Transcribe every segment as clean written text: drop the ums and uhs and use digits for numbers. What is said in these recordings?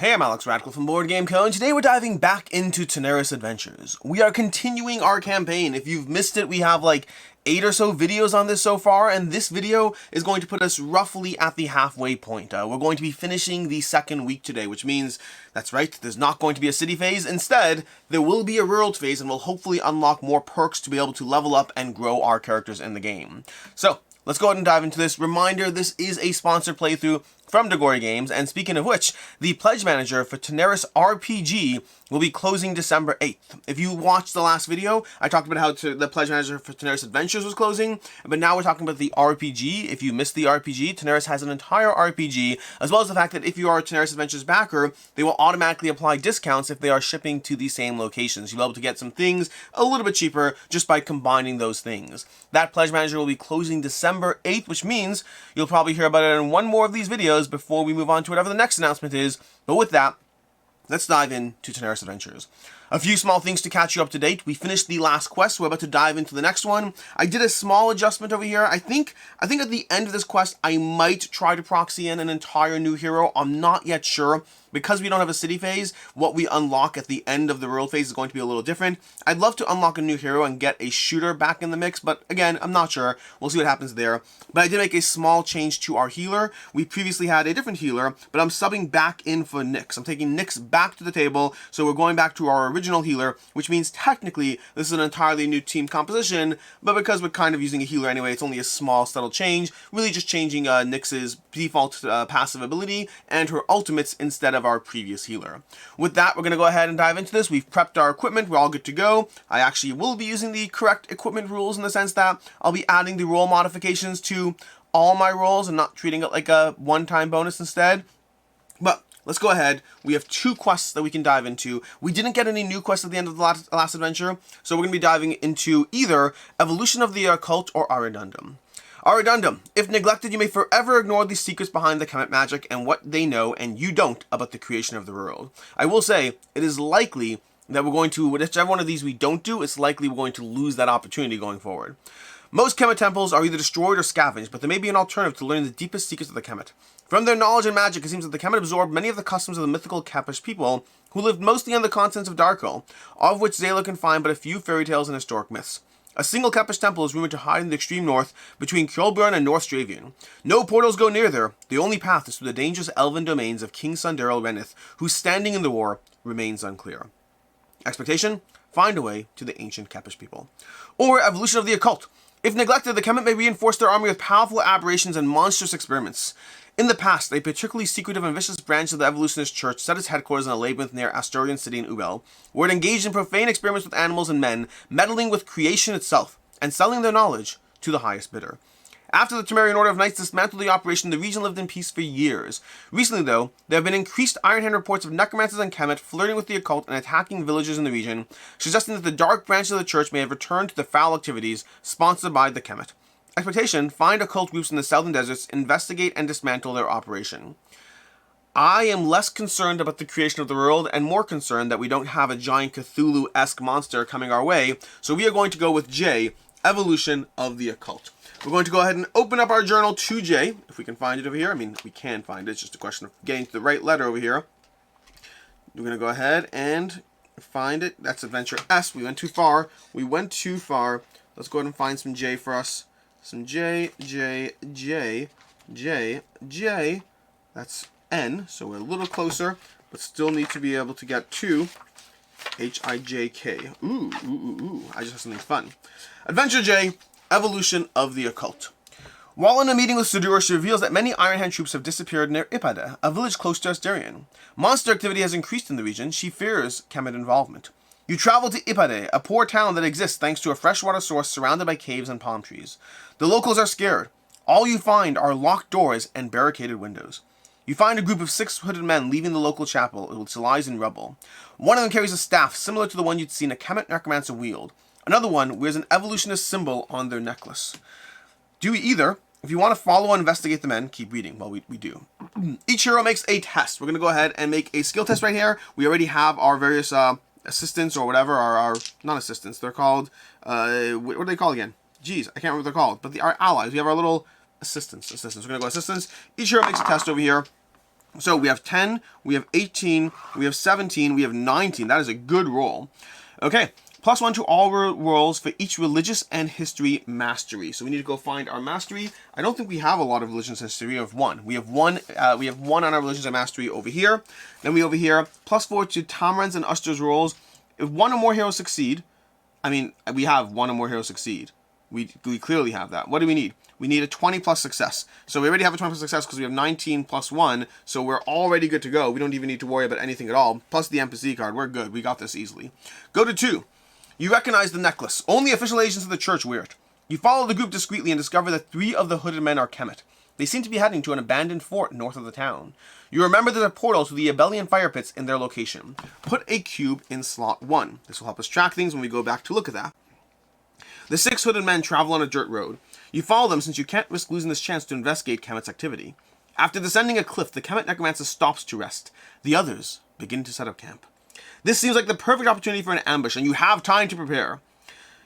Hey, I'm Alex Radical from Board Game Co, and today we're diving back into Tanares Adventures. We are continuing our campaign. If you've missed it, we have like 8 or so videos on this so far, and this video is going to put us roughly at the halfway point. We're going to be finishing the second week today, which means, that's right, there's not going to be a city phase. Instead, there will be a world phase, and we'll hopefully unlock more perks to be able to level up and grow our characters in the game. So, let's go ahead and dive into this. Reminder, this is a sponsored playthrough from Dragori Games, and speaking of which, the pledge manager for Tanares RPG will be closing December 8th. If you watched the last video, I talked about how the pledge manager for Tanares Adventures was closing, but now we're talking about the RPG. If you missed the RPG, Tanares has an entire RPG, as well as the fact that if you are a Tanares Adventures backer, they will automatically apply discounts if they are shipping to the same locations. You'll be able to get some things a little bit cheaper just by combining those things. That pledge manager will be closing December 8th, which means you'll probably hear about it in one more of these videos before we move on to whatever the next announcement is. But with that, let's dive into Tanares Adventures. A few small things to catch you up to date. We finished the last quest, so we're about to dive into the next one. I did a small adjustment over here. I think at the end of this quest, I might try to proxy in an entire new hero. I'm not yet sure. Because we don't have a city phase, what we unlock at the end of the world phase is going to be a little different. I'd love to unlock a new hero and get a shooter back in the mix, but again, I'm not sure. We'll see what happens there. But I did make a small change to our healer. We previously had a different healer, but I'm subbing back in for Nyx. I'm taking Nyx back to the table, so we're going back to our original healer, which means technically this is an entirely new team composition, but because we're kind of using a healer anyway, it's only a small, subtle change, really just changing Nyx's default passive ability and her ultimates instead of our previous healer. With that, we're going to go ahead and dive into this. We've prepped our equipment. We're all good to go. I actually will be using the correct equipment rules in the sense that I'll be adding the roll modifications to all my rolls and not treating it like a one-time bonus instead. But let's go ahead. We have 2 quests that we can dive into. We didn't get any new quests at the end of the last adventure, so we're going to be diving into either Evolution of the Occult or Aridundum. Aridundum. If neglected, you may forever ignore the secrets behind the Kemet magic and what they know and you don't about the creation of the world. I will say, it is likely that we're going to, whichever one of these we don't do, it's likely we're going to lose that opportunity going forward. Most Kemet temples are either destroyed or scavenged, but there may be an alternative to learning the deepest secrets of the Kemet. From their knowledge and magic, it seems that the Kemet absorbed many of the customs of the mythical Kepish people who lived mostly on the continents of Darko, of which Zayla can find but a few fairy tales and historic myths. A single Kepish temple is rumored to hide in the extreme north between Kjolbjorn and North Stravian. No portals go near there. The only path is through the dangerous elven domains of King Sundaral Renith, whose standing in the war remains unclear. Expectation? Find a way to the ancient Kepish people. Or Evolution of the Occult. If neglected, the Kemet may reinforce their army with powerful aberrations and monstrous experiments. In the past, a particularly secretive and vicious branch of the Evolutionist Church set its headquarters in a labyrinth near Asturian city in Ubel, where it engaged in profane experiments with animals and men, meddling with creation itself, and selling their knowledge to the highest bidder. After the Temerian Order of Knights dismantled the operation, the region lived in peace for years. Recently, though, there have been increased Iron Hand reports of necromancers and Kemet flirting with the occult and attacking villagers in the region, suggesting that the dark branches of the church may have returned to the foul activities sponsored by the Kemet. Expectation, find occult groups in the southern deserts, investigate and dismantle their operation. I am less concerned about the creation of the world and more concerned that we don't have a giant Cthulhu-esque monster coming our way, so we are going to go with J, Evolution of the Occult. We're going to go ahead and open up our journal to J, if we can find it over here. I mean, we can find it, it's just a question of getting to the right letter over here. We're going to go ahead and find it. That's Adventure S. We went too far. Let's go ahead and find some J for us. Some J. That's N, so we're a little closer, but still need to be able to get to H-I-J-K. Ooh. I just have something fun. Adventure J, Evolution of the Occult. While in a meeting with Sudur, she reveals that many Iron Hand troops have disappeared near Ipade, a village close to Asturian. Monster activity has increased in the region. She fears Kemet involvement. You travel to Ipade, a poor town that exists thanks to a freshwater source surrounded by caves and palm trees. The locals are scared. All you find are locked doors and barricaded windows. You find a group of 6 hooded men leaving the local chapel, which lies in rubble. One of them carries a staff similar to the one you'd seen a Kemet necromancer wield. Another one wears an evolutionist symbol on their necklace. Do either. If you want to follow and investigate the men, keep reading. Well, we do. Each hero makes a test. We're going to go ahead and make a skill test right here. We already have our various assistants or whatever, our not assistants, they're called, what are they called again? Jeez, I can't remember what they're called, but our allies, we have our little assistants. We're going to go assistants. Each hero makes a test over here. So we have 10, we have 18, we have 17, we have 19. That is a good roll. Okay, +1 to all rolls for each religious and history mastery. So we need to go find our mastery. I don't think we have a lot of religious and history. We have one. We have one on our religious and mastery over here. Then we over here, +4 to Tanares and Uster's rolls. If one or more heroes succeed, I mean, we have one or more heroes succeed. We clearly have that. What do we need? We need a 20 plus success. So we already have a 20 plus success because we have 19 plus 1. So we're already good to go. We don't even need to worry about anything at all. Plus the NPC card. We're good. We got this easily. Go to 2. You recognize the necklace. Only official agents of the church wear it. You follow the group discreetly and discover that 3 of the hooded men are Kemet. They seem to be heading to an abandoned fort north of the town. You remember there's a portal to the Abelian fire pits in their location. Put a cube in slot 1. This will help us track things when we go back to look at that. The 6 hooded men travel on a dirt road. You follow them since you can't risk losing this chance to investigate Kemet's activity. After descending a cliff, the Kemet necromancer stops to rest. The others begin to set up camp. This seems like the perfect opportunity for an ambush, and you have time to prepare.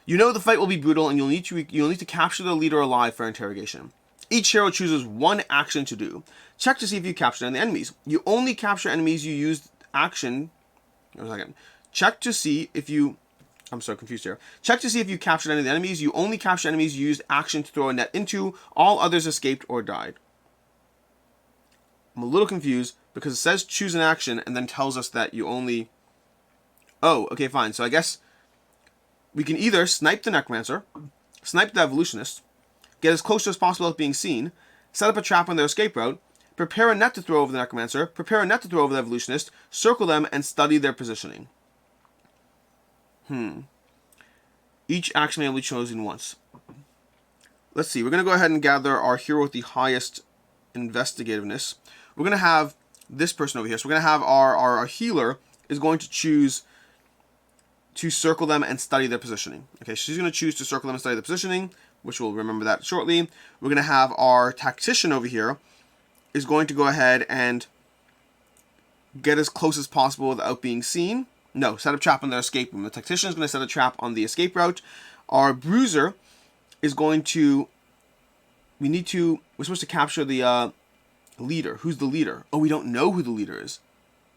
You know the fight will be brutal, and you'll need to capture the leader alive for interrogation. Each hero chooses one action to do. Check to see if you captured any enemies. You only capture enemies you used action. Check to see if you... I'm so confused here. Check to see if you captured any of the enemies. You only capture enemies you used action to throw a net into. All others escaped or died. I'm a little confused because it says choose an action and then tells us that you only... Oh, okay, fine. So I guess we can either snipe the necromancer, snipe the evolutionist, get as close as possible without being seen, set up a trap on their escape route, prepare a net to throw over the necromancer, prepare a net to throw over the evolutionist, circle them, and study their positioning. Each action may only be chosen once. Let's see. We're going to go ahead and gather our hero with the highest investigativeness. We're going to have this person over here. So we're going to have our healer is going to choose to circle them and study their positioning. Okay, she's going to choose to circle them and study the positioning, which we'll remember that shortly. We're going to have our tactician over here is going to go ahead and get as close as possible without being seen. No, set a trap on their escape room. The tactician is going to set a trap on the escape route. Our bruiser is going to... We're supposed to capture the leader. Who's the leader? Oh, we don't know who the leader is.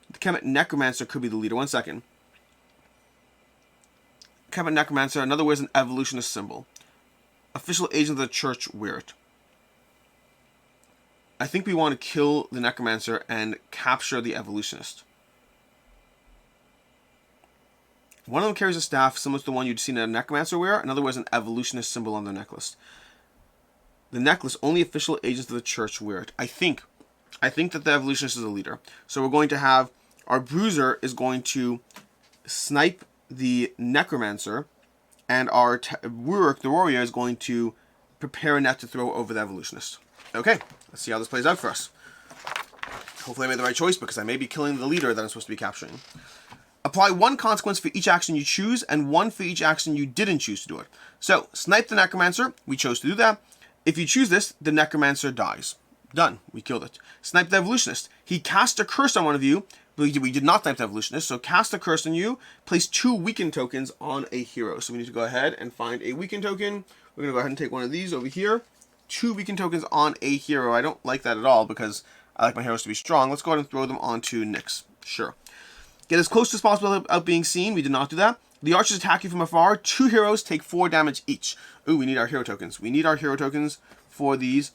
The Kemet Necromancer could be the leader. 1 second. Kemet Necromancer, in other words, an evolutionist symbol. Official agent of the church wear it. I think we want to kill the Necromancer and capture the evolutionist. One of them carries a staff similar to the one you'd seen a Necromancer wear. In other words, an evolutionist symbol on their necklace. The necklace, only official agents of the church wear it. I think that the evolutionist is the leader. So we're going to have... Our bruiser is going to snipe the Necromancer. And our Rurik, the warrior, is going to prepare a net to throw over the evolutionist. Okay, let's see how this plays out for us. Hopefully I made the right choice because I may be killing the leader that I'm supposed to be capturing. Apply 1 consequence for each action you choose and 1 for each action you didn't choose to do it. So, snipe the Necromancer. We chose to do that. If you choose this, the Necromancer dies. Done. We killed it. Snipe the Evolutionist. He cast a curse on one of you. We did not snipe the Evolutionist, so cast a curse on you. Place 2 weaken tokens on a hero. So we need to go ahead and find a weaken token. We're going to go ahead and take one of these over here. 2 weaken tokens on a hero. I don't like that at all because I like my heroes to be strong. Let's go ahead and throw them onto Nyx. Sure. Get as close as possible without being seen. We did not do that. The archers attack you from afar. 2 heroes take 4 damage each. Ooh, we need our hero tokens. We need our hero tokens for these.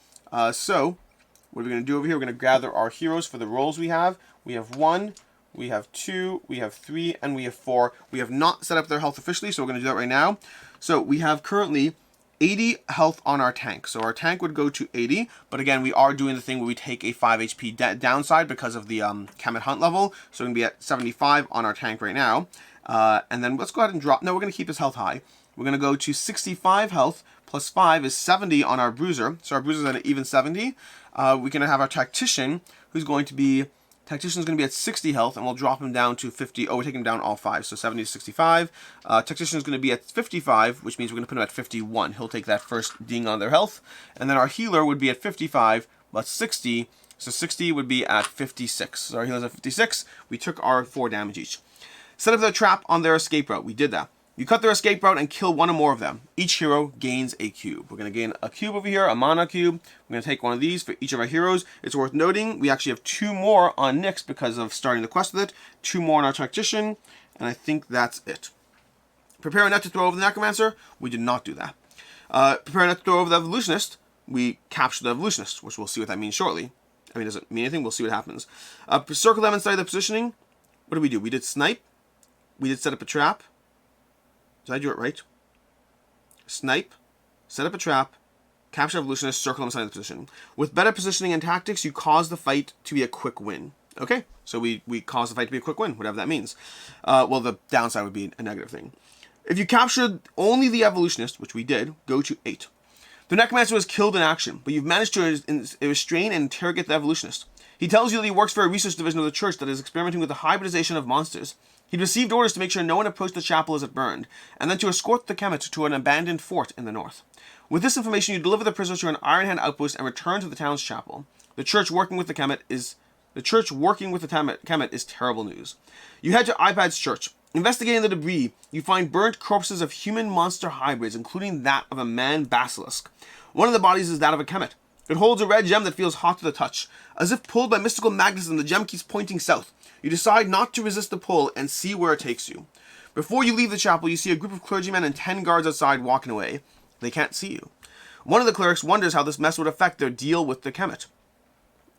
So, what are we going to do over here? We're going to gather our heroes for the rolls we have. We have 1, we have 2, we have 3, and we have 4. We have not set up their health officially, so we're going to do that right now. So, we have currently 80 health on our tank. So our tank would go to 80, but again, we are doing the thing where we take a 5 HP downside because of the Kemet Hunt level. So we're going to be at 75 on our tank right now. And then let's go ahead and drop. No, we're going to keep his health high. We're going to go to 65 health, plus 5 is 70 on our bruiser. So our bruiser's at an even 70. We're going to have our tactician, who's going to be... Tactician's going to be at 60 health, and we'll drop him down to 50. Oh, we're taking him down all 5, so 70 to 65. Tactician's going to be at 55, which means we're going to put him at 51. He'll take that first ding on their health. And then our healer would be at 55, but 60. So 60 would be at 56. So our healer's at 56. We took our 4 damage each. Set up the trap on their escape route. We did that. You cut their escape route and kill one or more of them. Each hero gains a cube. We're going to gain a cube over here, a mana cube. We're going to take one of these for each of our heroes. It's worth noting, we actually have 2 more on Nyx because of starting the quest with it. 2 more on our Tactician, and I think that's it. Prepare a net to throw over the Necromancer. We did not do that. Prepare a net to throw over the Evolutionist. We capture the Evolutionist, which we'll see what that means shortly. I mean, does it mean anything? We'll see what happens. Circle them inside the positioning. What did we do? We did snipe. We did set up a trap. Did I do it right? Snipe, set up a trap, capture Evolutionist, circle them inside the position. With better positioning and tactics, you cause the fight to be a quick win. Okay, so we cause the fight to be a quick win, whatever that means. Well, the downside would be a negative thing. If you captured only the Evolutionist, which we did, go to 8. The Necromancer was killed in action, but you've managed to restrain and interrogate the Evolutionist. He tells you that he works for a research division of the church that is experimenting with the hybridization of monsters. He'd received orders to make sure no one approached the chapel as it burned, and then to escort the Kemet to an abandoned fort in the north. With this information, you deliver the prisoners to an Iron Hand outpost and return to the town's chapel. The church working with the Kemet is terrible news. You head to iPad's church. Investigating the debris, you find burnt corpses of human-monster hybrids, including that of a man-basilisk. One of the bodies is that of a Kemet. It holds a red gem that feels hot to the touch. As if pulled by mystical magnetism, the gem keeps pointing south. You decide not to resist the pull and see where it takes you. Before you leave the chapel, you see a group of clergymen and 10 guards outside walking away. They can't see you. One of the clerics wonders how this mess would affect their deal with the Kemet.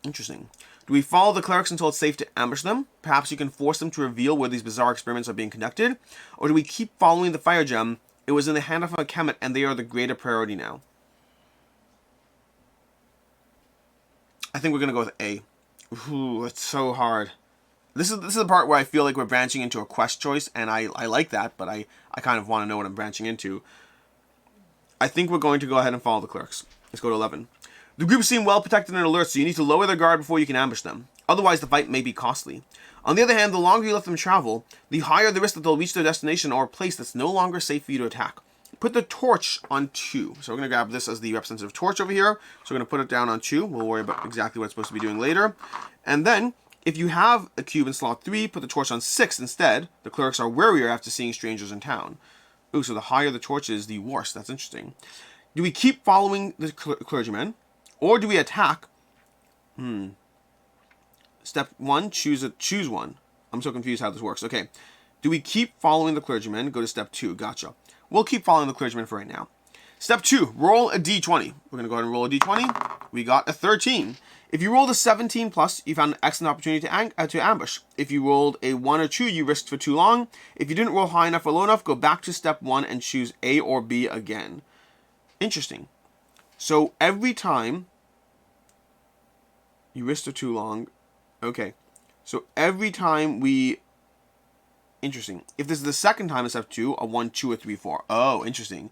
Interesting. Do we follow the clerics until it's safe to ambush them? Perhaps you can force them to reveal where these bizarre experiments are being conducted? Or do we keep following the fire gem? It was in the hand of a Kemet and they are the greater priority now. I think we're going to go with A. Ooh, it's so hard. This is the part where I feel like we're branching into a quest choice, and I like that, but I kind of want to know what I'm branching into. I think we're going to go ahead and follow the clerics. Let's go to 11. The group seem well protected and alert, so you need to lower their guard before you can ambush them. Otherwise, the fight may be costly. On the other hand, the longer you let them travel, the higher the risk that they'll reach their destination or a place that's no longer safe for you to attack. Put the torch on 2. So we're going to grab this as the representative torch over here. So we're going to put it down on 2. We'll worry about exactly what it's supposed to be doing later. And then, if you have a cube in slot 3, put the torch on 6 instead. The clerics are warier after seeing strangers in town. Ooh, so the higher the torch is, the worse. That's interesting. Do we keep following the clergymen? Or do we attack? Step 1, choose one. I'm so confused how this works. Okay. Do we keep following the clergymen? Go to step 2. Gotcha. We'll keep following the clergymen for right now. Step 2, roll a d20. We're going to go ahead and roll a d20. We got a 13. If you rolled a 17 plus, you found an excellent opportunity to ambush. If you rolled a 1 or 2, you risked for too long. If you didn't roll high enough or low enough, go back to step 1 and choose A or B again. Interesting. So every time you risked for too long, okay. So every time we... Interesting. If this is the second time in step 2, a 1, 2, or 3, 4. Oh, interesting.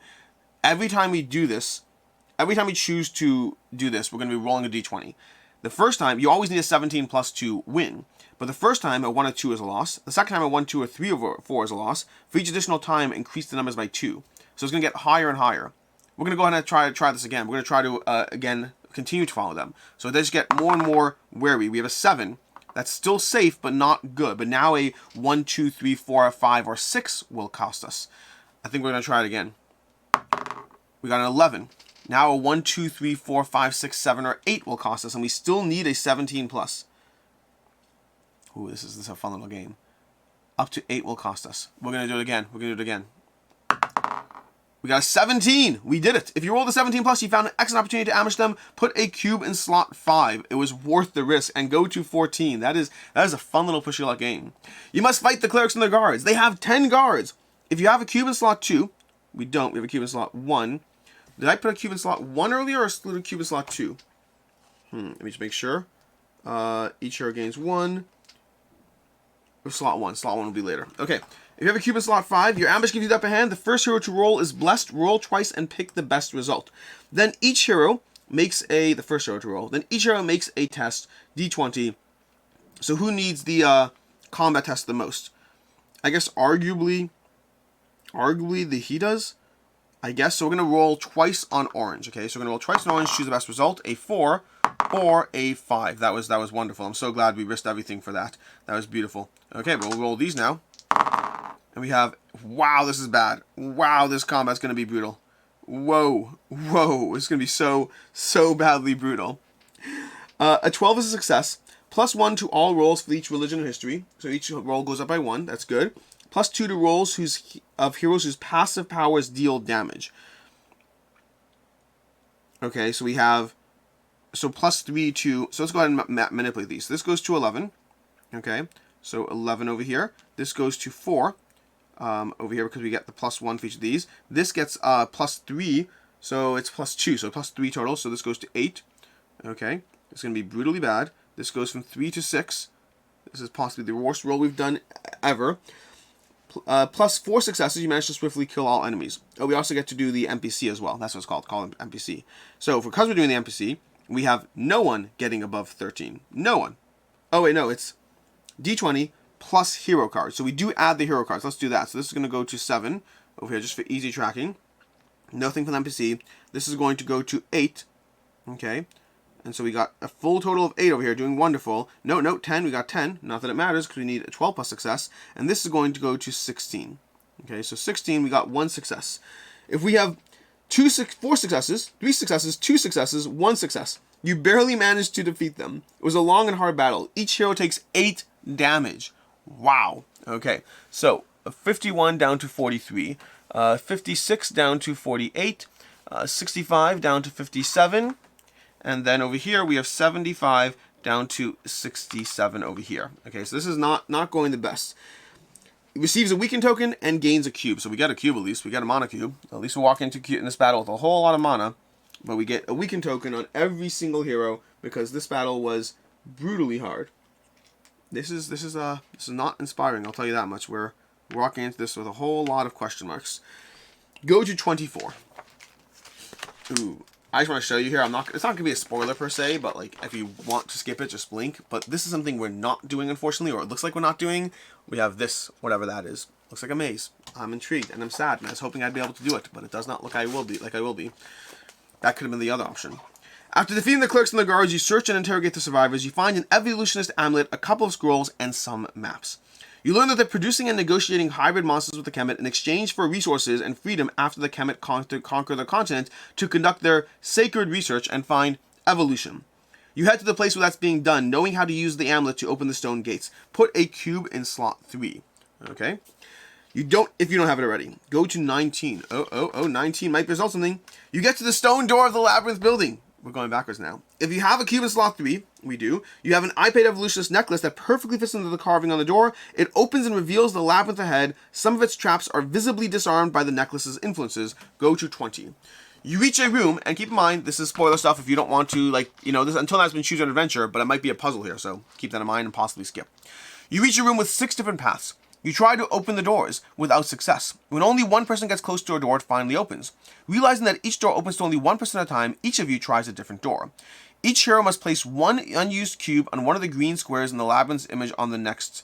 Every time we do this, every time we choose to do this, we're going to be rolling a d20. The first time, you always need a 17 plus to win. But the first time, a 1 or 2 is a loss. The second time, a 1, 2, or 3 or 4 is a loss. For each additional time, increase the numbers by 2. So it's going to get higher and higher. We're going to go ahead and try this again. We're going to try to, again, continue to follow them. So they just get more and more wary. We have a 7. That's still safe, but not good. But now a 1, 2, 3, 4, 5, or 6 will cost us. I think we're going to try it again. We got an 11. Now a 1, 2, 3, 4, 5, 6, 7, or 8 will cost us, and we still need a 17 plus. Ooh, this is a fun little game. Up to 8 will cost us. We're going to do it again. We're going to do it again. We got a 17. We did it. If you rolled a 17 plus, you found an excellent opportunity to ambush them. Put a cube in slot 5. It was worth the risk. And go to 14. That is a fun little push your luck game. You must fight the clerics and their guards. They have 10 guards. If you have a cube in slot 2, we don't. We have a cube in slot 1. Did I put a cube in slot 1 earlier or a cube in slot 2? Let me just make sure. Each hero gains 1. Or slot 1. Slot 1 will be later. Okay. If you have a cube in slot 5, your ambush gives you the upper hand. The first hero to roll is blessed. Roll twice and pick the best result. Then each hero makes the first hero to roll. Then each hero makes a test, d20. So who needs the combat test the most? I guess arguably he does. I guess. So we're going to roll twice on orange. Okay, so we're going to roll twice on orange, choose the best result, a 4 or a 5. That was wonderful. I'm so glad we risked everything for that. That was beautiful. Okay, we'll roll these now. And we have Wow, this is bad. Wow, this combat's going to be brutal. Whoa. Whoa. It's going to be so badly brutal. A 12 is a success. +1 to all rolls for each religion and history. So each roll goes up by 1. That's good. +2 to rolls of heroes whose passive powers deal damage. Okay, so we have... So +3 to... So let's go ahead and manipulate these. So this goes to 11. Okay, so 11 over here. This goes to 4 over here because we get the +1 for each of these. This gets +3, so it's +2. So +3 total. So this goes to 8. Okay, it's going to be brutally bad. This goes from 3 to 6. This is possibly the worst roll we've done ever. +4 successes, you manage to swiftly kill all enemies. Oh, we also get to do the NPC as well. That's what it's called NPC. So, because we're doing the NPC, we have no one getting above 13. No one. Oh, wait, no, it's D20 plus hero cards. So we do add the hero cards. Let's do that. So this is going to go to 7 over here, just for easy tracking. Nothing for the NPC. This is going to go to 8. Okay. And so we got a full total of 8 over here, doing wonderful. No, 10. We got 10. Not that it matters, because we need a 12 plus success. And this is going to go to 16. Okay, so 16, we got 1 success. If we have 4 successes, 3 successes, 2 successes, 1 success, you barely managed to defeat them. It was a long and hard battle. Each hero takes 8 damage. Wow. Okay, so 51 down to 43, 56 down to 48, 65 down to 57, and then over here we have 75 down to 67 over here. Okay, so this is not going the best. It receives a weaken token and gains a cube. So we got a cube at least. We got a mana cube. At least we walk into in this battle with a whole lot of mana. But we get a weaken token on every single hero because this battle was brutally hard. This is not inspiring, I'll tell you that much. We're walking into this with a whole lot of question marks. Go to 24. Ooh. I just want to show you here. It's not going to be a spoiler per se, but like if you want to skip it, just blink. But this is something we're not doing, unfortunately, or it looks like we're not doing. We have this, whatever that is. Looks like a maze. I'm intrigued and I'm sad, and I was hoping I'd be able to do it, but it does not look like I will be. That could have been the other option. After defeating the clerks and the guards, you search and interrogate the survivors. You find an evolutionist amulet, a couple of scrolls, and some maps. You learn that they're producing and negotiating hybrid monsters with the Kemet in exchange for resources and freedom after the Kemet conquer the continent to conduct their sacred research and find evolution. You head to the place where that's being done, knowing how to use the amulet to open the stone gates. Put a cube in slot 3. Okay? If you don't have it already. Go to 19. 19 might result something. You get to the stone door of the Labyrinth building. We're going backwards now. If you have a cube in slot 3, we do, you have an iPad Evolutionist necklace that perfectly fits into the carving on the door. It opens and reveals the labyrinth ahead. Some of its traps are visibly disarmed by the necklace's influences. Go to 20. You reach a room, and keep in mind, this is spoiler stuff if you don't want to, this until now it's been choose an adventure, but it might be a puzzle here, so keep that in mind and possibly skip. You reach a room with 6 different paths. You try to open the doors without success. When only one person gets close to a door, it finally opens. Realizing that each door opens to only one person at a time, each of you tries a different door. Each hero must place one unused cube on one of the green squares in the labyrinth's image on the next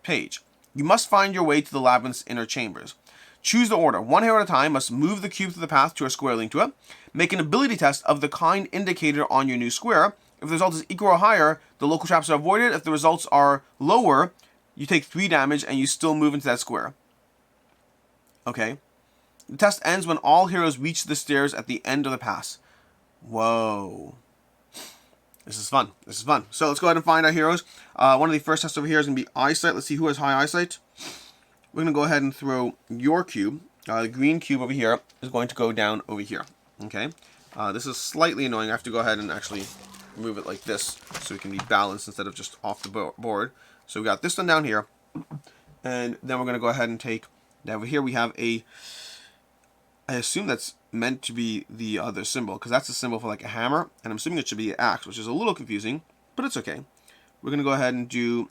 page. You must find your way to the labyrinth's inner chambers. Choose the order. One hero at a time must move the cube through the path to a square linked to it. Make an ability test of the kind indicated on your new square. If the result is equal or higher, the local traps are avoided. If the results are lower, you take 3 damage and you still move into that square. Okay. The test ends when all heroes reach the stairs at the end of the pass. Whoa. This is fun. So let's go ahead and find our heroes. One of the first tests over here is going to be eyesight. Let's see who has high eyesight. We're going to go ahead and throw your cube. The green cube over here is going to go down over here. Okay. This is slightly annoying. I have to go ahead and actually move it like this so it can be balanced instead of just off the board. So we got this one down here, and then we're going to go ahead and take, down over here we have I assume that's meant to be the other symbol, because that's a symbol for like a hammer, and I'm assuming it should be an axe, which is a little confusing, but it's okay. We're going to go ahead and do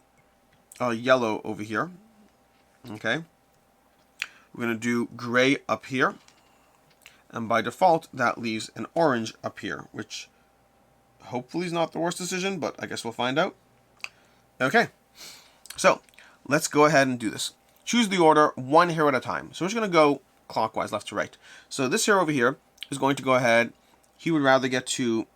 yellow over here, okay. We're going to do gray up here, and by default that leaves an orange up here, which hopefully is not the worst decision, but I guess we'll find out. Okay. So, let's go ahead and do this. Choose the order, one hero at a time. So we're just going to go clockwise, left to right. So this hero over here is going to go ahead. He would rather get to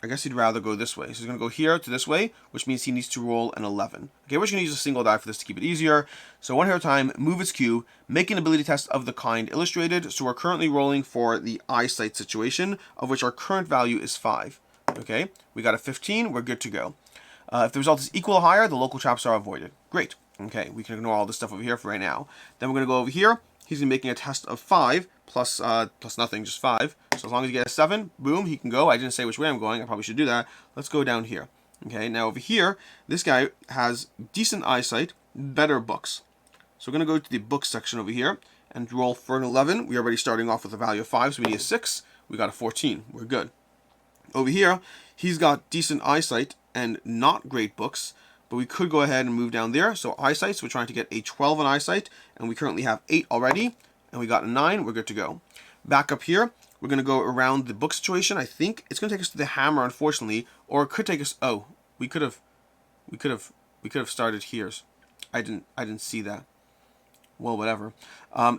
I guess he'd rather go this way. So he's going to go here to this way, which means he needs to roll an 11. Okay, we're just going to use a single die for this to keep it easier. So one hero at a time, move its cube, make an ability test of the kind illustrated. So we're currently rolling for the eyesight situation, of which our current value is 5. Okay, we got a 15, we're good to go. If the result is equal or higher, the local traps are avoided. Great. Okay, we can ignore all this stuff over here for right now. Then we're going to go over here. He's going to be making a test of 5 plus nothing, just 5. So as long as he gets a 7, boom, he can go. I didn't say which way I'm going. I probably should do that. Let's go down here. Okay, now over here, this guy has decent eyesight, better books. So we're going to go to the books section over here and roll for an 11. We're already starting off with a value of 5, so we need a 6. We got a 14. We're good. Over here, he's got decent eyesight and not great books, but we could go ahead and move down there. So eyesight, so we're trying to get a 12 on eyesight, and we currently have 8 already, and we got a 9. We're good to go. Back up here, we're going to go around the book situation. I think it's going to take us to the hammer, unfortunately, or it could take us. Oh, we could have started here. I didn't see that. Well, whatever.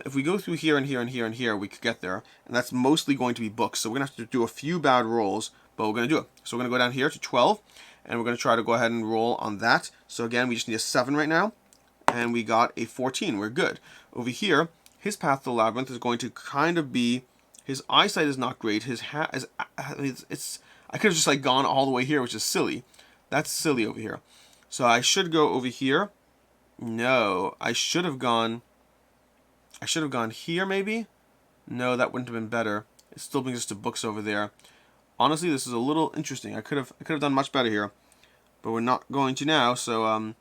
If we go through here and here and here and here, we could get there, and that's mostly going to be books. So we're gonna have to do a few bad rolls, but we're gonna do it. So we're gonna go down here to 12, and we're gonna try to go ahead and roll on that. So again, we just need a 7 right now, and we got a 14. We're good. Over here, his path to the labyrinth is going to kind of be. His eyesight is not great. His it's. I could have just like gone all the way here, which is silly. That's silly over here. So I should go over here. No, I should have gone here maybe. No, that wouldn't have been better. It still brings us to books over there. Honestly, this is a little interesting. I could have done much better here, but we're not going to now. So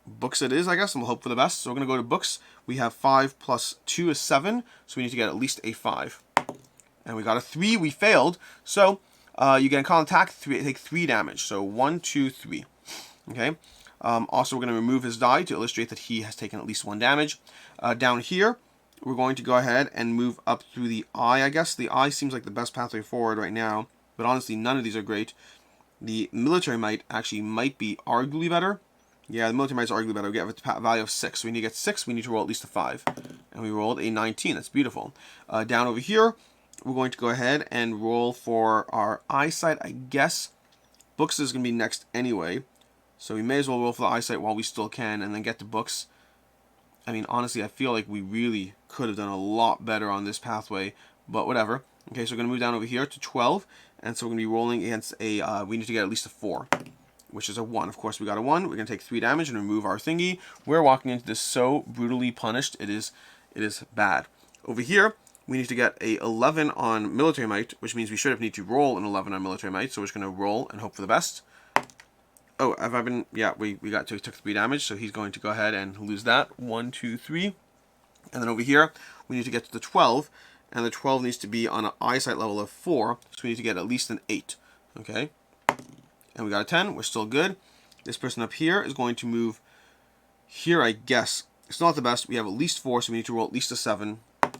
books it is, I guess, and we'll hope for the best. So we're gonna go to books. We have 5 plus 2 is 7, so we need to get at least a 5. And we got a 3. We failed. So you get a call attack. Take 3 damage. So 1, 2, 3. Okay. Also, we're going to remove his die to illustrate that he has taken at least 1 damage. Down here, we're going to go ahead and move up through the eye, I guess. The eye seems like the best pathway forward right now, but honestly, none of these are great. The military might actually might be arguably better. Yeah, the military might is arguably better. We get a value of 6. So we need to get 6. We need to roll at least a 5. And we rolled a 19. That's beautiful. Down over here, we're going to go ahead and roll for our eyesight, I guess. Books is going to be next anyway. So we may as well roll for the eyesight while we still can and then get to books. I mean, honestly, I feel like we really could have done a lot better on this pathway, but whatever. Okay, so we're going to move down over here to 12, and so we're going to be rolling against a, we need to get at least a 4, which is a 1. Of course, we got a 1. We're going to take 3 damage and remove our thingy. We're walking into this so brutally punished. It is bad. Over here, we need to get a 11 on military might, which means we should have need to roll an 11 on military might, so we're just going to roll and hope for the best. Oh, have I been... Yeah, we took 3 damage, so he's going to go ahead and lose that. 1, 2, 3. And then over here, we need to get to the 12, and the 12 needs to be on an eyesight level of 4, so we need to get at least an 8. Okay? And we got a 10. We're still good. This person up here is going to move here, I guess. It's not the best. We have at least 4, so we need to roll at least a 7. And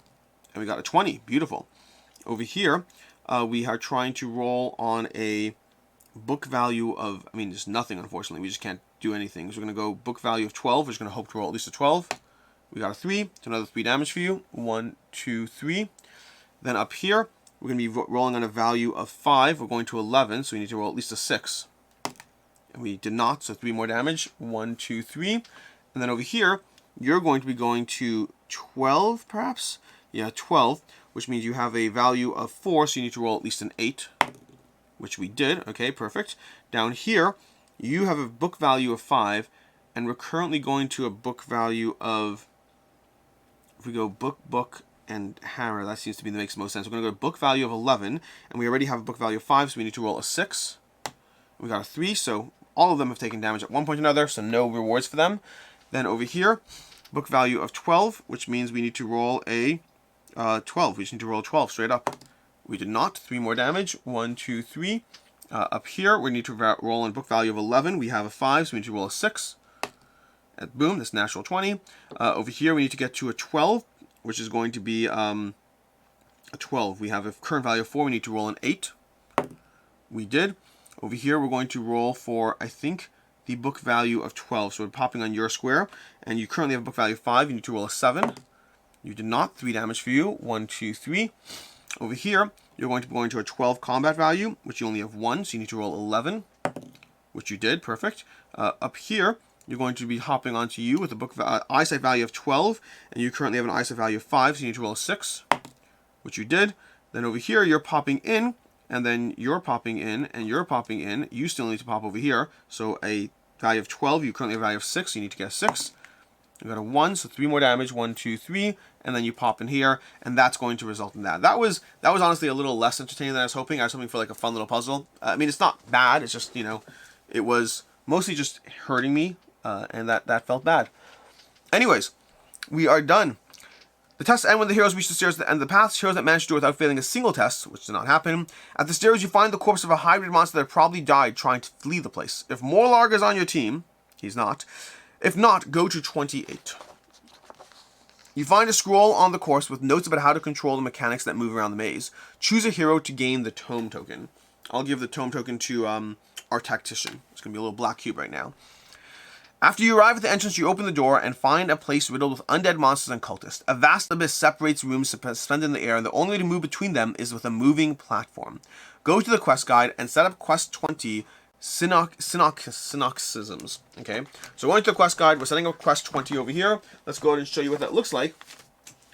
we got a 20. Beautiful. Over here, we are trying to roll on a... book value of, I mean, just nothing, unfortunately. We just can't do anything. So we're going to go book value of 12. We're just going to hope to roll at least a 12. We got a 3. It's another 3 damage for you. 1, 2, 3. Then up here, we're going to be rolling on a value of 5. We're going to 11, so we need to roll at least a 6. And we did not, so 3 more damage. 1, 2, 3. And then over here, you're going to be going to 12, perhaps? Yeah, 12, which means you have a value of 4, so you need to roll at least an 8. Which we did. Okay, perfect. Down here, you have a book value of 5, and we're currently going to a book value of, if we go book, and hammer, that seems to be that makes most sense. We're going to go to book value of 11, and we already have a book value of 5, so we need to roll a 6. We got a 3, so all of them have taken damage at one point or another, so no rewards for them. Then over here, book value of 12, which means we need to roll a 12. We just need to roll a 12 straight up. We did not. 3 more damage. 1, 2, 3. Up here, we need to roll on book value of 11. We have a 5, so we need to roll a 6. And boom, that's natural 20. Over here, we need to get to a 12, which is going to be a 12. We have a current value of 4. We need to roll an 8. We did. Over here, we're going to roll for, I think, the book value of 12. So we're popping on your square, and you currently have a book value of 5. You need to roll a 7. You did not. 3 damage for you. 1, 2, 3. Over here, you're going to be going to a 12 combat value, which you only have 1, so you need to roll 11, which you did, perfect. Up here, you're going to be hopping onto you with a book eyesight value of 12, and you currently have an eyesight value of 5, so you need to roll a 6, which you did. Then over here, you're popping in, and then you're popping in, and you're popping in. You still need to pop over here, so a value of 12, you currently have a value of 6, so you need to get a 6. You got a 1, so 3 more damage, 1, 2, 3, and then you pop in here, and that's going to result in that. That was honestly a little less entertaining than I was hoping. I was hoping for like a fun little puzzle. I mean, it's not bad, it's just, you know, it was mostly just hurting me, and that felt bad. Anyways, we are done. The tests end when the heroes reach the stairs at the end of the path. Heroes that manage to do it without failing a single test, which did not happen. At the stairs, you find the corpse of a hybrid monster that probably died trying to flee the place. If Morlarg is on your team, he's not. If not, go to 28. You find a scroll on the course with notes about how to control the mechanics that move around the maze. Choose a hero to gain the tome token. I'll give the tome token to our tactician. It's going to be a little black cube right now. After you arrive at the entrance, you open the door and find a place riddled with undead monsters and cultists. A vast abyss separates rooms suspended in the air, and the only way to move between them is with a moving platform. Go to the quest guide and set up quest 20, Synoikismos. Okay, so going to the quest guide, we're setting up quest 20 over here. Let's go ahead and show you what that looks like,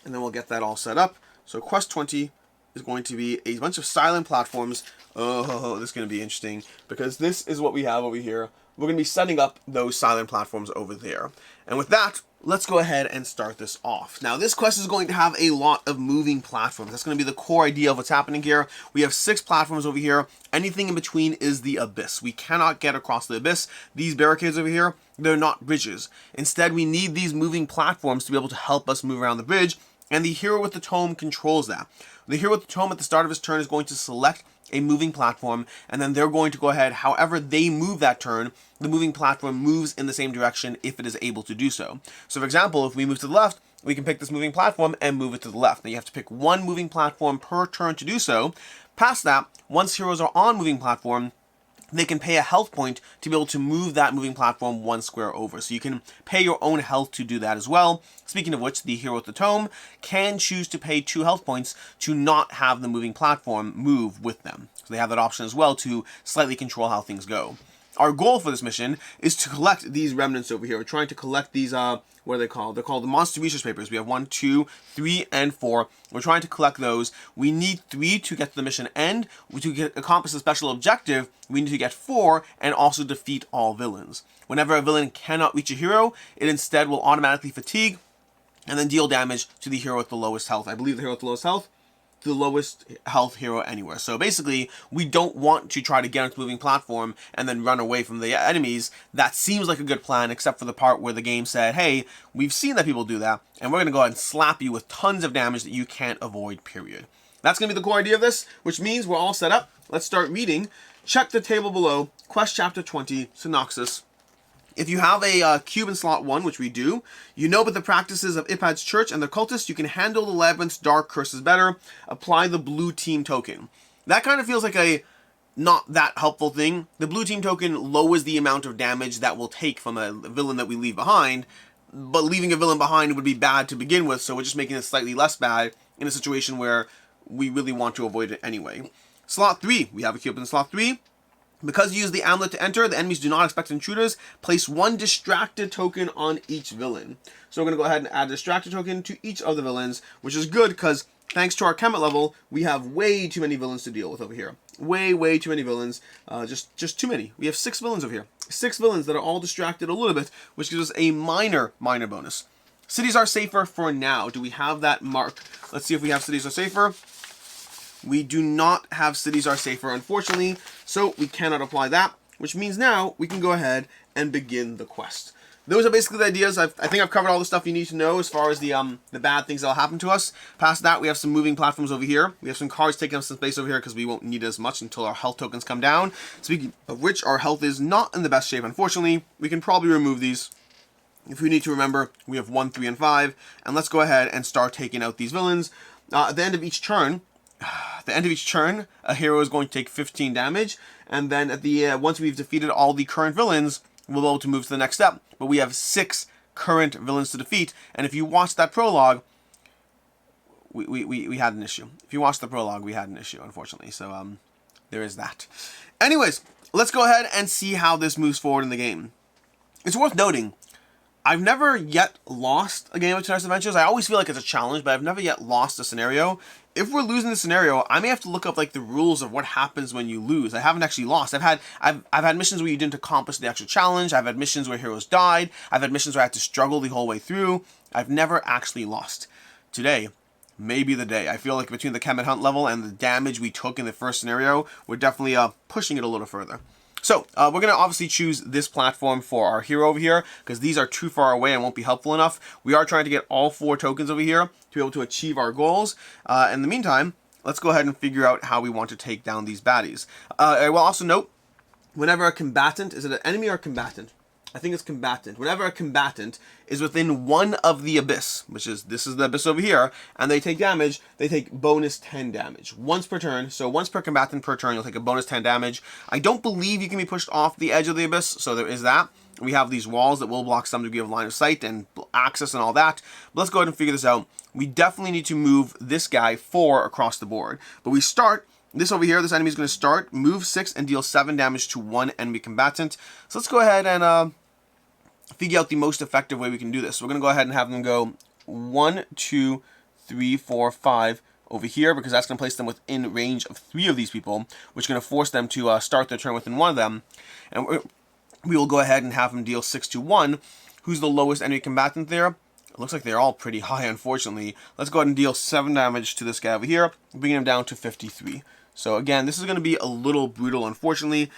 and then we'll get that all set up. So quest 20 is going to be a bunch of silent platforms. Oh, this is going to be interesting, because this is what we have over here. We're going to be setting up those silent platforms over there. And with that, let's go ahead and start this off. Now, this quest is going to have a lot of moving platforms. That's going to be the core idea of what's happening here. We have 6 platforms over here. Anything in between is the abyss. We cannot get across the abyss. These barricades over here, they're not bridges. Instead, we need these moving platforms to be able to help us move around the bridge, and the hero with the tome controls that. The hero with the tome at the start of his turn is going to select a moving platform, and then they're going to go ahead, however they move that turn, the moving platform moves in the same direction if it is able to do so. So for example, if we move to the left, we can pick this moving platform and move it to the left. Now you have to pick one moving platform per turn to do so. Past that, once heroes are on moving platform, they can pay a health point to be able to move that moving platform 1 square over. So you can pay your own health to do that as well. Speaking of which, the hero with the tome can choose to pay 2 health points to not have the moving platform move with them. So they have that option as well to slightly control how things go. Our goal for this mission is to collect these remnants over here. We're trying to collect these, what are they called? They're called the monster research papers. We have 1, 2, 3, and 4. We're trying to collect those. We need 3 to get to the mission end. To accomplish the special objective, we need to get 4 and also defeat all villains. Whenever a villain cannot reach a hero, it instead will automatically fatigue and then deal damage to the hero with the lowest health. I believe the hero with the lowest health, the lowest health hero anywhere. So basically, we don't want to try to get onto the moving platform and then run away from the enemies. That seems like a good plan, except for the part where the game said, hey, we've seen that people do that, and we're going to go ahead and slap you with tons of damage that you can't avoid, period. That's going to be the core idea of this, which means we're all set up. Let's start reading. Check the table below, quest chapter 20, Synoikismos. If you have a cube in slot 1, which we do, you know about the practices of Ipad's church and the cultists, you can handle the labyrinth's dark curses better. Apply the blue team token. That kind of feels like a not that helpful thing. The blue team token lowers the amount of damage that we'll take from a villain that we leave behind, but leaving a villain behind would be bad to begin with, so we're just making it slightly less bad in a situation where we really want to avoid it anyway. Slot 3, we have a cube in slot 3. Because you use the amulet to enter, the enemies do not expect intruders. Place 1 distracted token on each villain. So we're going to go ahead and add a distracted token to each of the villains, which is good because thanks to our Kemet level, we have way too many villains to deal with over here. Way too many villains. Just too many. We have 6 villains over here. 6 villains that are all distracted a little bit, which gives us a minor bonus. Cities are safer for now. Do we have that mark? Let's see if we have cities are safer. We do not have cities are safer, unfortunately, so we cannot apply that, which means now we can go ahead and begin the quest. Those are basically the ideas. I think I've covered all the stuff you need to know as far as the bad things that will happen to us. Past that, we have some moving platforms over here. We have some cards taking up some space over here because we won't need as much until our health tokens come down. Speaking of which, our health is not in the best shape, unfortunately. We can probably remove these. If we need to remember, we have 1, 3, and 5. And let's go ahead and start taking out these villains. At the end of each turn, a hero is going to take 15 damage, and then at the once we've defeated all the current villains, we'll be able to move to the next step. But we have 6 current villains to defeat, and if you watch that prologue, we had an issue. If you watched the prologue, we had an issue, unfortunately. So there is that. Anyways, let's go ahead and see how this moves forward in the game. It's worth noting, I've never yet lost a game of Tanares Adventures. I always feel like it's a challenge, but I've never yet lost a scenario. If we're losing the scenario, I may have to look up like the rules of what happens when you lose. I haven't actually lost. I've had missions where you didn't accomplish the actual challenge. I've had missions where heroes died. I've had missions where I had to struggle the whole way through. I've never actually lost. Today may be the day. I feel like between the Kemet Hunt level and the damage we took in the first scenario, we're definitely pushing it a little further. So, we're going to obviously choose this platform for our hero over here, because these are too far away and won't be helpful enough. We are trying to get all 4 tokens over here to be able to achieve our goals. In the meantime, let's go ahead and figure out how we want to take down these baddies. I will also note, whenever a combatant, is it an enemy or a combatant? I think it's combatant. Whenever a combatant is within one of the abyss, which is, this is the abyss over here, and they take damage, they take bonus 10 damage. Once per turn, so once per combatant per turn, you'll take a bonus 10 damage. I don't believe you can be pushed off the edge of the abyss, so there is that. We have these walls that will block some degree of line of sight and access and all that. But let's go ahead and figure this out. We definitely need to move this guy 4 across the board. But we start... This over here, this enemy is going to start, move 6, and deal 7 damage to one enemy combatant. So let's go ahead and figure out the most effective way we can do this. So we're going to go ahead and have them go 1, 2, 3, 4, 5 over here, because that's going to place them within range of 3 of these people, which is going to force them to start their turn within one of them. And we will go ahead and have them deal 6 to 1. Who's the lowest enemy combatant there? It looks like they're all pretty high, unfortunately. Let's go ahead and deal 7 damage to this guy over here, bringing him down to 53. So again, this is going to be a little brutal, unfortunately.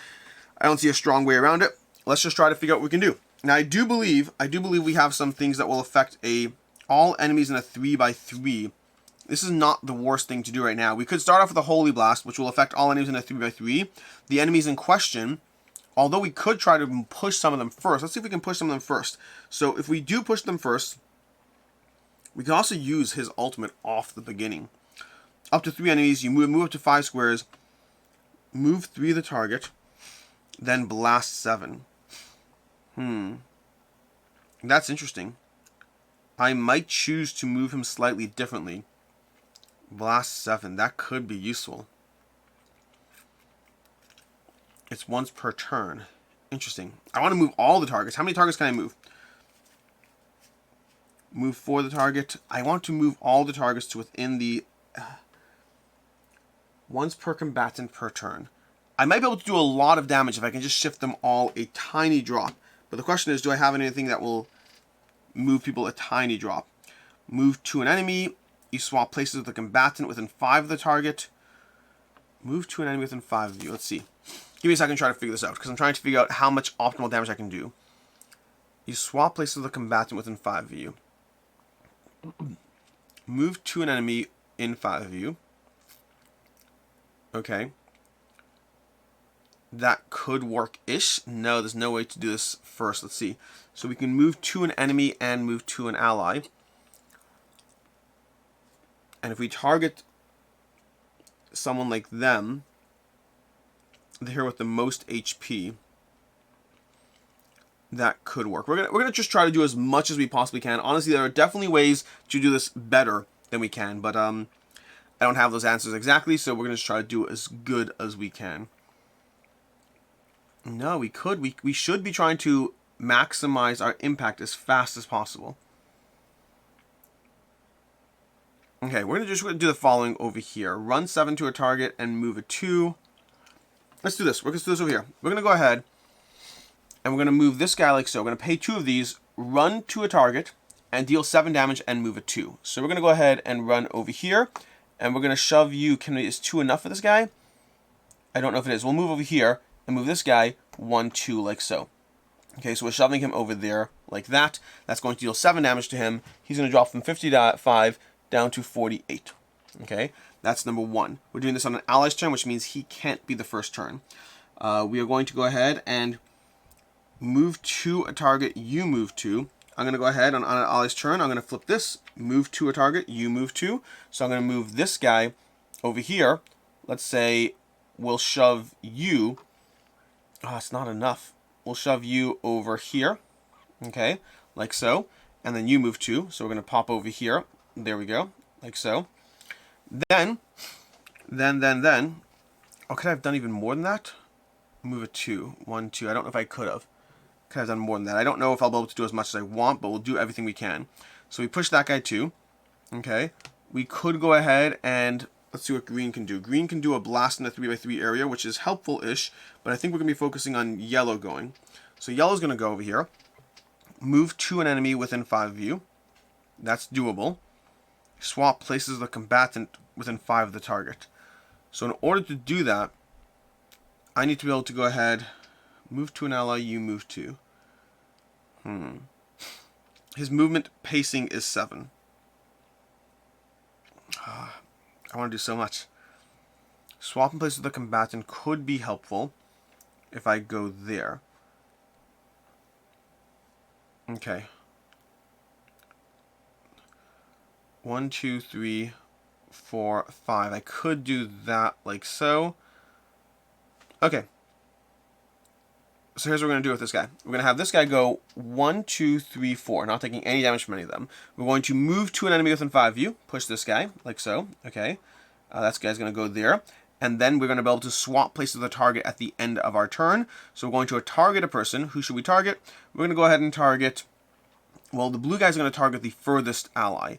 I don't see a strong way around it. Let's just try to figure out what we can do. Now, I do believe we have some things that will affect all enemies in a 3x3. This is not the worst thing to do right now. We could start off with a Holy Blast, which will affect all enemies in a 3x3. The enemies in question, although we could try to push some of them first. Let's see if we can push some of them first. So if we do push them first, we can also use his ultimate off the beginning. Up to 3 enemies, you move up to 5 squares, move 3 of the target, then blast 7. That's interesting. I might choose to move him slightly differently. Blast 7. That could be useful. It's once per turn. Interesting. I want to move all the targets. How many targets can I move? Move 4 the target. I want to move all the targets to within the... once per combatant per turn. I might be able to do a lot of damage if I can just shift them all a tiny drop. But the question is, do I have anything that will move people a tiny drop? Move to an enemy. You swap places with the combatant within 5 of the target. Move to an enemy within 5 of you. Let's see. Give me a second to try to figure this out, because I'm trying to figure out how much optimal damage I can do. You swap places with the combatant within 5 of you. Move to an enemy in 5 of you. Okay. That could work-ish. No, there's no way to do this first. Let's see. So we can move to an enemy and move to an ally. And if we target someone like them, the hero with the most HP, that could work. We're gonna just try to do as much as we possibly can. Honestly, there are definitely ways to do this better than we can, but I don't have those answers exactly, so we're gonna just try to do as good as we can. No, we could. We should be trying to maximize our impact as fast as possible. Okay, we're going to do the following over here. Run 7 to a target and move a 2. Let's do this. We're going to do this over here. We're going to go ahead and we're going to move this guy like so. We're going to pay 2 of these, run to a target, and deal 7 damage and move a 2. So we're going to go ahead and run over here, and we're going to shove you. Is 2 enough for this guy? I don't know if it is. We'll move over here and move this guy 1, 2 like so. Okay, so we're shoving him over there like that. That's going to deal 7 damage to him. He's going to drop from 55 down to 48. Okay, that's number 1. We're doing this on an ally's turn, which means he can't be the first turn. We are going to go ahead and move to a target you move to. I'm going to go ahead on an ally's turn. I'm going to flip this. Move to a target you move to. So I'm going to move this guy over here. Let's say we'll shove you. Oh, it's not enough. We'll shove you over here. Okay, like so. And then you move 2. So we're going to pop over here. There we go, like so. Then, oh, could I have done even more than that? Move a 2. 1, 2. I don't know if I could have. Could have done more than that. I don't know if I'll be able to do as much as I want, but we'll do everything we can. So we push that guy 2. Okay. We could go ahead and let's see what green can do. Green can do a blast in the 3x3 area, which is helpful-ish, but I think we're going to be focusing on yellow going. So yellow's going to go over here. Move to an enemy within 5 of you. That's doable. Swap places of the combatant within 5 of the target. So in order to do that, I need to be able to go ahead, move to an ally, you move to. His movement pacing is 7. I want to do so much. Swapping places with the combatant could be helpful if I go there. Okay. 1, 2, 3, 4, 5. I could do that like so. Okay. So here's what we're going to do with this guy. We're going to have this guy go 1, 2, 3, 4, not taking any damage from any of them. We're going to move to an enemy within 5 of you. Push this guy, like so. Okay. That guy's going to go there. And then we're going to be able to swap places of the target at the end of our turn. So we're going to target a person. Who should we target? We're going to go ahead and target... Well, the blue guy's going to target the furthest ally.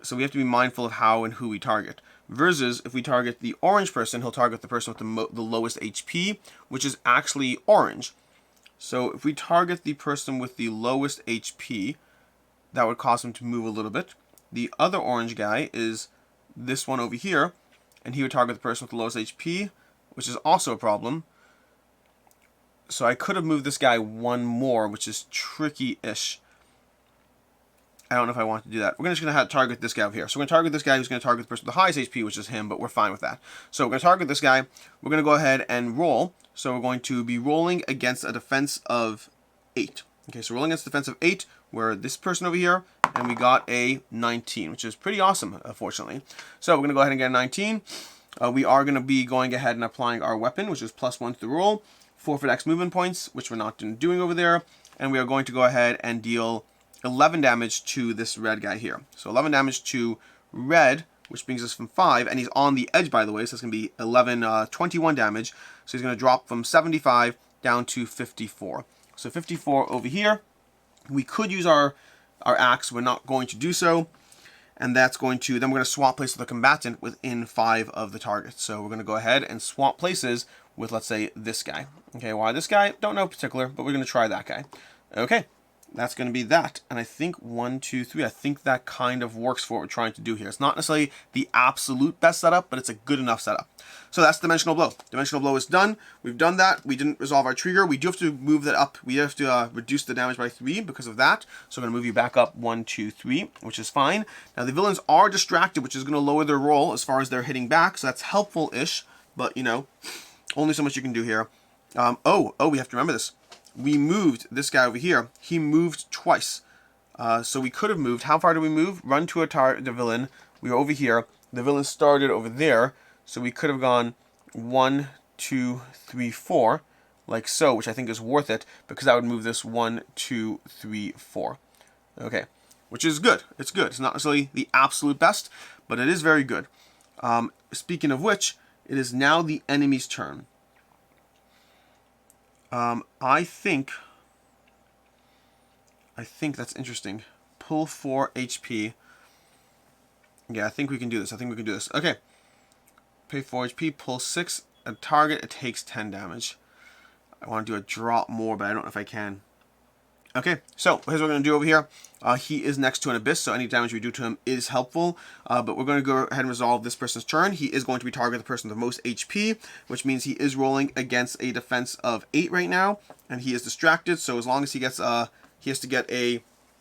So we have to be mindful of how and who we target. Versus, if we target the orange person, he'll target the person with the lowest HP, which is actually orange. So if we target the person with the lowest HP, that would cause him to move a little bit. The other orange guy is this one over here, and he would target the person with the lowest HP, which is also a problem. So I could have moved this guy one more, which is tricky-ish. I don't know if I want to do that. We're just going to target this guy over here. So we're going to target this guy who's going to target the person with the highest HP, which is him, but we're fine with that. So we're going to target this guy. We're going to go ahead and roll. So we're going to be rolling against a defense of 8. Okay, so rolling against a defense of 8, we're this person over here, and we got a 19, which is pretty awesome, unfortunately. So we're going to go ahead and get a 19. We are going to be going ahead and applying our weapon, which is +1 to the roll. Forfeit X movement points, which we're not doing over there. And we are going to go ahead and deal 11 damage to this red guy here. So 11 damage to red, which brings us from 5, and he's on the edge, by the way, so it's going to be 21 damage. So he's going to drop from 75 down to 54. So 54 over here. We could use our axe. We're not going to do so. And that's going to, then we're going to swap places with the combatant within 5 of the target. So we're going to go ahead and swap places with, let's say, this guy. Okay, why this guy? Don't know in particular, but we're going to try that guy. Okay. That's going to be that. And I think 1, 2, 3, I think that kind of works for what we're trying to do here. It's not necessarily the absolute best setup, but it's a good enough setup. So that's Dimensional Blow. Dimensional Blow is done. We've done that. We didn't resolve our trigger. We do have to move that up. We have to reduce the damage by 3 because of that. So I'm going to move you back up 1, 2, 3, which is fine. Now the villains are distracted, which is going to lower their roll as far as they're hitting back. So that's helpful-ish, but you know, only so much you can do here. We have to remember this. We moved this guy over here. He moved twice. So we could have moved. How far do we move? Run to the villain. We were over here. The villain started over there. So we could have gone 1, 2, 3, 4. Like so, which I think is worth it. Because that would move this 1, 2, 3, 4. Okay. Which is good. It's good. It's not necessarily the absolute best. But it is very good. Speaking of which, it is now the enemy's turn. I think that's interesting. Pull 4 HP. Yeah, I think we can do this. Okay. Pay 4 HP, pull 6. A target, it takes 10 damage. I want to do a drop more, but I don't know if I can. Okay, so here's what we're going to do over here. He is next to an abyss, so any damage we do to him is helpful. But we're going to go ahead and resolve this person's turn. He is going to be targeting the person with the most HP, which means he is rolling against a defense of 8 right now, and he is distracted. So as long as he gets, he has to get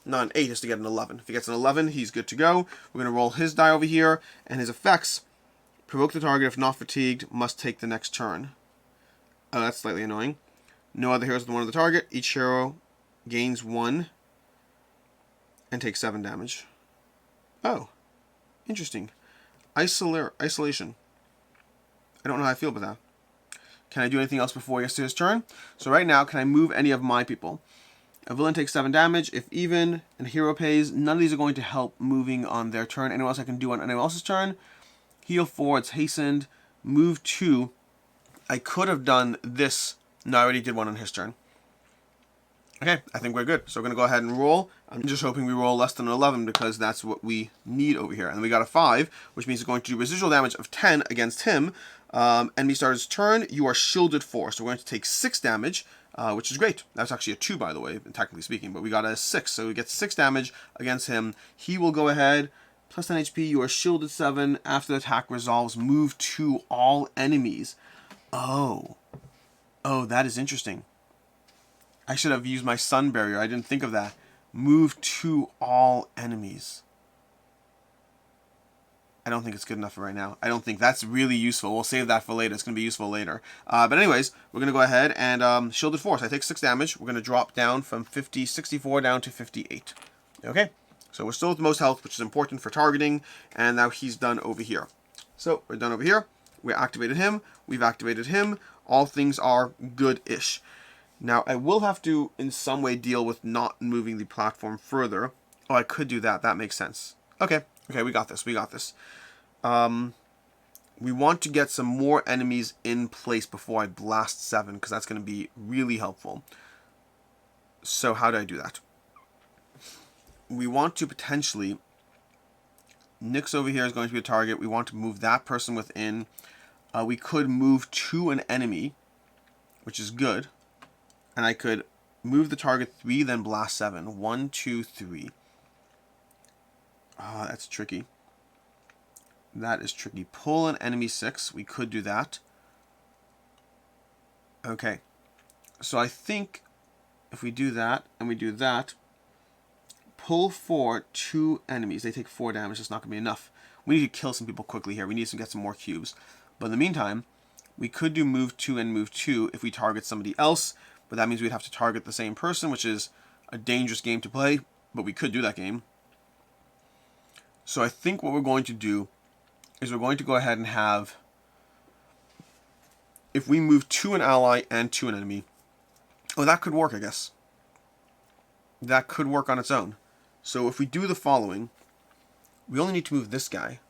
not an 8, he has to get an 11. If he gets an 11, he's good to go. We're going to roll his die over here, and his effects: provoke the target if not fatigued, must take the next turn. Oh, that's slightly annoying. No other heroes than one of the target. Each hero gains 1 and takes 7 damage. Oh, interesting. Isolation. I don't know how I feel about that. Can I do anything else before he gets to his turn? So right now, can I move any of my people? A villain takes 7 damage. If even, and a hero pays, none of these are going to help moving on their turn. Anyone else I can do on anyone else's turn? Heal 4, it's hastened. Move 2. I could have done this. No, I already did one on his turn. Okay, I think we're good. So we're going to go ahead and roll. I'm just hoping we roll less than an 11 because that's what we need over here. And we got a 5, which means it's going to do residual damage of 10 against him. Enemy starter's turn, you are shielded 4. So we're going to take 6 damage, which is great. That's actually a 2, by the way, technically speaking. But we got a 6, so we get 6 damage against him. He will go ahead, plus 10 HP, you are shielded 7. After the attack resolves, move to all enemies. Oh, that is interesting. I should have used my sun barrier. I didn't think of that. Move to all enemies. I don't think it's good enough for right now. I don't think that's really useful. We'll save that for later. It's going to be useful later. But anyways, we're going to go ahead and shielded 4. So I take 6 damage. We're going to drop down from 64 down to 58. Okay. So we're still with the most health, which is important for targeting. And now he's done over here. So we're done over here. We activated him. We've activated him. All things are good-ish. Now, I will have to, in some way, deal with not moving the platform further. Oh, I could do that. That makes sense. Okay, we got this. We got this. We want to get some more enemies in place before I blast 7, because that's going to be really helpful. So, how do I do that? We want to potentially... Nyx over here is going to be a target. We want to move that person within. We could move to an enemy, which is good. And I could move the target 3, then blast 7. 1, 2, 3. Ah, that's tricky. That is tricky. Pull an enemy 6. We could do that. Okay. So I think if we do that, and we do that, pull 4, 2 enemies. They take 4 damage. It's not going to be enough. We need to kill some people quickly here. We need to get some more cubes. But in the meantime, we could do move 2 and move 2 if we target somebody else. But that means we'd have to target the same person, which is a dangerous game to play. But we could do that game. So I think what we're going to do is we're going to go ahead and have... If we move to an ally and to an enemy... Oh, that could work, I guess. That could work on its own. So if we do the following... We only need to move this guy.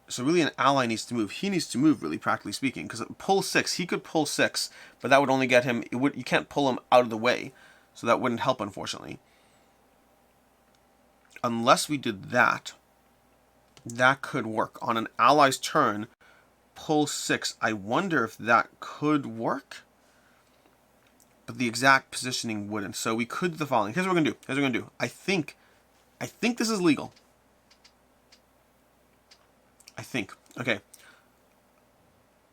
So really an ally needs to move. He needs to move, really, practically speaking. Because pull 6, he could pull 6, but that would only get him... You can't pull him out of the way. So that wouldn't help, unfortunately. Unless we did that, that could work. On an ally's turn, pull 6. I wonder if that could work. But the exact positioning wouldn't. So we could do the following. Here's what we're going to do. I think this is legal. I think. Okay.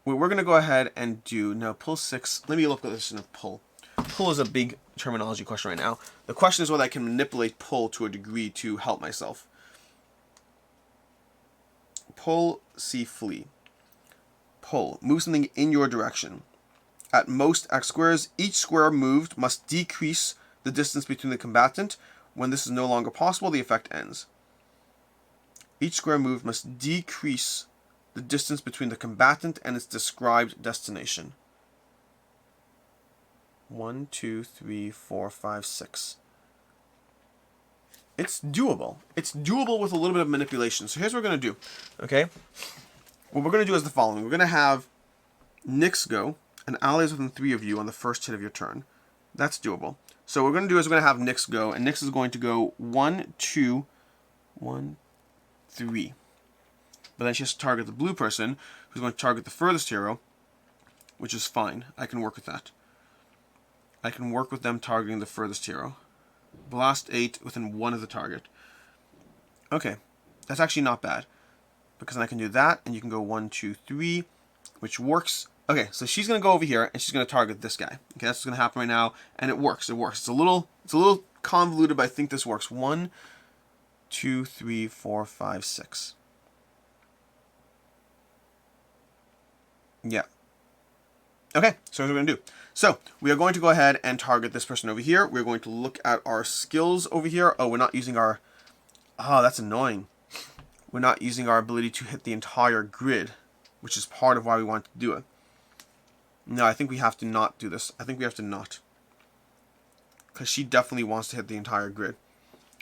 What we're going to go ahead and do... No, pull 6. Let me look at this in a pull. Pull is a big terminology question right now. The question is whether I can manipulate pull to a degree to help myself. Pull, see, flee. Pull. Move something in your direction. At most X squares, each square moved must decrease the distance between the combatant. When this is no longer possible, the effect ends. Each square moved must decrease the distance between the combatant and its described destination. 1, 2, 3, 4, 5, 6. It's doable. It's doable with a little bit of manipulation. So here's what we're going to do. Okay? What we're going to do is the following. We're going to have Nyx go, and allies within 3 of you on the first hit of your turn. That's doable. So what we're going to do is we're going to have Nyx go, and Nyx is going to go 1, 2, 1, 3. But then she has to target the blue person, who's going to target the furthest hero, which is fine. I can work with that. I can work with them targeting the furthest hero. Blast 8 within 1 of the target. Okay, that's actually not bad. Because then I can do that, and you can go 1, 2, 3, which works. Okay, so she's going to go over here, and she's going to target this guy. Okay, that's what's going to happen right now, and it works. It works. It's a little convoluted, but I think this works. 1, 2, 3, 4, 5, 6. Yeah. Okay, so here's what we're going to do. So, we are going to go ahead and target this person over here. We're going to look at our skills over here. Oh, we're not using our... Oh, that's annoying. We're not using our ability to hit the entire grid, which is part of why we want to do it. No, I think we have to not do this. I think we have to not. Because she definitely wants to hit the entire grid.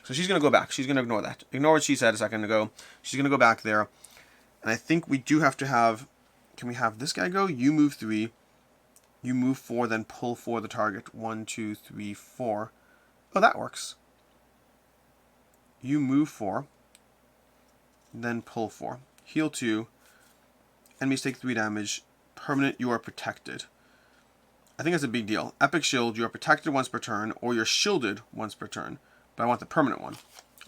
So she's going to go back. She's going to ignore that. Ignore what she said a second ago. She's going to go back there. And I think we do have to have, can we have this guy go? You move 3, you move 4, then pull 4 the target. 1, 2, 3, 4. Oh, that works. You move 4, then pull 4. Heal 2, enemies take 3 damage. Permanent, you are protected. I think that's a big deal. Epic Shield, you are protected once per turn, or you're shielded once per turn. But I want the permanent one.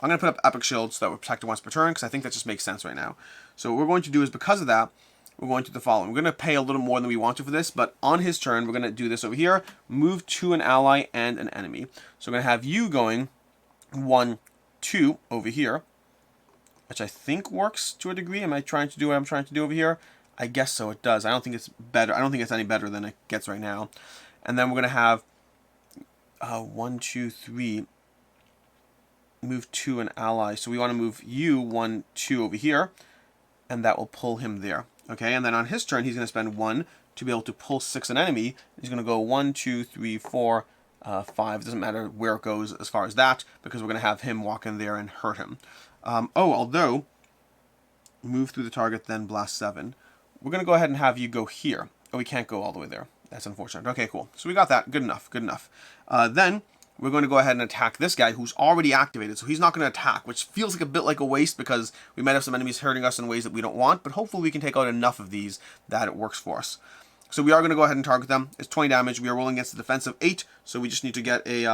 I'm going to put up Epic Shield so that we're protected once per turn, because I think that just makes sense right now. So what we're going to do is, because of that, we're going to do the following. We're going to pay a little more than we want to for this, but on his turn, we're going to do this over here. Move to an ally and an enemy. So we're going to have you going 1, 2 over here, which I think works to a degree. Am I trying to do what I'm trying to do over here? I guess so, it does. I don't think it's better. I don't think it's any better than it gets right now. And then we're going to have 1, 2, 3, move to an ally. So we want to move you 1, 2 over here, and that will pull him there. Okay, and then on his turn, he's going to spend 1 to be able to pull 6 an enemy. He's going to go 1, 2, 3, 4, 5. It doesn't matter where it goes as far as that, because we're going to have him walk in there and hurt him. Although, move through the target, then blast 7. We're going to go ahead and have you go here. Oh, we can't go all the way there. That's unfortunate. Okay, cool. So we got that. Good enough. Good enough. Then we're going to go ahead and attack this guy who's already activated. So he's not going to attack, which feels like a bit like a waste because we might have some enemies hurting us in ways that we don't want. But hopefully we can take out enough of these that it works for us. So we are going to go ahead and target them. It's 20 damage. We are rolling against a defense of 8. So we just need to get a...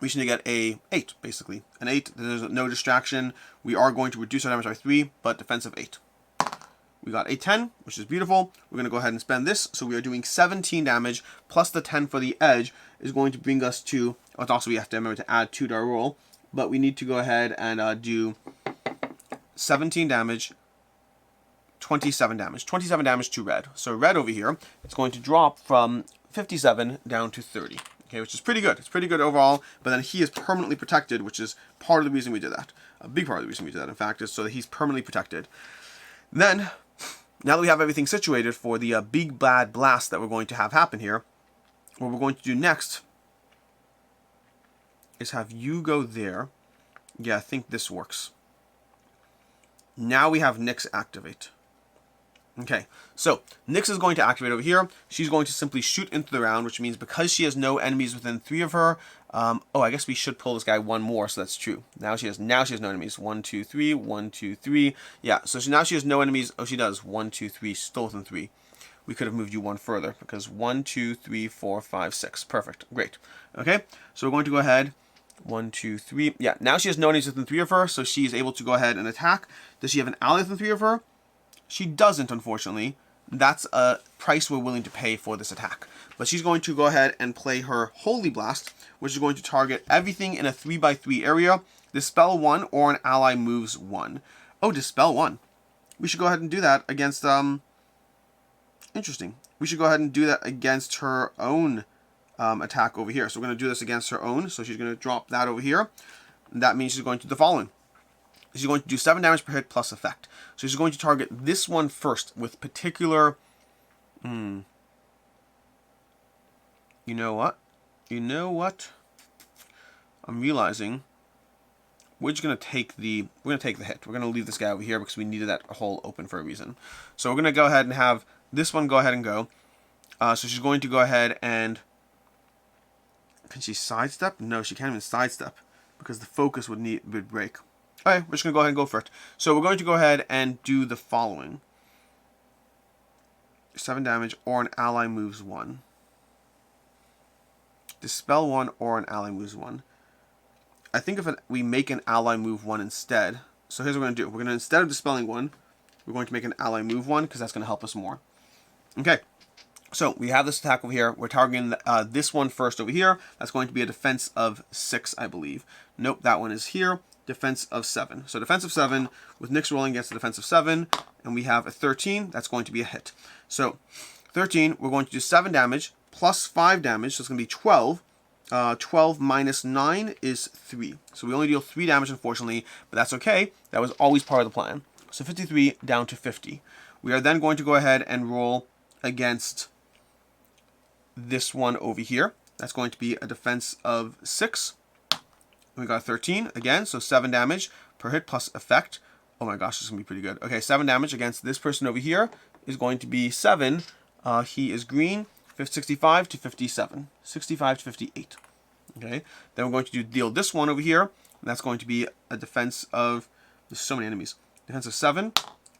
we just need to get a 8, basically. An 8. There's no distraction. We are going to reduce our damage by 3, but defense of 8. We got a 10, which is beautiful. We're going to go ahead and spend this. So we are doing 17 damage, plus the 10 for the edge is going to bring us to... Oh, also, we have to remember to add 2 to our roll. But we need to go ahead and do 17 damage, 27 damage. 27 damage to red. So red over here, it's going to drop from 57 down to 30. Okay, which is pretty good. It's pretty good overall. But then he is permanently protected, which is part of the reason we did that. A big part of the reason we did that, in fact, is so that he's permanently protected. Then... now that we have everything situated for the big bad blast that we're going to have happen here, what we're going to do next is have you go there. Yeah, I think this works. Now we have Nyx activate. Okay, so Nyx is going to activate over here. She's going to simply shoot into the round, which means because she has no enemies within 3 of her. Oh, I guess we should pull this guy 1 more, so that's true. Now she has no enemies. 1, 2, 3, 1, 2, 3. Yeah, so now she has no enemies. Oh, she does. 1, 2, 3, still within 3. We could have moved you 1 further because 1, 2, 3, 4, 5, 6. Perfect. Great. Okay, so we're going to go ahead. 1, 2, 3. Yeah, now she has no enemies within 3 of her, so she is able to go ahead and attack. Does she have an ally within 3 of her? She doesn't, unfortunately. That's a price we're willing to pay for this attack. But she's going to go ahead and play her Holy Blast, which is going to target everything in a 3x3 area. Dispel 1 or an ally moves 1. Oh, Dispel 1. We should go ahead and do that against, interesting. We should go ahead and do that against her own attack over here. So we're going to do this against her own. So she's going to drop that over here. And that means she's going to do the following. She's going to do 7 damage per hit plus effect. So she's going to target this one first with particular... You know what? I'm realizing we're just going to take the... We're going to take the hit. We're going to leave this guy over here because we needed that hole open for a reason. So we're going to go ahead and have this one go ahead and go. So she's going to go ahead and... Can she sidestep? No, she can't even sidestep because the focus would break. Okay, we're just going to go ahead and go for it. So we're going to go ahead and do the following. 7 damage or an ally moves 1. Dispel 1 or an ally moves 1. I think if we make an ally move 1 instead. So here's what we're going to do. We're going to, instead of dispelling 1, we're going to make an ally move 1 because that's going to help us more. Okay. So we have this attack over here. We're targeting this one first over here. That's going to be a defense of 6, I believe. Nope, that one is here. Defense of 7. So defense of 7 with Nyx rolling against the defense of 7. And we have a 13. That's going to be a hit. So 13, we're going to do 7 damage plus 5 damage. So it's going to be 12. 12 minus 9 is 3. So we only deal 3 damage, unfortunately. But that's okay. That was always part of the plan. So 53 down to 50. We are then going to go ahead and roll against this one over here. That's going to be a defense of 6. We got 13 again, so 7 damage per hit plus effect. Oh my gosh, this is going to be pretty good. Okay, 7 damage against this person over here is going to be 7. He is green, 65 to 57. 65 to 58. Okay, then we're going to deal this one over here. And that's going to be a defense of... There's so many enemies. Defense of 7.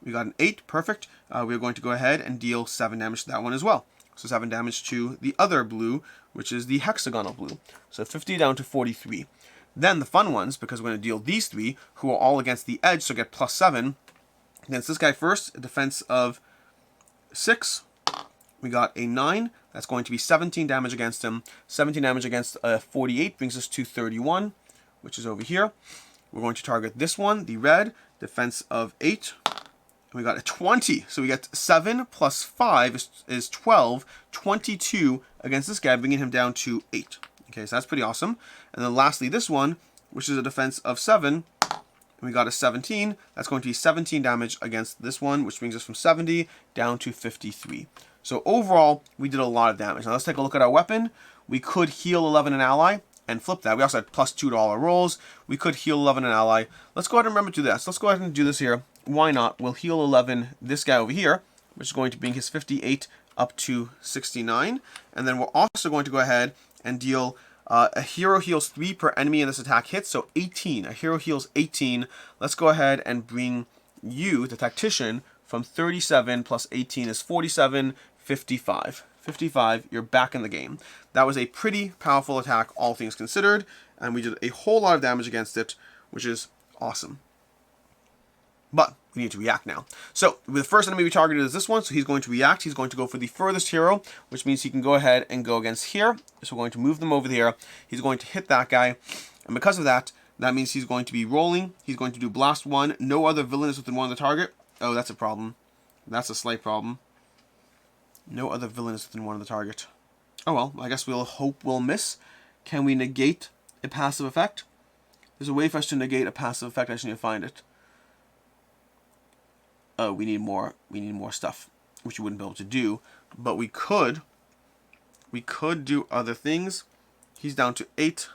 We got an 8. Perfect. We're going to go ahead and deal 7 damage to that one as well. So 7 damage to the other blue, which is the hexagonal blue. So 50 down to 43. Then the fun ones, because we're going to deal these 3, who are all against the edge, so get plus 7. Against this guy first, a defense of 6. We got a 9. That's going to be 17 damage against him. 17 damage against 48 brings us to 31, which is over here. We're going to target this one, the red, defense of 8. And we got a 20. So we get 7 plus 5 is 12. 22 against this guy, bringing him down to 8. Okay, so that's pretty awesome. And then lastly, this one, which is a defense of 7. And we got a 17. That's going to be 17 damage against this one, which brings us from 70 down to 53. So overall, we did a lot of damage. Now let's take a look at our weapon. We could heal 11 an ally and flip that. We also had plus $2 to all our rolls. We could heal 11 an ally. Let's go ahead and remember to do this. Let's go ahead and do this here. Why not? We'll heal 11 this guy over here, which is going to bring his 58 up to 69. And then we're also going to go ahead and deal a hero heals 3 per enemy in this attack hits, so 18. A hero heals 18. Let's go ahead and bring you, the tactician, from 37 plus 18 is 47, 55. 55, you're back in the game. That was a pretty powerful attack, all things considered, and we did a whole lot of damage against it, which is awesome. But we need to react now. So the first enemy we targeted is this one, so he's going to react. He's going to go for the furthest hero, which means he can go ahead and go against here. So we're going to move them over here. He's going to hit that guy, and because of that, that means he's going to be rolling. He's going to do blast 1. No other villain is within 1 of the target. Oh, that's a problem. That's a slight problem. No other villain is within 1 of the target. Oh well, I guess we'll hope we'll miss. Can we negate a passive effect? There's a way for us to negate a passive effect. I just need to find it. Oh, we need more stuff, which you wouldn't be able to do. But we could do other things. He's down to 8.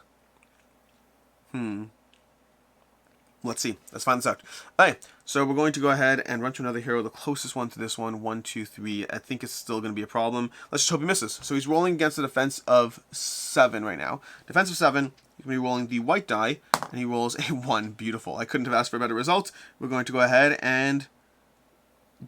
Let's see. Let's find this out. Alright, so we're going to go ahead and run to another hero, the closest one to this one. 1, 2, 3. I think it's still going to be a problem. Let's just hope he misses. So he's rolling against a defense of 7 right now. Defense of 7. He's going to be rolling the white die, and he rolls a 1. Beautiful. I couldn't have asked for a better result. We're going to go ahead and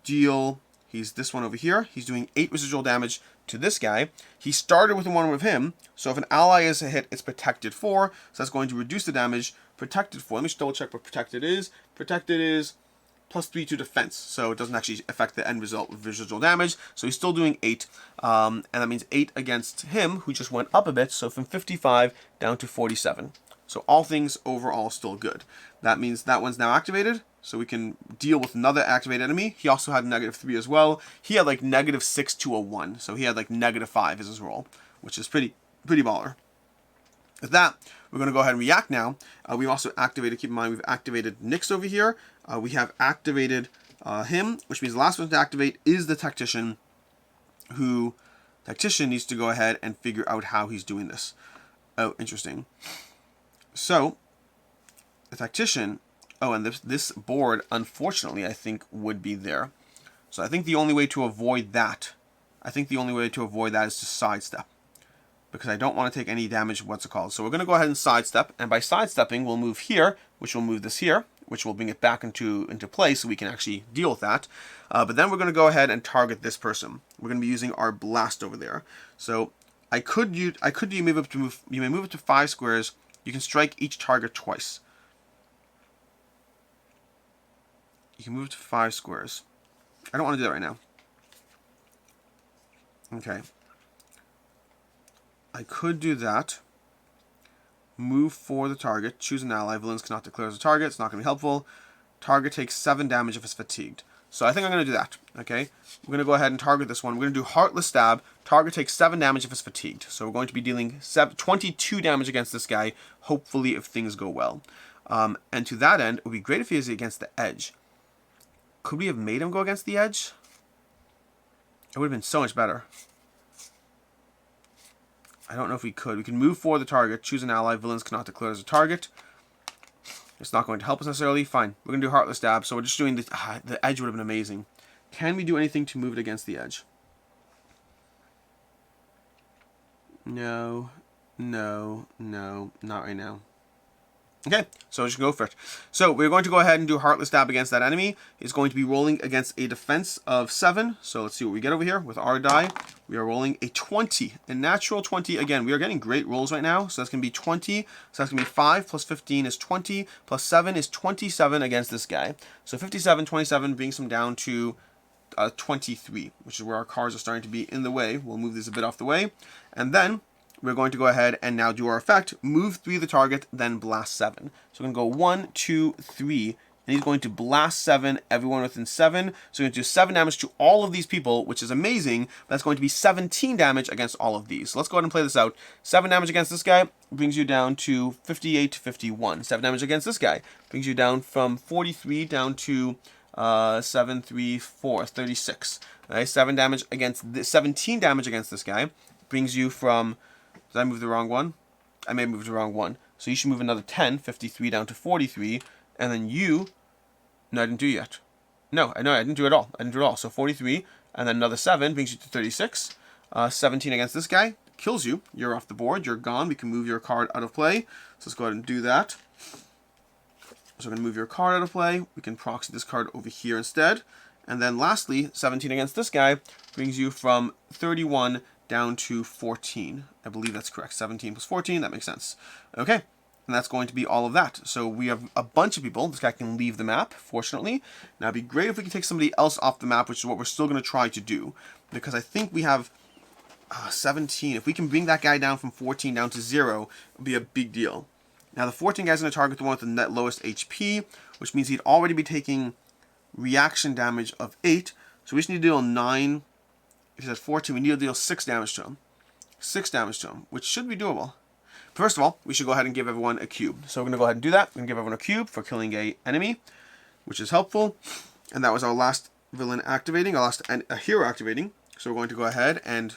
deal... He's this one over here. He's doing 8 residual damage to this guy. He started with the one with him, so if an ally is a hit, it's protected 4. So that's going to reduce the damage. Protected 4. Let me just double check what protected is. Protected is plus 3 to defense, so it doesn't actually affect the end result with residual damage. So he's still doing 8, and that means 8 against him, who just went up a bit, so from 55 down to 47. So all things overall still good. That means that one's now activated, so we can deal with another activated enemy. He also had -3 as well. He had like -6 to a 1, so he had like -5 as his roll, which is pretty baller. With that, we're going to go ahead and react now. We've also activated, keep in mind, we've activated Nyx over here. We have activated him, which means the last one to activate is the Tactician, who, Tactician needs to go ahead and figure out how he's doing this. Oh, interesting. So, the Tactician, oh, and this board, unfortunately, I think would be there. So I think the only way to avoid that, is to sidestep. Because I don't want to take any damage, what's it called. So we're going to go ahead and sidestep, and by sidestepping, we'll move here, which will move this here, which will bring it back into play so we can actually deal with that. But then we're going to go ahead and target this person. We're going to be using our blast over there. So you may move it to 5 squares. You can strike each target twice. You can move it to 5 squares. I don't want to do that right now. Okay. I could do that. Move for the target. Choose an ally. Villains cannot declare as a target. It's not going to be helpful. Target takes 7 damage if it's fatigued. So I think I'm going to do that. Okay. We're going to go ahead and target this one. We're going to do Heartless Stab. Target takes 7 damage if it's fatigued. So we're going to be dealing 22 damage against this guy. Hopefully if things go well. And to that end, it would be great if he is against the edge. Could we have made him go against the edge? It would have been so much better. I don't know if we could. We can move for the target, choose an ally, villains cannot declare as a target. It's not going to help us necessarily. Fine. We're going to do Heartless Stab. So we're just doing the edge would have been amazing. Can we do anything to move it against the edge? No. No. No. Not right now. Okay, so just go for it. So we're going to go ahead and do Heartless Stab against that enemy. It's going to be rolling against a defense of 7. So let's see what we get over here with our die. We are rolling a 20, a natural 20. Again, we are getting great rolls right now. So that's going to be 20. So that's going to be 5 plus 15 is 20. Plus 7 is 27 against this guy. So 57, 27 brings him down to 23, which is where our cards are starting to be in the way. We'll move this a bit off the way. And then we're going to go ahead and now do our effect. Move 3 the target, then blast 7. So we're going to go 1, 2, 3. And he's going to blast 7, everyone within 7. So we're going to do 7 damage to all of these people, which is amazing. That's going to be 17 damage against all of these. So let's go ahead and play this out. 7 damage against this guy brings you down to 58 to 51. 7 damage against this guy brings you down from 43 down to 7, 3, 4, 36. Okay, 7 damage against this, 17 damage against this guy brings you from... Did I move the wrong one? I may have moved the wrong one. So you should move another 10, 53 down to 43. And then you... No, I didn't do yet. No, I didn't do it all. I didn't do it all. So 43, and then another 7 brings you to 36. 17 against this guy kills you. You're off the board. You're gone. We can move your card out of play. So let's go ahead and do that. So we're going to move your card out of play. We can proxy this card over here instead. And then lastly, 17 against this guy brings you from 31 down to 14. I believe that's correct. 17 plus 14, that makes sense. Okay, and that's going to be all of that. So we have a bunch of people. This guy can leave the map, fortunately. Now, it'd be great if we could take somebody else off the map, which is what we're still going to try to do. Because I think we have 17. If we can bring that guy down from 14 down to 0, it would be a big deal. Now, the 14 guy's going to target the one with the net lowest HP, which means he'd already be taking reaction damage of 8. So we just need to deal 9. If he's at 14, we need to deal 6 damage to him. 6 damage to him, which should be doable. First of all, we should go ahead and give everyone a cube. So we're going to go ahead and do that. We're going to give everyone a cube for killing a enemy, which is helpful. And that was our last villain activating, our last hero activating. So we're going to go ahead and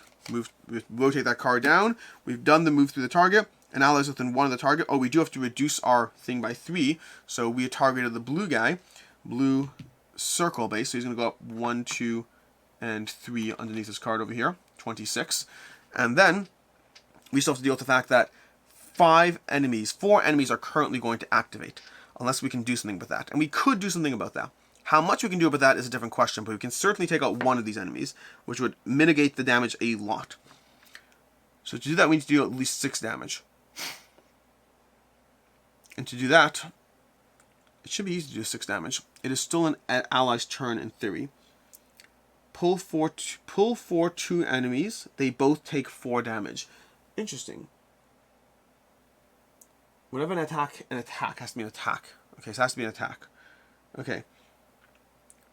rotate that card down. We've done the move through the target. And allies within 1 of the target. Oh, we do have to reduce our thing by 3. So we targeted the blue guy. Blue circle base. So he's going to go up 1, 2, and 3 underneath this card over here. 26. And then we still have to deal with the fact that 4 enemies are currently going to activate. Unless we can do something with that. And we could do something about that. How much we can do about that is a different question. But we can certainly take out 1 of these enemies. Which would mitigate the damage a lot. So to do that, we need to deal at least 6 damage. And to do that, it should be easy to do 6 damage. It is still an ally's turn in theory. Pull 4 2 enemies. They both take 4 damage. Interesting. Whenever an attack has to be an attack. Okay, so it has to be an attack. Okay.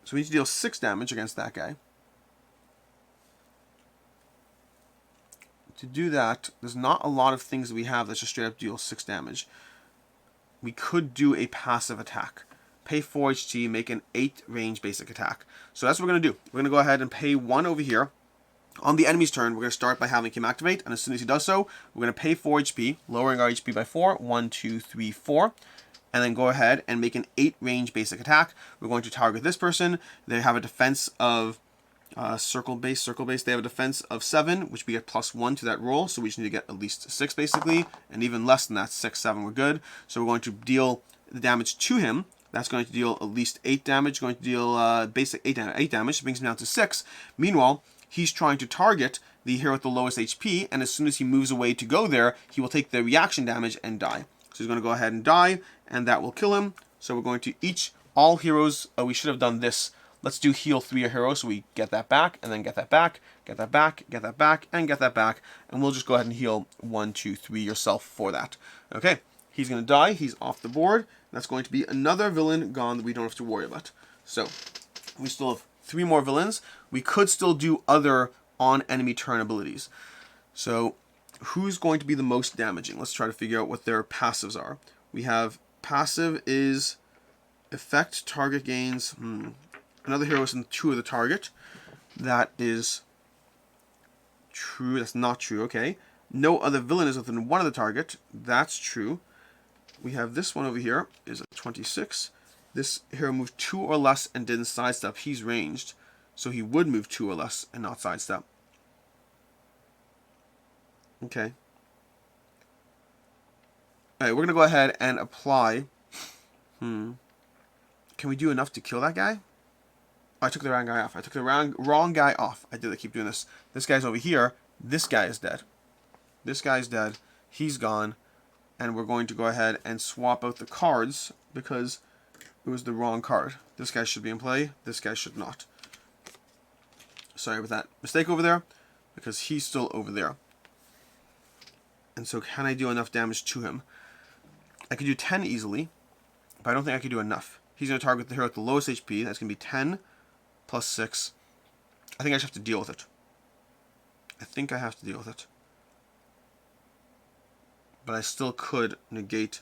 So we need to deal 6 damage against that guy. To do that, there's not a lot of things that we have that just straight up deal 6 damage. We could do a passive attack. Pay 4 HT, make an 8 range basic attack. So that's what we're going to do. We're going to go ahead and pay 1 over here. On the enemy's turn, we're going to start by having him activate. And as soon as he does so, we're going to pay 4 HP, lowering our HP by 4. 1, 2, 3, 4. And then go ahead and make an 8 range basic attack. We're going to target this person. They have a defense of circle base. They have a defense of 7, which we get +1 to that roll. So we just need to get at least 6 basically. And even less than that, 6, 7, we're good. So we're going to deal the damage to him. That's going to deal at least 8 damage. Going to deal basic 8 damage. It brings him down to 6. Meanwhile, he's trying to target the hero with the lowest HP. And as soon as he moves away to go there, he will take the reaction damage and die. So he's going to go ahead and die. And that will kill him. So we're going to all heroes. We should have done this. Let's do heal 3 a hero so we get that back. And then get that back. Get that back. Get that back. And get that back. And we'll just go ahead and heal 1, 2, 3 yourself for that. Okay. He's going to die. He's off the board. That's going to be another villain gone that we don't have to worry about. So, we still have 3 more villains. We could still do other on-enemy turn abilities. So, who's going to be the most damaging? Let's try to figure out what their passives are. We have passive is effect target gains. Another hero is in 2 of the target. That is true. That's not true. Okay. No other villain is within 1 of the target. That's true. we have this one over here is a 26. This hero moved 2 or less and didn't sidestep. He's ranged, so he would move 2 or less and not sidestep. Okay. Alright, we're going to go ahead and apply. Can we do enough to kill that guy? Oh, I took the wrong guy off. I took the wrong guy off. I did. I keep doing this. This guy's over here. This guy is dead. This guy's dead. He's gone. And we're going to go ahead and swap out the cards because it was the wrong card. This guy should be in play. This guy should not. Sorry about that mistake over there, because he's still over there. And so can I do enough damage to him? I could do 10 easily, but I don't think I could do enough. He's going to target the hero with the lowest HP. That's going to be 10 plus 6. I think I just have to deal with it. I think I have to deal with it. But I still could negate.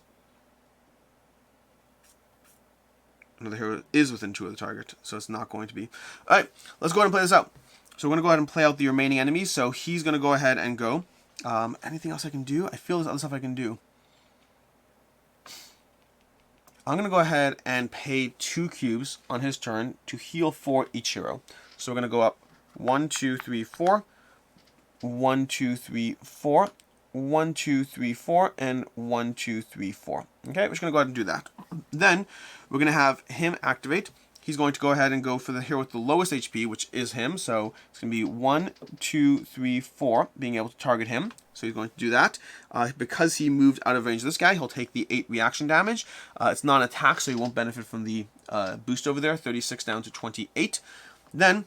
Another hero is within 2 of the target, so it's not going to be. Alright, let's go ahead and play this out. So we're going to go ahead and play out the remaining enemies. So he's going to go ahead and go. Anything else I can do? I feel there's other stuff I can do. I'm going to go ahead and pay 2 cubes on his turn to heal 4 each hero. So we're going to go up 1, 2, 3, 4. 1, 2, 3, 4. 1, 2, 3, 4, and 1, 2, 3, 4. Okay, we're just going to go ahead and do that. Then we're going to have him activate. He's going to go ahead and go for the hero with the lowest HP, which is him. So it's going to be 1, 2, 3, 4, being able to target him. So he's going to do that. Because he moved out of range of this guy, he'll take the 8 reaction damage. It's not an attack, so he won't benefit from the boost over there, 36 down to 28. Then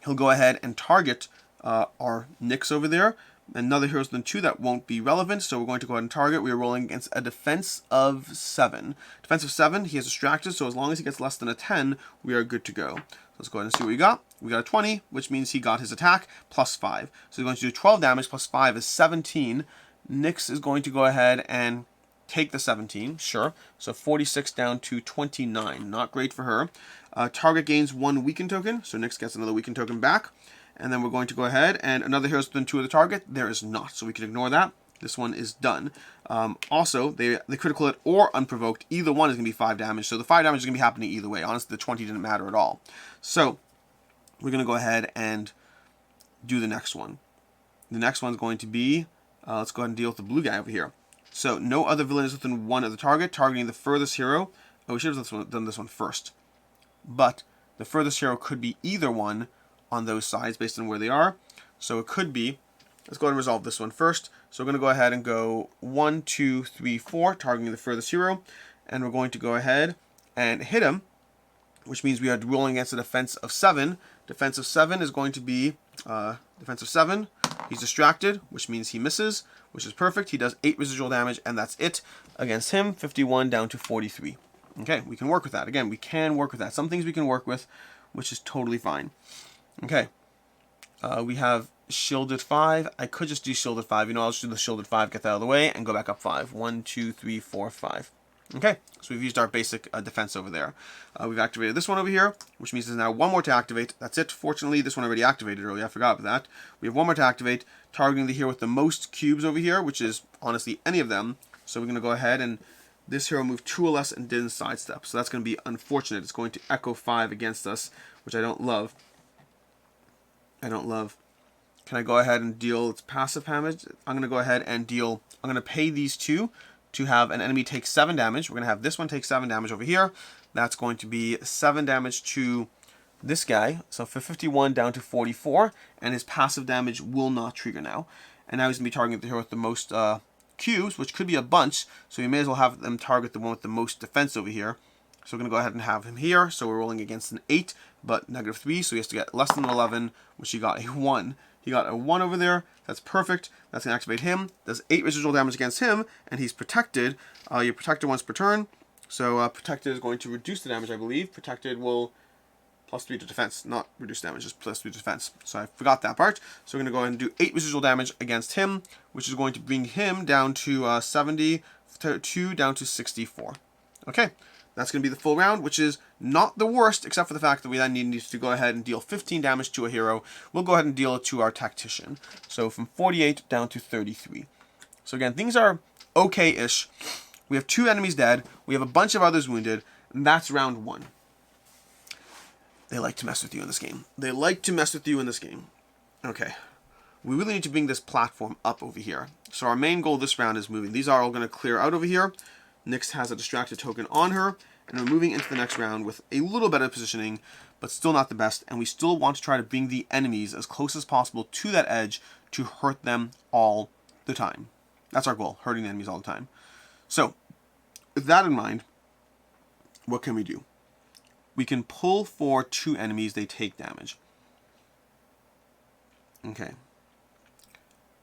he'll go ahead and target our Nyx over there. Another hero's than 2 that won't be relevant, so we're going to go ahead and target. We are rolling against a defense of 7. Defense of 7, he has distracted, so as long as he gets less than a 10, we are good to go. Let's go ahead and see what we got. We got a 20, which means he got his attack, plus 5. So he's going to do 12 damage, plus 5 is 17. Nyx is going to go ahead and take the 17, sure. So 46 down to 29, not great for her. Target gains 1 weaken token, so Nyx gets another weaken token back. And then we're going to go ahead, and another hero's within 2 of the target. There is not, so we can ignore that. This one is done. Also, the critical hit or unprovoked, either one is going to be 5 damage. So the 5 damage is going to be happening either way. Honestly, the 20 didn't matter at all. So we're going to go ahead and do the next one. The next one's going to be, let's go ahead and deal with the blue guy over here. So no other villain is within 1 of the target, targeting the furthest hero. Oh, we should have done this one first. But the furthest hero could be either one on those sides based on where they are. So it could be, let's go ahead and resolve this one first. So we're going to go ahead and go 1, 2, 3, 4, targeting the furthest hero. And we're going to go ahead and hit him, which means we are rolling against a defense of 7. Defense of 7 is going to be, defense of 7, he's distracted, which means he misses, which is perfect. He does 8 residual damage, and that's it. Against him, 51 down to 43. Okay, we can work with that. Again, we can work with that. Some things we can work with, which is totally fine. Okay, we have shielded 5. I could just do shielded 5. You know, I'll just do the shielded 5, get that out of the way, and go back up 5. 1, 2, 3, 4, 5. Okay, so we've used our basic defense over there. We've activated this one over here, which means there's now 1 more to activate. That's it. Fortunately, this one already activated earlier. I forgot about that. We have 1 more to activate, targeting the hero with the most cubes over here, which is honestly any of them. So we're going to go ahead, and this hero moved 2 or less and didn't sidestep. So that's going to be unfortunate. It's going to echo 5 against us, which I don't love. Can I go ahead and deal its passive damage? I'm going to go ahead and deal, I'm going to pay these 2 to have an enemy take 7 damage. We're going to have this one take 7 damage over here. That's going to be 7 damage to this guy. So for 51 down to 44, and his passive damage will not trigger now. And now he's going to be targeting the hero with the most cubes, which could be a bunch. So we may as well have them target the one with the most defense over here. So we're going to go ahead and have him here. So we're rolling against an 8, but -3. So he has to get less than 11, which he got a 1. He got a 1 over there. That's perfect. That's going to activate him. Does 8 residual damage against him, and he's protected. You're protected once per turn. So protected is going to reduce the damage, I believe. Protected will +3 to defense, not reduce damage, just +3 to defense. So I forgot that part. So we're going to go ahead and do 8 residual damage against him, which is going to bring him down to 72 down to 64. Okay. That's going to be the full round, which is not the worst, except for the fact that we then need to go ahead and deal 15 damage to a hero. We'll go ahead and deal it to our tactician. So from 48 down to 33. So again, things are okay-ish. We have 2 enemies dead. We have a bunch of others wounded. And that's round 1. They like to mess with you in this game. They like to mess with you in this game. Okay. We really need to bring this platform up over here. So our main goal this round is moving. These are all going to clear out over here. Nyx has a distracted token on her. And we're moving into the next round with a little better positioning, but still not the best. And we still want to try to bring the enemies as close as possible to that edge to hurt them all the time. That's our goal, hurting the enemies all the time. So, with that in mind, what can we do? We can pull for 2 enemies, they take damage. Okay.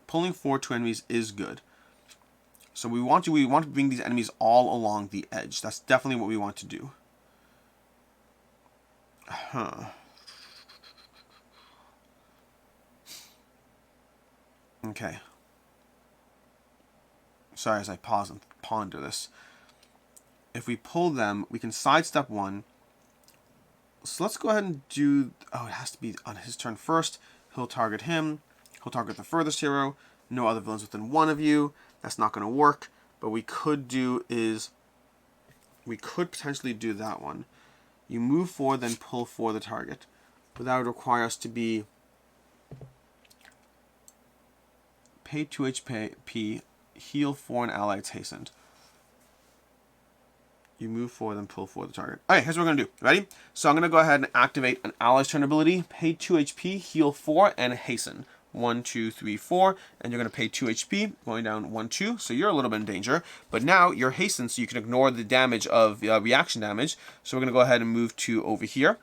Pulling for 2 enemies is good. So we want to bring these enemies all along the edge. That's definitely what we want to do. Okay. Sorry as I pause and ponder this. If we pull them, we can sidestep 1. So let's go ahead and do... Oh, it has to be on his turn first. He'll target him. He'll target the furthest hero. No other villains within 1 of you. That's not going to work. But we could do is... We could potentially do that one. You move forward, then pull for the target. But that would require us to be... Pay 2 HP, heal 4, and ally it's hastened. You move forward, then pull for the target. Alright, here's what we're going to do. Ready? So I'm going to go ahead and activate an ally's turn ability. Pay 2 HP, heal 4, and hasten. 1, 2, 3, 4. And you're going to pay 2 HP, going down 1, 2. So you're a little bit in danger. But now you're hastened, so you can ignore the damage of reaction damage. So we're going to go ahead and move to over here.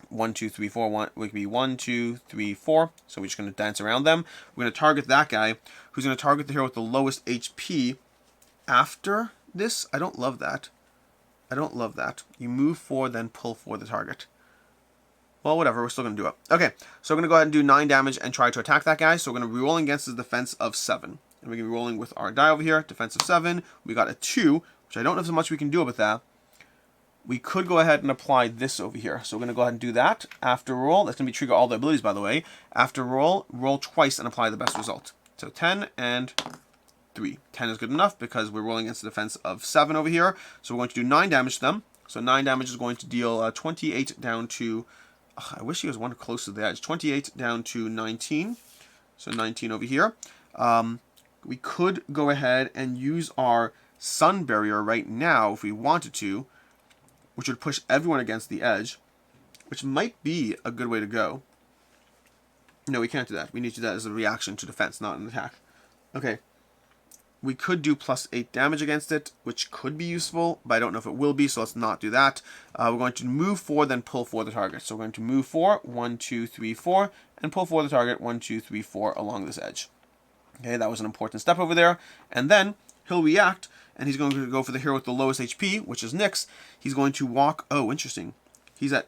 1, 2, 3, 4. One, it could be 1, 2, 3, 4. So we're just going to dance around them. We're going to target that guy, who's going to target the hero with the lowest HP. After this, I don't love that. I don't love that. You move forward, then pull for the target. Well, whatever. We're still going to do it. Okay, so we're going to go ahead and do 9 damage and try to attack that guy. So we're going to be rolling against his defense of 7. And we're going to be rolling with our die over here. Defense of 7. We got a 2, which I don't know so much we can do with that. We could go ahead and apply this over here. So we're going to go ahead and do that. After roll, that's going to be trigger all the abilities, by the way. After roll, roll twice and apply the best result. So 10 and 3. 10 is good enough because we're rolling against the defense of 7 over here. So we're going to do 9 damage to them. So 9 damage is going to deal 28 down to... I wish he was one close to the edge. 28 down to 19. So 19 over here. We could go ahead and use our sun barrier right now if we wanted to, which would push everyone against the edge, which might be a good way to go. No, we can't do that. We need to do that as a reaction to defense, not an attack. Okay. We could do plus 8 damage against it, which could be useful, but I don't know if it will be, so let's not do that. We're going to move forward, then pull for the target. So we're going to move forward, 1, 2, 3, 4, and pull for the target, 1, 2, 3, 4, along this edge. Okay, that was an important step over there. And then he'll react, and he's going to go for the hero with the lowest HP, which is Nyx. He's going to walk... Oh, interesting. He's at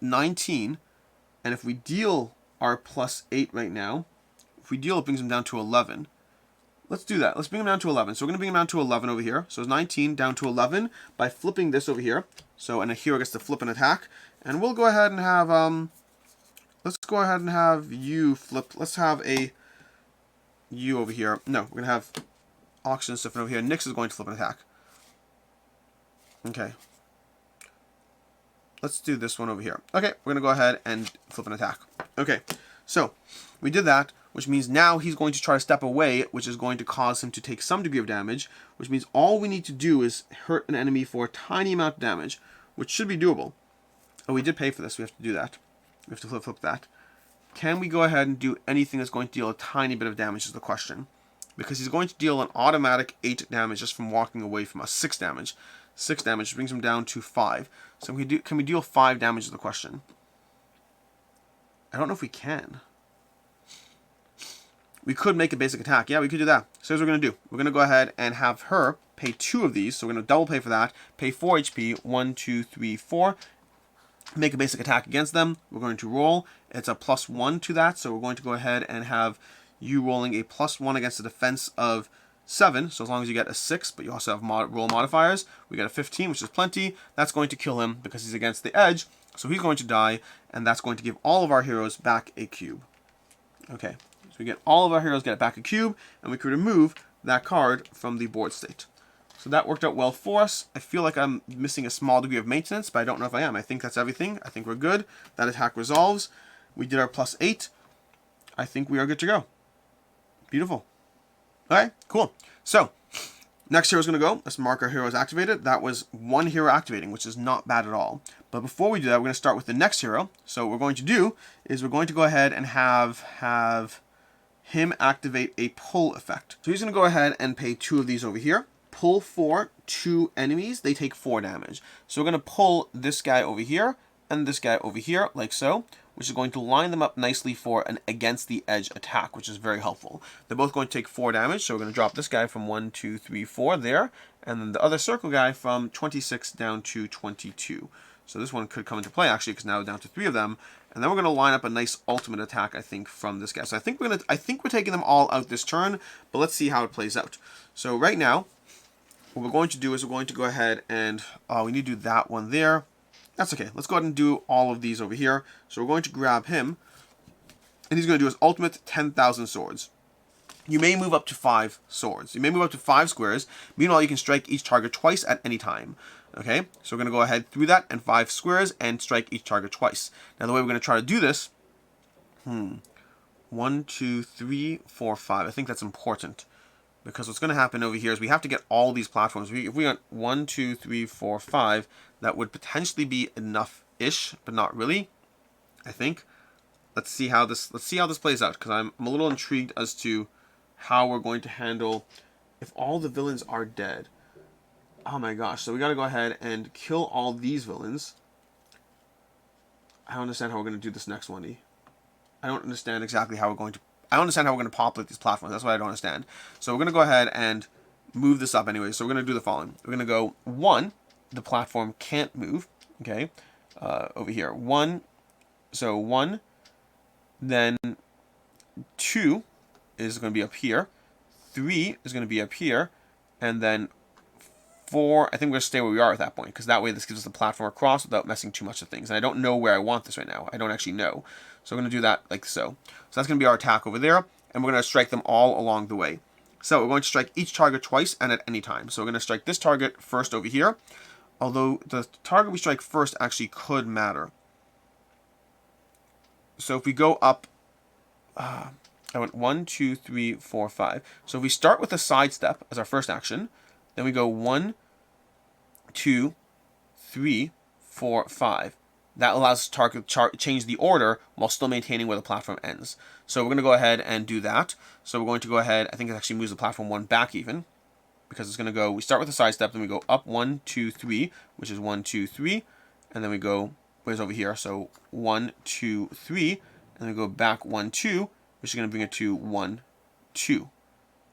19, and if we deal our plus 8 right now, if we deal, it brings him down to 11. Let's do that. Let's bring him down to 11. So we're going to bring him down to 11 over here. So it's 19 down to 11 by flipping this over here. So, and a hero gets to flip an attack. And we'll go ahead and have, let's go ahead and have you flip. Let's have a you over here. No, we're going to have Auction stuff over here. Nyx is going to flip an attack. Okay. Let's do this one over here. Okay, we're going to go ahead and flip an attack. Okay, so we did that, which means now he's going to try to step away, which is going to cause him to take some degree of damage, which means all we need to do is hurt an enemy for a tiny amount of damage, which should be doable. Oh, we did pay for this. We have to do that. We have to flip that. Can we go ahead and do anything that's going to deal a tiny bit of damage is the question. Because he's going to deal an automatic 8 damage just from walking away from us. 6 damage. 6 damage brings him down to 5. So can we deal 5 damage is the question. I don't know if we can. We could make a basic attack. Yeah, we could do that. So here's what we're going to do. We're going to go ahead and have her pay 2 of these. So we're going to double pay for that. Pay 4 HP. 1, 2, 3, 4. Make a basic attack against them. We're going to roll. It's a +1 to that. So we're going to go ahead and have you rolling a +1 against a defense of 7. So as long as you get a 6, but you also have roll modifiers, we get a 15, which is plenty. That's going to kill him because he's against the edge. So he's going to die, and that's going to give all of our heroes back a cube. Okay. So we get all of our heroes get back a cube, and we can remove that card from the board state. So that worked out well for us. I feel like I'm missing a small degree of maintenance, but I don't know if I am. I think that's everything. I think we're good. That attack resolves. We did our +8. I think we are good to go. Beautiful. All right, cool. So next hero is going to go. Let's mark our heroes activated. That was one hero activating, which is not bad at all. But before we do that, we're going to start with the next hero. So what we're going to do is we're going to go ahead and have him activate a pull effect. So he's going to go ahead and pay 2 of these over here. Pull for 2 enemies. They take 4 damage. So we're going to pull this guy over here and this guy over here, like so, which is going to line them up nicely for an against the edge attack, which is very helpful. They're both going to take 4 damage, so we're going to drop this guy from 1, 2, 3, 4 there, and then the other circle guy from 26 down to 22. So this one could come into play actually, because now we're down to 3 of them, and then we're going to line up a nice ultimate attack, I think, from this guy. So I think we're taking them all out this turn, but let's see how it plays out. So right now, what we're going to do is we're going to go ahead and we need to do that one there. That's okay. Let's go ahead and do all of these over here. So we're going to grab him, and he's going to do his ultimate 10,000 swords. You may move up to 5 swords. You may move up to 5 squares. Meanwhile, you can strike each target twice at any time. Okay, so we're going to go ahead through that and 5 squares and strike each target twice. Now the way we're going to try to do this, 1, 2, 3, 4, 5. I think that's important. Because what's going to happen over here is we have to get all these platforms. If we got 1, 2, 3, 4, 5, that would potentially be enough-ish, but not really, I think. Let's see how this plays out, because I'm a little intrigued as to how we're going to handle if all the villains are dead. Oh my gosh, so we got to go ahead and kill all these villains. I don't understand how we're going to do this next one, I don't understand exactly how we're going to... I don't understand how we're going to populate these platforms. That's what I don't understand. So we're going to go ahead and move this up anyway. So we're going to do the following. We're going to go 1, the platform can't move. Okay, over here. 1, so 1, then 2 is going to be up here. 3 is going to be up here. And then 4, I think we're going to stay where we are at that point, because that way this gives us the platform across without messing too much of things. And I don't know where I want this right now. I don't actually know. So we're going to do that like so. So that's going to be our attack over there, and we're going to strike them all along the way. So we're going to strike each target twice and at any time. So we're going to strike this target first over here, although the target we strike first actually could matter. So if we go up, I went 1, 2, 3, 4, 5. So if we start with a sidestep as our first action, then we go 1, 2, 3, 4, 5. That allows us to change the order while still maintaining where the platform ends. So we're going to go ahead and do that. So we're going to go ahead, I think it actually moves the platform 1 back even, because it's going to go, we start with a side step, then we go up 1, 2, 3, which is 1, 2, 3, and then we go, where's over here? So 1, 2, 3, and then we go back 1, 2, which is going to bring it to 1, 2.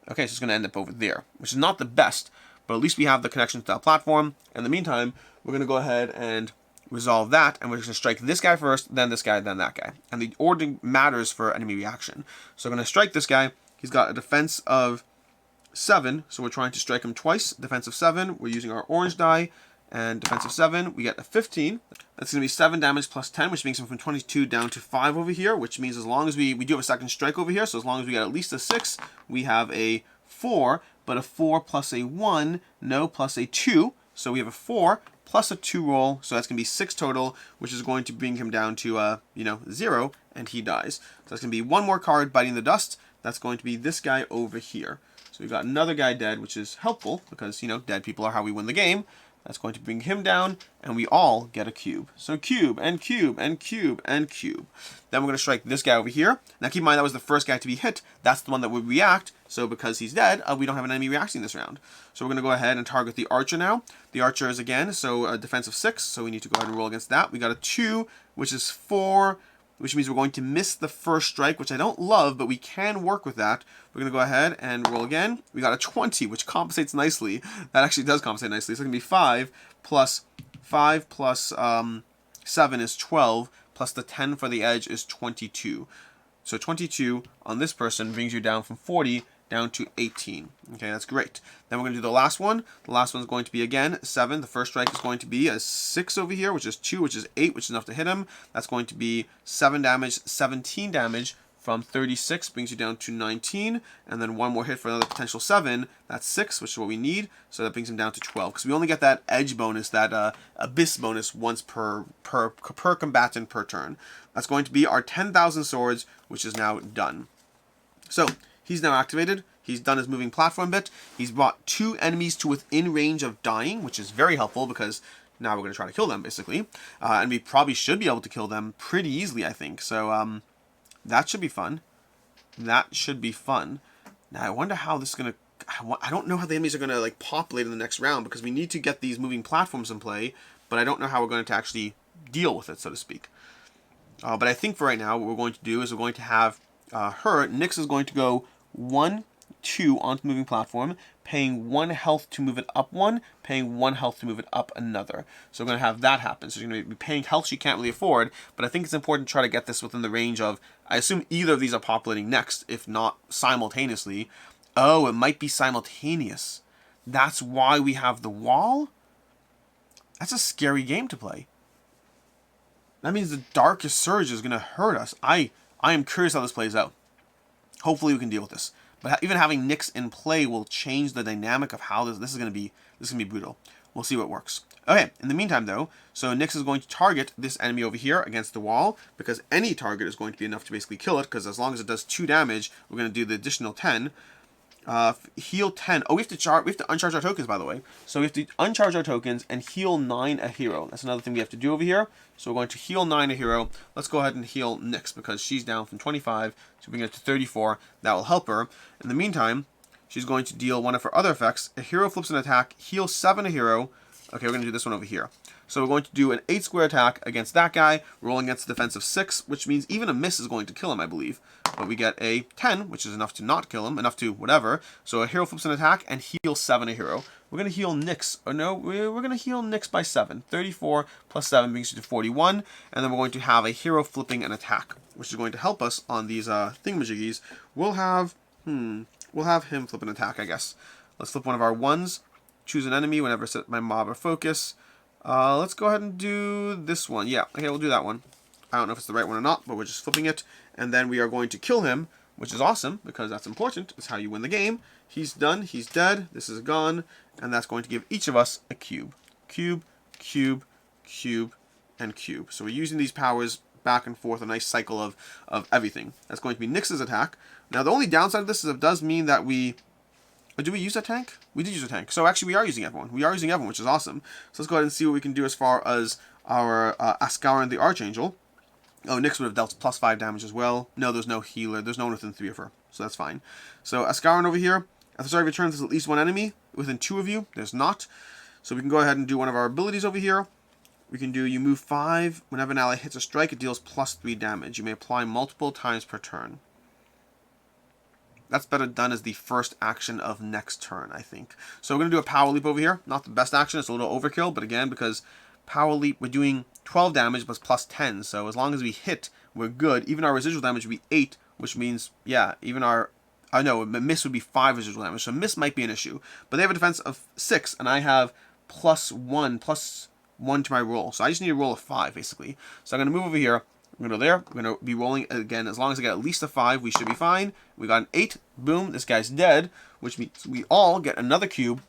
Okay, so it's going to end up over there, which is not the best, but at least we have the connection to that platform. In the meantime, we're going to go ahead and resolve that, and we're just going to strike this guy first, then this guy, then that guy. And the order matters for enemy reaction. So I'm going to strike this guy. He's got a defense of 7, so we're trying to strike him twice. Defense of 7, we're using our orange die, and defense of 7, we get a 15. That's going to be 7 damage plus 10, which makes him from 22 down to 5 over here, which means as long as we do have a second strike over here, so as long as we get at least a 6, we have a 4, but a 4 plus a 1, no, plus a 2, so we have a 4, plus a 2 roll, so that's going to be 6 total, which is going to bring him down to, 0, and he dies. So that's going to be one more card biting the dust. That's going to be this guy over here. So we've got another guy dead, which is helpful, because, dead people are how we win the game. That's going to bring him down, and we all get a cube. So cube, and cube, and cube, and cube. Then we're going to strike this guy over here. Now keep in mind that was the first guy to be hit. That's the one that would react, so because he's dead, we don't have an enemy reacting this round. So we're going to go ahead and target the archer now. The archer is, again, so a defense of 6, so we need to go ahead and roll against that. We got a 2, which is 4, which means we're going to miss the first strike, which I don't love, but we can work with that. We're going to go ahead and roll again. We got a 20, which compensates nicely. That actually does compensate nicely. So it's going to be 5 plus 7 is 12, plus the 10 for the edge is 22. So 22 on this person brings you down from 40 down to 18. Okay, that's great. Then we're going to do the last one. The last one is going to be, again, 7. The first strike is going to be a 6 over here, which is 2, which is 8, which is enough to hit him. That's going to be 7 damage, 17 damage from 36 brings you down to 19, and then one more hit for another potential 7. That's 6, which is what we need. So that brings him down to 12, because we only get that edge bonus, that abyss bonus, once per combatant per turn. That's going to be our 10,000 swords, which is now done. So he's now activated. He's done his moving platform bit. He's brought 2 enemies to within range of dying, which is very helpful because now we're going to try to kill them, basically. And we probably should be able to kill them pretty easily, I think. So that should be fun. That should be fun. Now, I wonder how this is going to... I don't know how the enemies are going to like populate in the next round, because we need to get these moving platforms in play, but I don't know how we're going to actually deal with it, so to speak. But I think for right now, what we're going to do is we're going to have her. Nyx is going to go 1, 2 onto the moving platform, paying 1 health to move it up 1, paying 1 health to move it up another. So we're going to have that happen. So you're going to be paying health she can't really afford, but I think it's important to try to get this within the range of, I assume either of these are populating next, if not simultaneously. Oh, it might be simultaneous. That's why we have the wall? That's a scary game to play. That means the Darkest Surge is going to hurt us. I am curious how this plays out. Hopefully we can deal with this. But even having Nyx in play will change the dynamic of how this is going to be. This is going to be brutal. We'll see what works. Okay, in the meantime though, so Nyx is going to target this enemy over here against the wall, because any target is going to be enough to basically kill it, because as long as it does 2 damage, we're going to do the additional 10. Heal 10. Oh, we have to uncharge our tokens, by the way. So we have to uncharge our tokens and heal 9 a hero. That's another thing we have to do over here. So we're going to heal 9 a hero. Let's go ahead and heal Nyx, because she's down from 25 to bring it to 34. That will help her. In the meantime, she's going to deal one of her other effects. A hero flips an attack, heal 7 a hero. Okay, we're going to do this one over here. So we're going to do an 8 square attack against that guy, rolling against a defense of 6, which means even a miss is going to kill him, I believe. But we get a 10, which is enough to not kill him, enough to whatever. So a hero flips an attack and heals 7 a hero. We're going to heal Nyx, or no, we're going to heal Nyx by 7. 34 plus 7 brings you to 41, and then we're going to have a hero flipping an attack, which is going to help us on these thingamajiggies. We'll have him flip an attack, I guess. Let's flip one of our 1s, choose an enemy whenever I set my mob or focus. Let's go ahead and do this one. Yeah, okay, we'll do that one. I don't know if it's the right one or not, but we're just flipping it. And then we are going to kill him, which is awesome, because that's important. It's how you win the game. He's done. He's dead. This is gone. And that's going to give each of us a cube. Cube, cube, cube, and cube. So we're using these powers back and forth, a nice cycle of everything. That's going to be Nyx's attack. Now, the only downside of this is it does mean that we... Did we use a tank? We did use a tank. So actually we are using everyone. We are using everyone, which is awesome. So let's go ahead and see what we can do as far as our Askaran the Archangel. Oh, Nyx would have dealt plus 5 damage as well. No, there's no healer. There's no one within 3 of her. So that's fine. So Askaran over here. At the start of your turn, there's at least 1 enemy. Within 2 of you, there's not. So we can go ahead and do one of our abilities over here. We can do, you move 5. Whenever an ally hits a strike, it deals plus 3 damage. You may apply multiple times per turn. That's better done as the first action of next turn, I think. So we're going to do a power leap over here. Not the best action. It's a little overkill. But again, because power leap, we're doing 12 damage plus 10. So as long as we hit, we're good. Even our residual damage would be 8, which means, yeah, even our... I know, a miss would be 5 residual damage. So miss might be an issue. But they have a defense of 6, and I have plus 1 to my roll. So I just need a roll of 5, basically. So I'm going to move over here. We're going to go there. We're going to be rolling again. As long as I get at least a 5, we should be fine. We got an 8. Boom. This guy's dead, which means we all get another cube,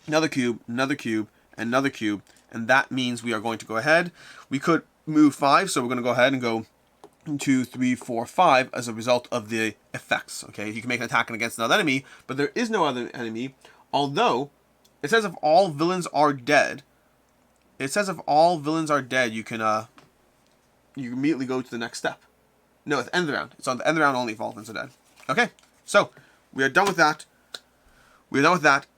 another cube, another cube, and another cube. And that means we are going to go ahead. We could move 5, so we're going to go ahead and go 2, 3, 4, 5 as a result of the effects. Okay, you can make an attack against another enemy, but there is no other enemy. Although it says if all villains are dead, you can you immediately go to the next step. No, at the end of the round. It's on the end of the round only if all villains are dead. Okay, so we are done with that.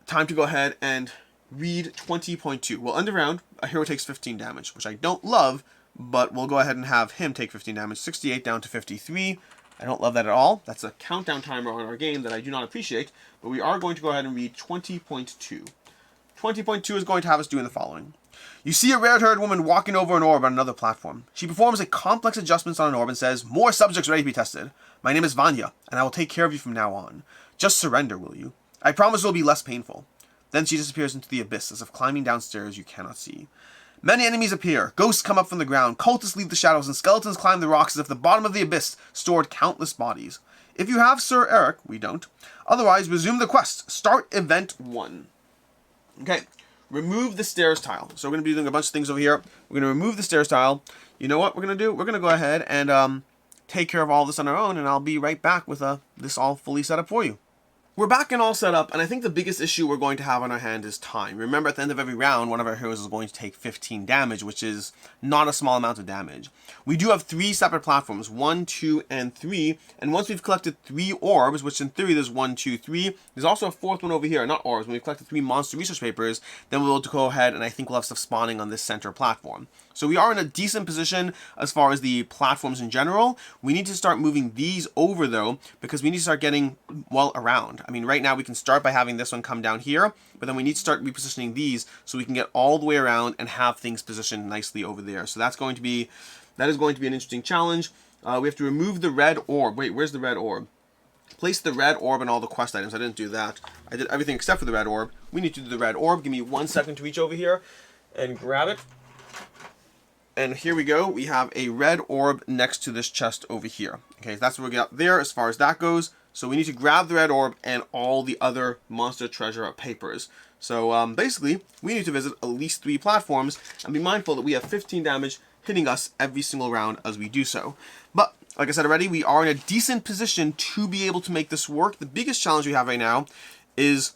Time to go ahead and read 20.2. Well, end of round, a hero takes 15 damage, which I don't love, but we'll go ahead and have him take 15 damage. 68 down to 53. I don't love that at all. That's a countdown timer on our game that I do not appreciate, but we are going to go ahead and read 20.2. 20.2 is going to have us doing the following. You see a red-haired woman walking over an orb on another platform. She performs a complex adjustments on an orb and says, "More subjects ready to be tested. My name is Vanya, and I will take care of you from now on. Just surrender, will you? I promise it will be less painful." Then she disappears into the abyss, as if climbing downstairs you cannot see. Many enemies appear, ghosts come up from the ground, cultists leave the shadows, and skeletons climb the rocks as if the bottom of the abyss stored countless bodies. If you have Sir Eric, we don't. Otherwise, resume the quest. Start event 1. Okay, remove the stairs tile. So we're going to be doing a bunch of things over here. We're going to remove the stairs tile. You know what we're going to do? We're going to go ahead and take care of all this on our own, and I'll be right back with this all fully set up for you. We're back and all set up, and I think the biggest issue we're going to have on our hand is time. Remember, at the end of every round, one of our heroes is going to take 15 damage, which is not a small amount of damage. We do have 3 separate platforms, 1, 2, and 3, and once we've collected 3 orbs, which in theory there's 1, 2, 3, there's also a 4th one over here, not orbs. When we've collected 3 monster research papers, then we'll be able to go ahead, and I think we'll have stuff spawning on this center platform. So we are in a decent position as far as the platforms in general. We need to start moving these over, though, because we need to start getting, well, around. I mean, right now we can start by having this one come down here, but then we need to start repositioning these so we can get all the way around and have things positioned nicely over there. So that is going to be an interesting challenge. We have to remove the red orb. Wait, where's the red orb? Place the red orb in all the quest items. I didn't do that. I did everything except for the red orb. We need to do the red orb. Give me 1 second to reach over here and grab it. And here we go. We have a red orb next to this chest over here. Okay, so that's what we got there as far as that goes. So we need to grab the red orb and all the other monster treasure papers. So basically, we need to visit at least 3 platforms and be mindful that we have 15 damage hitting us every single round as we do so. But like I said already, we are in a decent position to be able to make this work. The biggest challenge we have right now is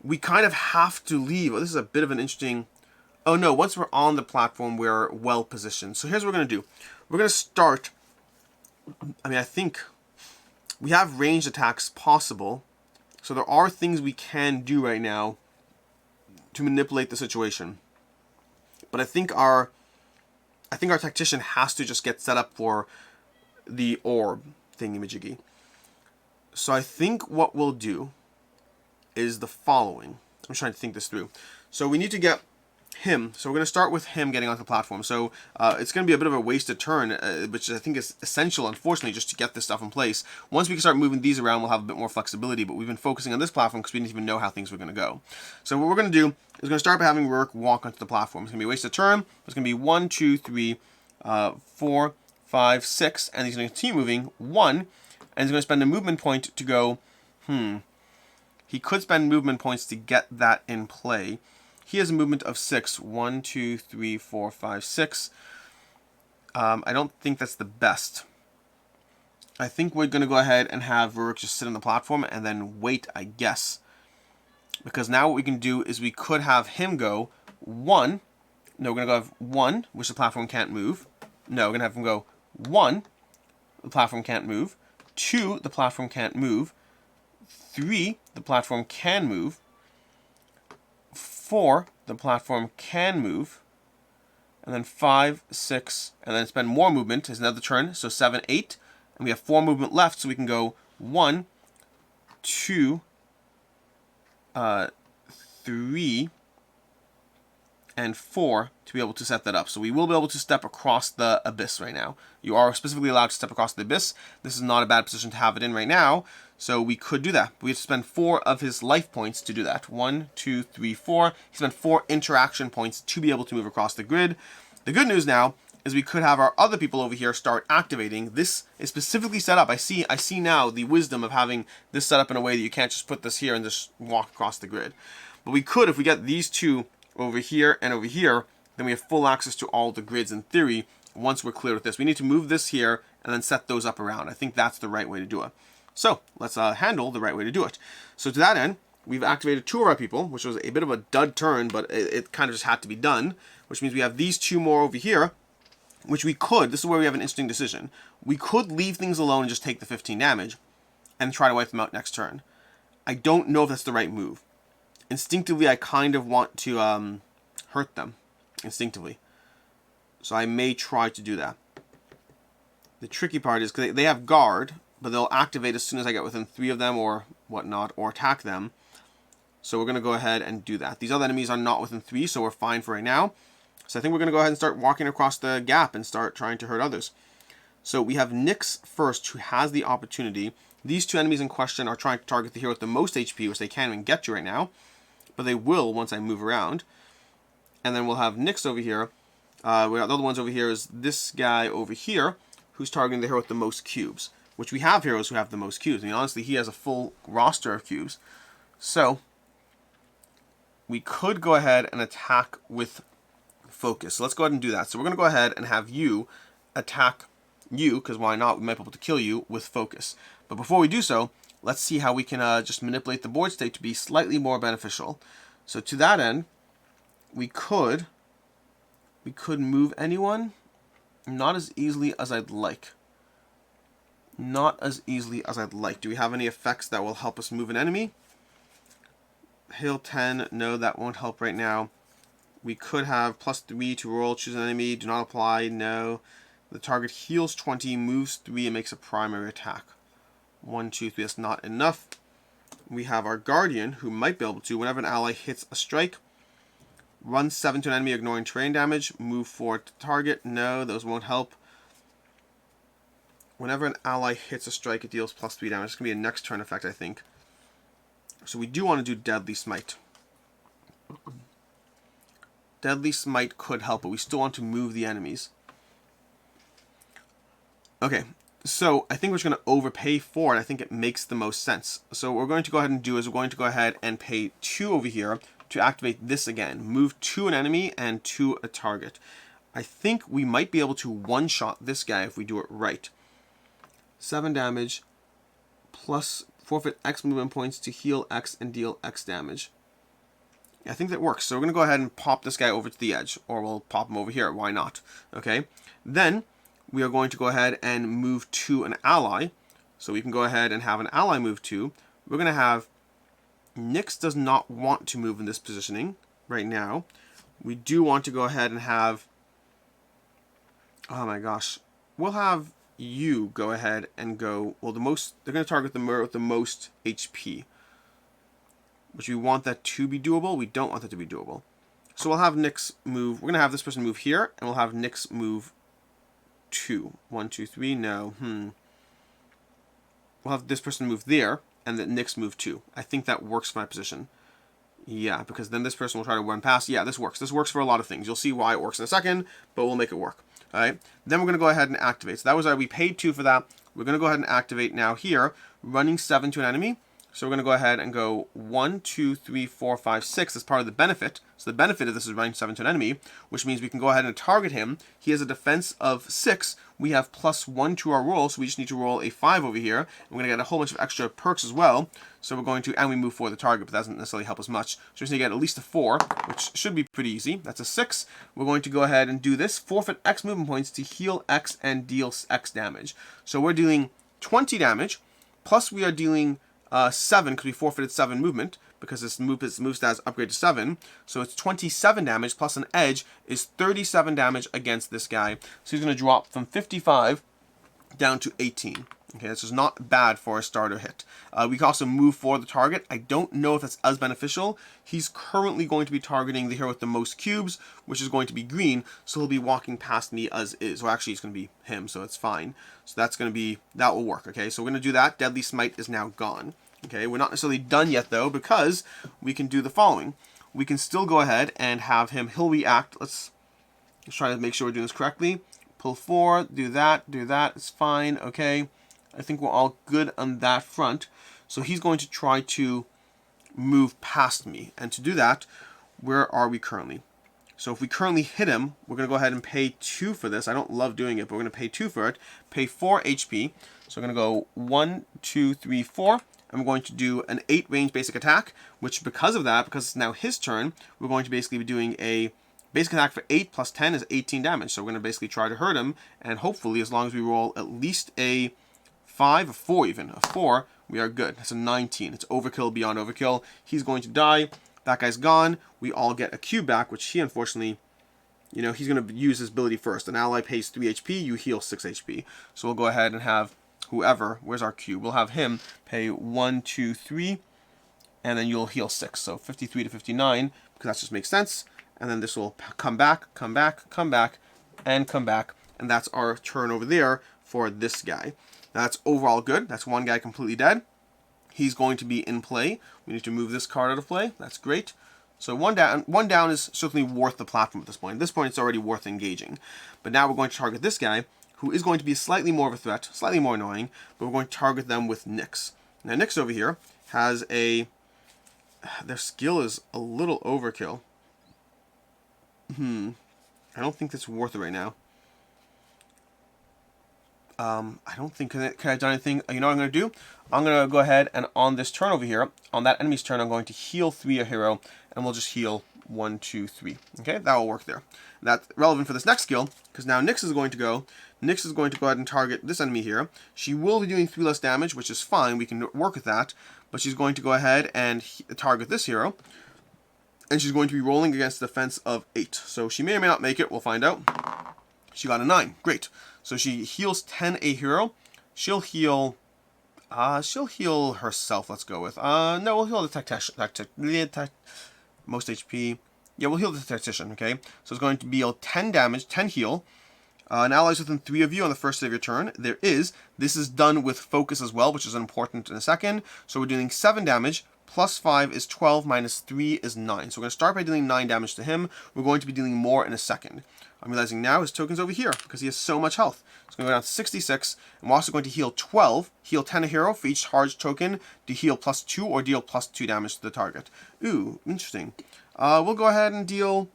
we kind of have to leave. Oh, this is a bit of an interesting... Oh no, once we're on the platform, we're well positioned. So here's what we're going to do. We're going to start... I mean, I think we have ranged attacks possible. So there are things we can do right now to manipulate the situation. But I think our tactician has to just get set up for the orb thingy-majiggy. So I think what we'll do is the following. I'm trying to think this through. So we need to get him. So we're going to start with him getting onto the platform. So it's going to be a bit of a wasted turn, which I think is essential, unfortunately, just to get this stuff in place. Once we can start moving these around, we'll have a bit more flexibility, but we've been focusing on this platform because we didn't even know how things were going to go. So what we're going to do is we're going to start by having Rurik walk onto the platform. It's going to be a wasted turn. It's going to be 1, 2, 3, 4, 5, 6, and he's going to continue moving 1, and he's going to spend a movement point to go, He could spend movement points to get that in play. He has a movement of 6. 1, 2, 3, 4, 5, 6. I don't think that's the best. I think we're going to go ahead and have Rurik just sit on the platform and then wait, I guess. Because now what we can do is we could have him go 1. No, we're going to go have 1, which the platform can't move. No, we're going to have him go 1. The platform can't move. 2, the platform can't move. 3, the platform can move. 4, the platform can move. And then 5, 6, and then spend more movement is another turn. So 7, 8. And we have 4 movement left, so we can go 1, 2, 3, and 4 to be able to set that up. So we will be able to step across the abyss right now. You are specifically allowed to step across the abyss. This is not a bad position to have it in right now, so we could do that. We have to spend 4 of his life points to do that. 1, 2, 3, 4. He spent 4 interaction points to be able to move across the grid. The good news now is we could have our other people over here start activating. This is specifically set up. I see now the wisdom of having this set up in a way that you can't just put this here and just walk across the grid. But we could, if we get these 2 over here and over here, then we have full access to all the grids in theory once we're clear with this. We need to move this here and then set those up around. I think that's the right way to do it. So let's handle the right way to do it. So to that end, we've activated 2 of our people, which was a bit of a dud turn, but it kind of just had to be done, which means we have these 2 more over here, which we could, this is where we have an interesting decision. We could leave things alone and just take the 15 damage and try to wipe them out next turn. I don't know if that's the right move. Instinctively, I kind of want to hurt them, instinctively. So I may try to do that. The tricky part is, because they have guard, but they'll activate as soon as I get within 3 of them or whatnot, or attack them. So we're going to go ahead and do that. These other enemies are not within 3, so we're fine for right now. So I think we're going to go ahead and start walking across the gap and start trying to hurt others. So we have Nyx first, who has the opportunity. These 2 enemies in question are trying to target the hero with the most HP, which they can't even get to right now. But they will once I move around. And then we'll have Nyx over here. We got the other ones over here is this guy over here, who's targeting the hero with the most cubes. Which we have heroes who have the most cubes. I mean, honestly, he has a full roster of cubes. So, we could go ahead and attack with focus. So let's go ahead and do that. So we're going to go ahead and have you attack you, because why not? We might be able to kill you with focus. But before we do so, let's see how we can just manipulate the board state to be slightly more beneficial. So to that end, we could move anyone, not as easily as I'd like. Not as easily as I'd like. Do we have any effects that will help us move an enemy? Hail 10, no, that won't help right now. We could have +3 to roll, choose an enemy, do not apply, no. The target heals 20, moves 3, and makes a primary attack. 1, 2, 3, that's not enough. We have our Guardian, who might be able to, whenever an ally hits a strike, run 7 to an enemy, ignoring terrain damage, move 4 to target, no, those won't help. Whenever an ally hits a strike, it deals +3 damage. It's going to be a next turn effect, I think. So we do want to do Deadly Smite. Deadly Smite could help, but we still want to move the enemies. Okay, so I think we're just going to overpay for it. I think it makes the most sense. So what we're going to go ahead and do is we're going to go ahead and pay 2 over here to activate this again. Move to an enemy and to a target. I think we might be able to one-shot this guy if we do it right. 7 damage plus forfeit X movement points to heal X and deal X damage. I think that works. So we're going to go ahead and pop this guy over to the edge, or we'll pop him over here. Why not? Okay. Then we are going to go ahead and move to an ally. So we can go ahead and have an ally move to. We're going to have Nyx does not want to move in this positioning right now. We do want to go ahead and have, oh my gosh, we'll have you go ahead and go, well, they're going to target the mirror with the most HP, which we want that to be doable. We don't want that to be doable. So we'll have Nyx move, we're going to have this person move here, and we'll have Nyx move 2. 1, 2, 3, no, We'll have this person move there, and then Nyx move 2. I think that works for my position. Yeah, because then this person will try to run past. Yeah, this works. This works for a lot of things. You'll see why it works in a second, but we'll make it work. All right. Then we're going to go ahead and activate. So that was we paid 2 for that. We're going to go ahead and activate now here, running 7 to an enemy. So we're going to go ahead and go 1, 2, 3, 4, 5, 6 as part of the benefit. So the benefit of this is running 7 to an enemy, which means we can go ahead and target him. He has a defense of 6. We have +1 to our roll, so we just need to roll a 5 over here. We're going to get a whole bunch of extra perks as well. So we're going to, and we move for the target, but that doesn't necessarily help us much. So we just need to get at least a 4, which should be pretty easy. That's a 6. We're going to go ahead and do this. Forfeit X movement points to heal X and deal X damage. So we're dealing 20 damage, plus we are dealing 7 because we forfeited 7 movement because this move stats upgrade to 7. So it's 27 damage plus an edge is 37 damage against this guy. So he's going to drop from 55 down to 18. Okay, this is not bad for a starter hit. We can also move for the target. I don't know if that's as beneficial. He's currently going to be targeting the hero with the most cubes, which is going to be green, so he'll be walking past me as is. Or actually, it's going to be him, so it's fine. So that's going to be, that will work, okay? So we're going to do that. Deadly Smite is now gone. Okay, we're not necessarily done yet, though, because we can do the following. We can still go ahead and have him, he'll react. Let's try to make sure we're doing this correctly. Pull 4, do that, it's fine, okay? I think we're all good on that front. So he's going to try to move past me. And to do that, where are we currently? So if we currently hit him, we're going to go ahead and pay 2 for this. I don't love doing it, but we're going to pay 2 for it. Pay 4 HP. So we're going to go 1, 2, 3, 4. I'm going to do an 8 range basic attack, which because of that, because it's now his turn, we're going to basically be doing a basic attack for 8 plus 10 is 18 damage. So we're going to basically try to hurt him, and hopefully as long as we roll at least a 5, a 4 even, a 4, we are good. That's a 19. It's overkill beyond overkill. He's going to die. That guy's gone. We all get a cube back, which he unfortunately, you know, he's going to use his ability first. An ally pays 3 HP, you heal 6 HP. So we'll go ahead and have whoever, where's our cube? We'll have him pay 1, 2, 3, and then you'll heal 6. So 53 to 59, because that just makes sense. And then this will come back, come back, come back, and come back. And that's our turn over there for this guy. That's overall good. That's one guy completely dead. He's going to be in play. We need to move this card out of play. That's great. So one down is certainly worth the platform at this point. At this point, it's already worth engaging. But now we're going to target this guy, who is going to be slightly more of a threat, slightly more annoying, but we're going to target them with Nyx. Now, Nyx over here has a... Their skill is a little overkill. I don't think that's worth it right now. I don't think, can I do anything? You know what I'm going to do? I'm going to go ahead and on this turn over here, on that enemy's turn, I'm going to heal 3 a hero, and we'll just heal 1, 2, 3. Okay, that will work there. That's relevant for this next skill, because now Nyx is going to go ahead and target this enemy here. She will be doing 3 less damage, which is fine. We can work with that. But she's going to go ahead and target this hero. And she's going to be rolling against a defense of 8. So she may or may not make it. We'll find out. She got a 9. Great. So she heals 10 a hero. She'll heal herself, let's go with. No, we'll heal the tactician. Most HP. Yeah, we'll heal the tactician, okay? So it's going to be 10 damage, 10 heal. An allies within 3 of you on the first day of your turn. This is done with focus as well, which is important in a second. So we're doing 7 damage, plus 5 is 12, minus 3 is 9. So we're going to start by dealing 9 damage to him. We're going to be dealing more in a second. I'm realizing now his token's over here, because he has so much health. It's going to go down to 66, and we're also going to heal 12, heal 10 a hero for each charged token to heal plus 2 or deal plus 2 damage to the target. Ooh, interesting. We'll go ahead and deal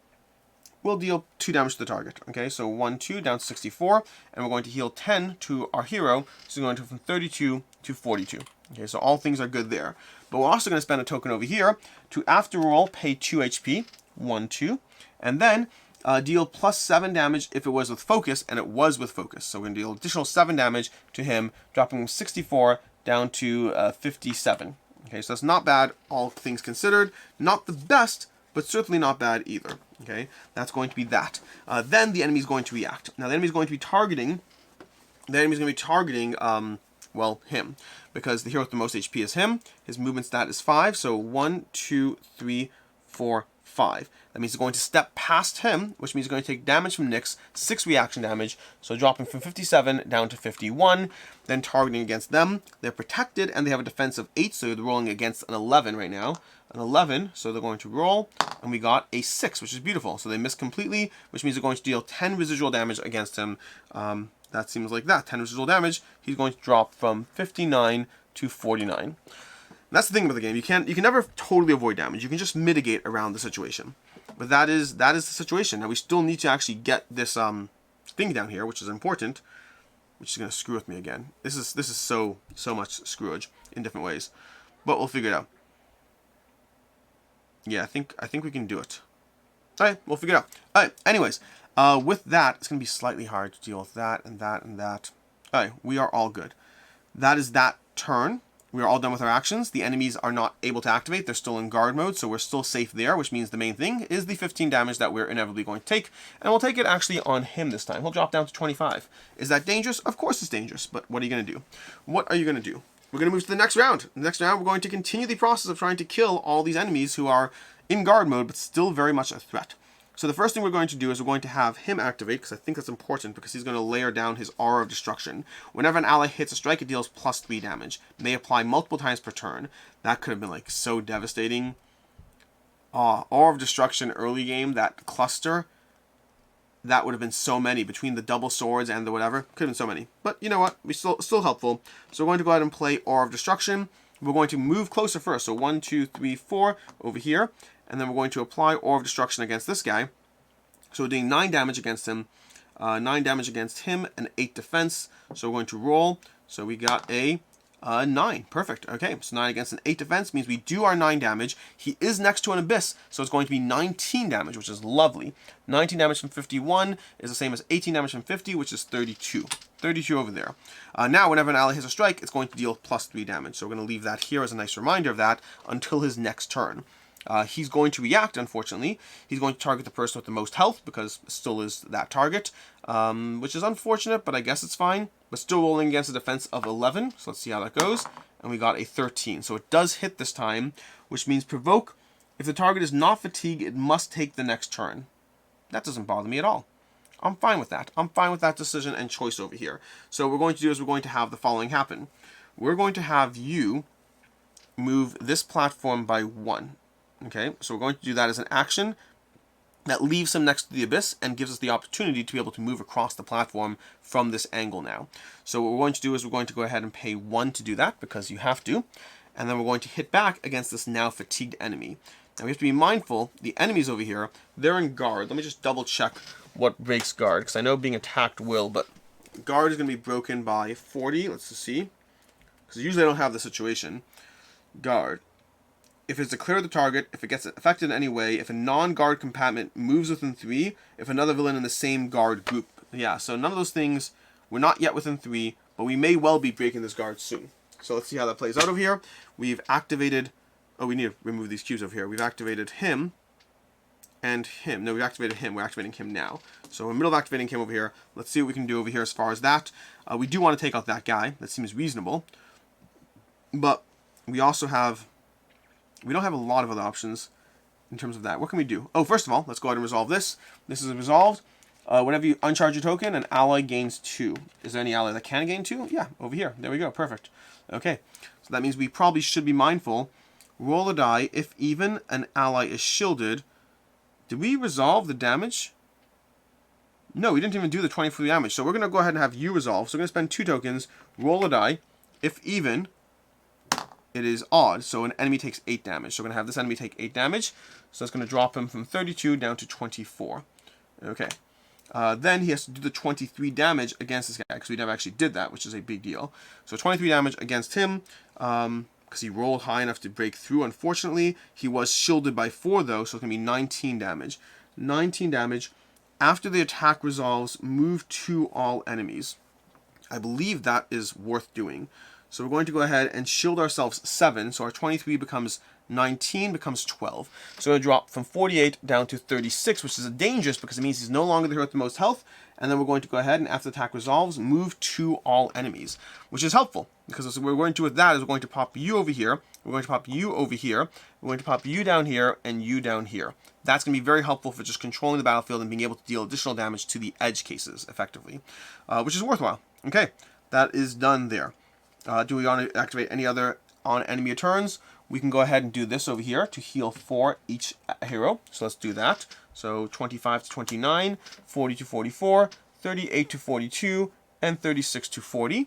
2 damage to the target. Okay, so 1, 2, down to 64, and we're going to heal 10 to our hero, so we're going to go from 32 to 42. Okay, so all things are good there. But we're also going to spend a token over here to, after roll, pay 2 HP, 1, 2, and then deal plus 7 damage if it was with focus, and it was with focus. So we're going to deal additional 7 damage to him, dropping from 64 down to 57. Okay, so that's not bad, all things considered. Not the best, but certainly not bad either. Okay, that's going to be that. Then the enemy is going to react. Now the enemy is going to be targeting. Well, him, because the hero with the most HP is him. His movement stat is 5, so 1, 2, 3, 4, 5. That means he's going to step past him, which means he's going to take damage from Nyx, 6 reaction damage, so dropping from 57 down to 51. Then targeting against them, they're protected, and they have a defense of 8, so they're rolling against an 11 right now. An 11, so they're going to roll, and we got a 6, which is beautiful. So they missed completely, which means they're going to deal 10 residual damage against him. That seems like that. 10 residual damage. He's going to drop from 59 to 49. And that's the thing about the game. You can never totally avoid damage. You can just mitigate around the situation. But that is the situation. Now we still need to actually get this thing down here, which is important. Which is going to screw with me again. This is so much screwage in different ways. But we'll figure it out. Yeah, I think we can do it. Alright, we'll figure it out. Alright, anyways, with that, it's going to be slightly hard to deal with that and that and that. Alright, we are all good. That is that turn. We are all done with our actions. The enemies are not able to activate. They're still in guard mode, so we're still safe there, which means the main thing is the 15 damage that we're inevitably going to take. And we'll take it actually on him this time. He'll drop down to 25. Is that dangerous? Of course it's dangerous, but what are you going to do? What are you going to do? We're going to move to the next round. In the next round, we're going to continue the process of trying to kill all these enemies who are in guard mode, but still very much a threat. So the first thing we're going to do is we're going to have him activate, because I think that's important, because he's going to layer down his Aura of Destruction. Whenever an ally hits a strike, it deals plus 3 damage. May apply multiple times per turn. That could have been, like, so devastating. Aura of Destruction early game, that cluster, that would have been so many, between the double swords and the whatever. Could have been so many. But you know what? We still helpful. So we're going to go ahead and play Aura of Destruction. We're going to move closer first. So 1, 2, 3, 4 over here. And then we're going to apply Aura of Destruction against this guy. So we're doing 9 damage against him. 9 damage against him and 8 defense. So we're going to roll. So we got a 9. Perfect. Okay, so 9 against an 8 defense means we do our 9 damage. He is next to an abyss, so it's going to be 19 damage, which is lovely. 19 damage from 51 is the same as 18 damage from 50, which is 32. 32 over there. Now, whenever an ally hits a strike, it's going to deal plus 3 damage. So we're going to leave that here as a nice reminder of that until his next turn. He's going to react, unfortunately. He's going to target the person with the most health, because it still is that target, which is unfortunate, but I guess it's fine. But still rolling against a defense of 11, so let's see how that goes. And we got a 13, so it does hit this time, which means provoke. If the target is not fatigued, it must take the next turn. That doesn't bother me at all. I'm fine with that. I'm fine with that decision and choice over here. So what we're going to do is we're going to have the following happen. We're going to have you move this platform by 1. Okay, so we're going to do that as an action that leaves him next to the abyss and gives us the opportunity to be able to move across the platform from this angle now. So what we're going to do is we're going to go ahead and pay 1 to do that, because you have to. And then we're going to hit back against this now fatigued enemy. Now we have to be mindful, the enemies over here, they're in guard. Let me just double check what breaks guard, because I know being attacked will, but guard is going to be broken by 40. Let's just see. Because usually I don't have the situation. Guard. If it's to clear the target, if it gets affected in any way, if a non-guard compartment moves within 3, if another villain in the same guard group. Yeah, so none of those things, we're not yet within 3, but we may well be breaking this guard soon. So let's see how that plays out over here. We've activated, oh, we need to remove these cubes over here. We've activated him and him. No, we've activated him. We're activating him now. So we're in the middle of activating him over here. Let's see what we can do over here as far as that. We do want to take out that guy. That seems reasonable. But we also have... we don't have a lot of other options in terms of that. What can we do? Oh, first of all, let's go ahead and resolve this. This is resolved. Whenever you uncharge your token, an ally gains 2. Is there any ally that can gain 2? Yeah, over here. There we go. Perfect. Okay. So that means we probably should be mindful. Roll a die. If even, an ally is shielded. Did we resolve the damage? No, we didn't even do the 24 damage. So we're going to go ahead and have you resolve. So we're going to spend 2 tokens. Roll a die. If even... it is odd, so an enemy takes 8 damage. So we're going to have this enemy take 8 damage. So that's going to drop him from 32 down to 24. Okay. Then he has to do the 23 damage against this guy, because we never actually did that, which is a big deal. So 23 damage against him, because he rolled high enough to break through. Unfortunately, he was shielded by 4, though, so it's going to be 19 damage. 19 damage. After the attack resolves, move to all enemies. I believe that is worth doing. So we're going to go ahead and shield ourselves 7. So our 23 becomes 19, becomes 12. So it'll drop from 48 down to 36, which is dangerous because it means he's no longer the hero with the most health. And then we're going to go ahead and, after the attack resolves, move to all enemies, which is helpful. Because what we're going to do with that is we're going to pop you over here. We're going to pop you over here. We're going to pop you down here and you down here. That's going to be very helpful for just controlling the battlefield and being able to deal additional damage to the edge cases effectively, which is worthwhile. Okay, that is done there. Do we want to activate any other on enemy turns? We can go ahead and do this over here to heal 4 each hero. So let's do that. So 25 to 29, 40 to 44, 38 to 42, and 36 to 40.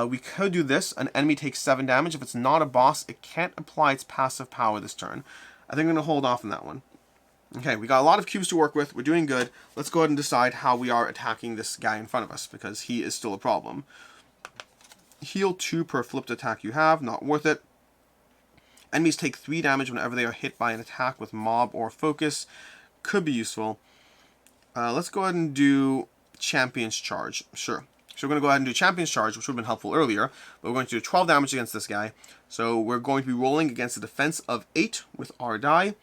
We could do this. An enemy takes 7 damage. If it's not a boss, it can't apply its passive power this turn. I think I'm going to hold off on that one. Okay, we got a lot of cubes to work with. We're doing good. Let's go ahead and decide how we are attacking this guy in front of us, because he is still a problem. Heal 2 per flipped attack you have. Not worth it. Enemies take 3 damage whenever they are hit by an attack with mob or focus. Could be useful. Let's go ahead and do Champion's Charge. Sure. So we're going to go ahead and do Champion's Charge, which would have been helpful earlier. But we're going to do 12 damage against this guy. So we're going to be rolling against a defense of 8 with our die.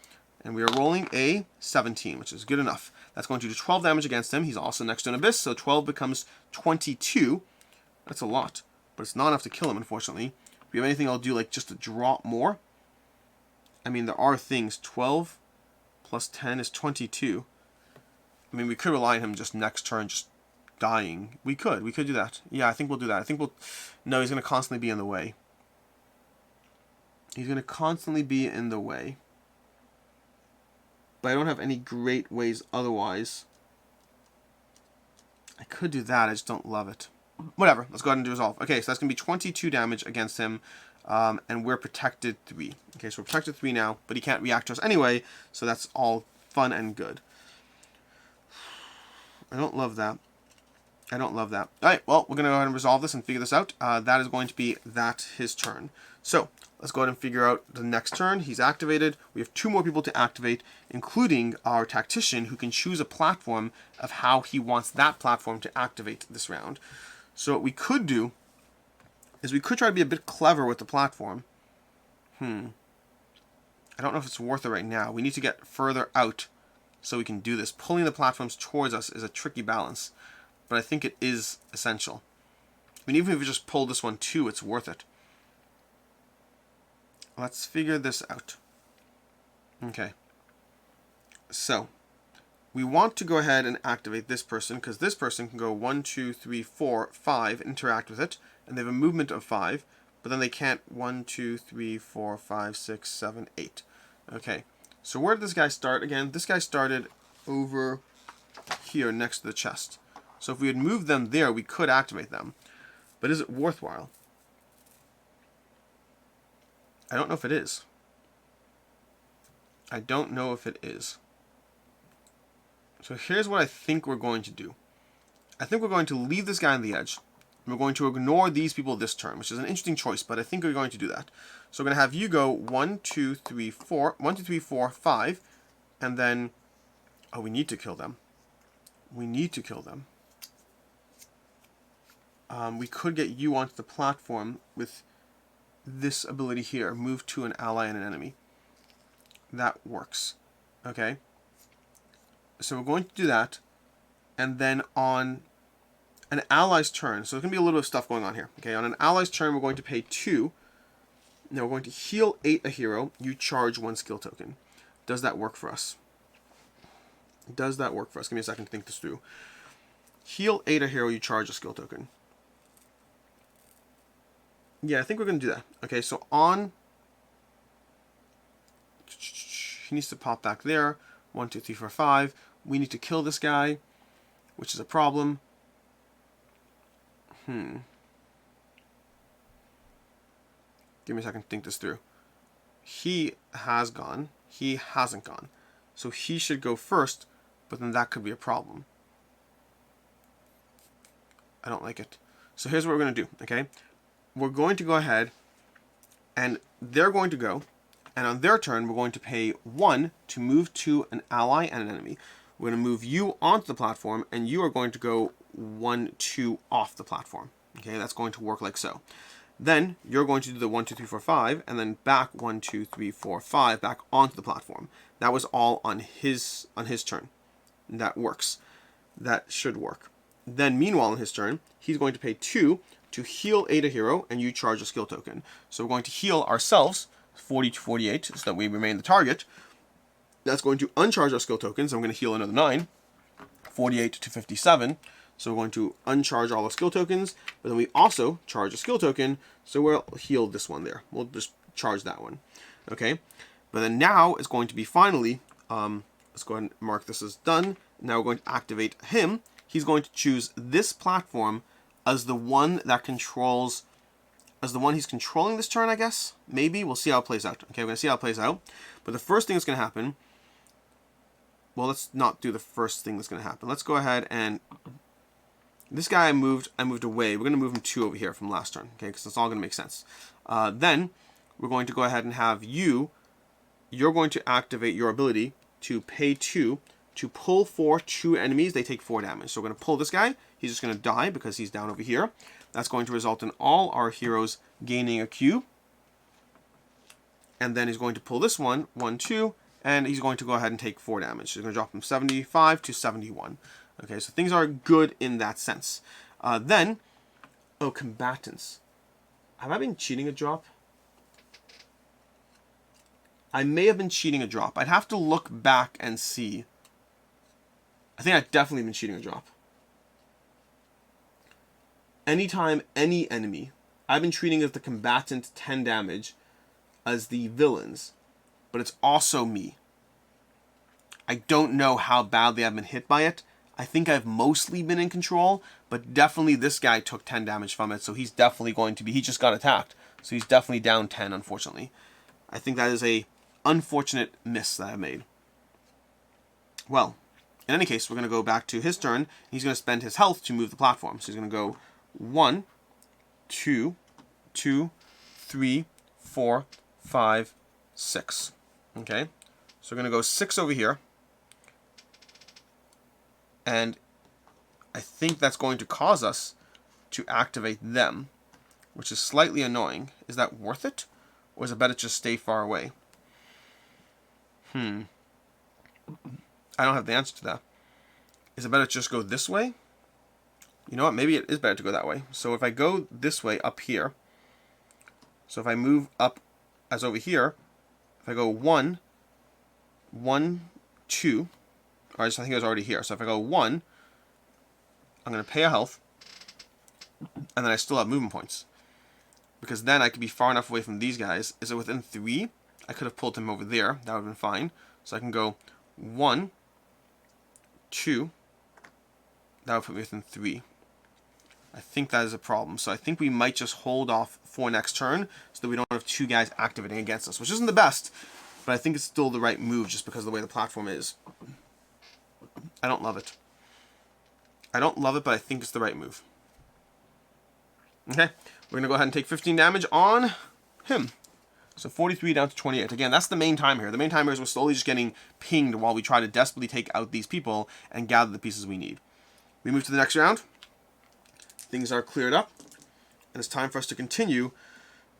And we are rolling a 17, which is good enough. That's going to do 12 damage against him. He's also next to an abyss, so 12 becomes 22. That's a lot. But it's not enough to kill him, unfortunately. If we have anything I'll do, like, just to drop more. I mean, there are things. 12 plus 10 is 22. I mean, we could rely on him just next turn, just dying. We could do that. Yeah, I think we'll do that. I think we'll... No, he's going to constantly be in the way. He's going to constantly be in the way. But I don't have any great ways otherwise. I could do that, I just don't love it. Whatever, let's go ahead and do resolve. Okay, so that's going to be 22 damage against him, and we're protected 3. Okay, so we're protected 3 now, but he can't react to us anyway, so that's all fun and good. I don't love that. I don't love that. Alright, well, we're going to go ahead and resolve this and figure this out. That is going to be his turn. So, let's go ahead and figure out the next turn. He's activated. We have 2 more people to activate, including our tactician, who can choose a platform of how he wants that platform to activate this round. So what we could do is we could try to be a bit clever with the platform. I don't know if it's worth it right now. We need to get further out so we can do this. Pulling the platforms towards us is a tricky balance, but I think it is essential. I mean, even if we just pull this one too, it's worth it. Let's figure this out. Okay. So, we want to go ahead and activate this person, because this person can go 1, 2, 3, 4, 5, interact with it, and they have a movement of 5, but then they can't 1, 2, 3, 4, 5, 6, 7, 8. Okay, so where did this guy start again? This guy started over here next to the chest. So if we had moved them there, we could activate them. But is it worthwhile? I don't know if it is. I don't know if it is. So here's what I think we're going to do. I think we're going to leave this guy on the edge. We're going to ignore these people this turn, which is an interesting choice, but I think we're going to do that. So we're going to have you go 1, 2, 3, 4. 1, 2, 3, 4, 5. And then... oh, we need to kill them. We need to kill them. We could get you onto the platform with this ability here. Move to an ally and an enemy. That works. Okay? So we're going to do that. And then on an ally's turn, so there's going to be a little bit of stuff going on here. Okay, on an ally's turn, we're going to pay 2. Now we're going to heal 8 a hero. You charge 1 skill token. Does that work for us? Does that work for us? Give me a second to think this through. Heal 8 a hero, you charge a skill token. Yeah, I think we're going to do that. Okay, so on... he needs to pop back there. 1, 2, 3, 4, 5. We need to kill this guy, which is a problem. Give me a second to think this through. He has gone. He hasn't gone. So he should go first, but then that could be a problem. I don't like it. So here's what we're going to do, okay? We're going to go ahead, and they're going to go, and on their turn, we're going to pay 1 to move to an ally and an enemy. We're going to move you onto the platform, and you are going to go 1, 2 off the platform. Okay, that's going to work like so. Then you're going to do the 1, 2, 3, 4, 5, and then back 1, 2, 3, 4, 5 back onto the platform. That was all on his turn. That works. That should work. Then meanwhile on his turn, he's going to pay 2 to heal 8 a hero, and you charge a skill token. So we're going to heal ourselves 40 to 48 so that we remain the target. That's going to uncharge our skill tokens. I'm going to heal another 9, 48 to 57. So we're going to uncharge all the skill tokens, but then we also charge a skill token, so we'll heal this one there. We'll just charge that one, okay? But then now it's going to be finally, let's go ahead and mark this as done. Now we're going to activate him. He's going to choose this platform as the one that controls, as the one he's controlling this turn, I guess? Maybe. We'll see how it plays out. Okay, we're going to see how it plays out. But the first thing that's going to happen, well, let's not do the first thing that's going to happen. Let's go ahead and... this guy I moved away. We're going to move him 2 over here from last turn, okay, because that's all going to make sense. Then we're going to go ahead and have you're going to activate your ability to pay 2 to pull 4 true enemies. They take 4 damage. So we're going to pull this guy. He's just going to die because he's down over here. That's going to result in all our heroes gaining a Q. And then he's going to pull this one, 1, 2, and he's going to go ahead and take 4 damage. So he's going to drop from 75 to 71. Okay, so things are good in that sense. Combatants. Have I been cheating a drop? I may have been cheating a drop. I'd have to look back and see. I think I've definitely been cheating a drop. Anytime any enemy, I've been treating as the combatant 10 damage as the villains, but it's also me. I don't know how badly I've been hit by it. I think I've mostly been in control, but definitely this guy took 10 damage from it, so he's definitely going to be... he just got attacked, so he's definitely down 10, unfortunately. I think that is a unfortunate miss that I made. Well, in any case, we're going to go back to his turn. He's going to spend his health to move the platform. So he's going to go 1, 2, 2, 3, 4, 5, 6. Okay? So we're going to go 6 over here. And I think that's going to cause us to activate them, which is slightly annoying. Is that worth it? Or is it better to just stay far away? I don't have the answer to that. Is it better to just go this way? You know what? Maybe it is better to go that way. So if I go this way up here, so if I move up as over here, if I go 1, 1, 2, or I think it was already here. So if I go 1, I'm going to pay a health, and then I still have movement points. Because then I could be far enough away from these guys. Is it within 3? I could have pulled him over there. That would have been fine. So I can go 1, 2. That would put me within 3. I think that is a problem. So I think we might just hold off for next turn so that we don't have 2 guys activating against us, which isn't the best, but I think it's still the right move just because of the way the platform is. I don't love it. I don't love it, but I think it's the right move. Okay, we're going to go ahead and take 15 damage on him. So 43 down to 28. Again, that's the main time here. The main time here is we're slowly just getting pinged while we try to desperately take out these people and gather the pieces we need. We move to the next round. Things are cleared up, and it's time for us to continue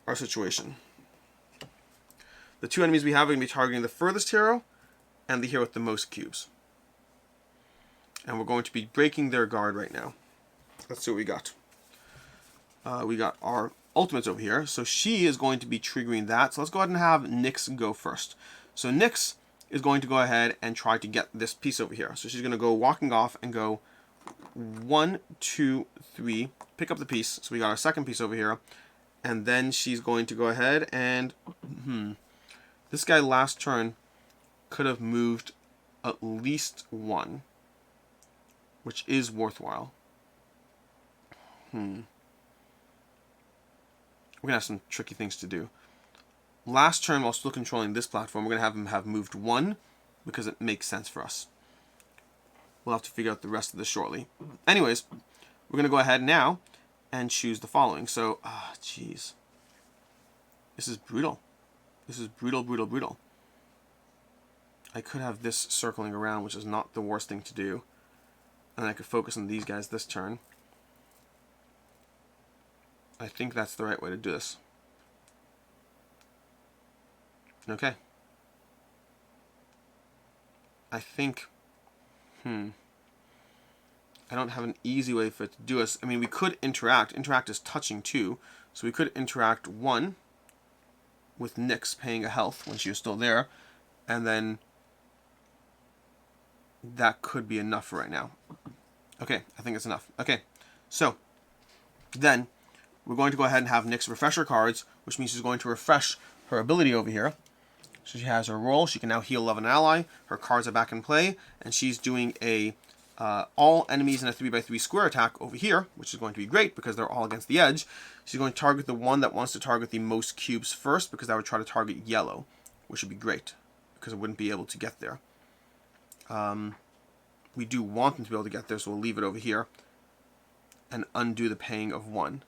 our situation. The 2 enemies we have are going to be targeting the furthest hero and the hero with the most cubes. And we're going to be breaking their guard right now. Let's see what we got. We got our ultimates over here, so she is going to be triggering that. So let's go ahead and have Nyx go first. So Nyx is going to go ahead and try to get this piece over here. So she's going to go walking off and go 1, 2, 3, pick up the piece. So we got our second piece over here, and then she's going to go ahead and this guy last turn could have moved at least 1, which is worthwhile. We're going to have some tricky things to do. Last turn, while still controlling this platform, we're going to have him have moved 1 because it makes sense for us. We'll have to figure out the rest of this shortly. Anyways, we're going to go ahead now and choose the following. So, jeez. This is brutal. This is brutal, brutal, brutal. I could have this circling around, which is not the worst thing to do. And I could focus on these guys this turn. I think that's the right way to do this. Okay. I think, I don't have an easy way for it to do this. I mean, we could interact. Interact is touching too. So we could interact 1 with Nyx paying a health when she was still there. And then that could be enough for right now. Okay, I think it's enough. Okay, so then we're going to go ahead and have Nyx refresh her cards, which means she's going to refresh her ability over here. So she has her roll. She can now heal 11 ally. Her cards are back in play, and she's doing a all enemies in a 3x3 square attack over here, which is going to be great because they're all against the edge. She's going to target the one that wants to target the most cubes first, because that would try to target yellow, which would be great because it wouldn't be able to get there. We do want them to be able to get there, so we'll leave it over here and undo the paying of 1.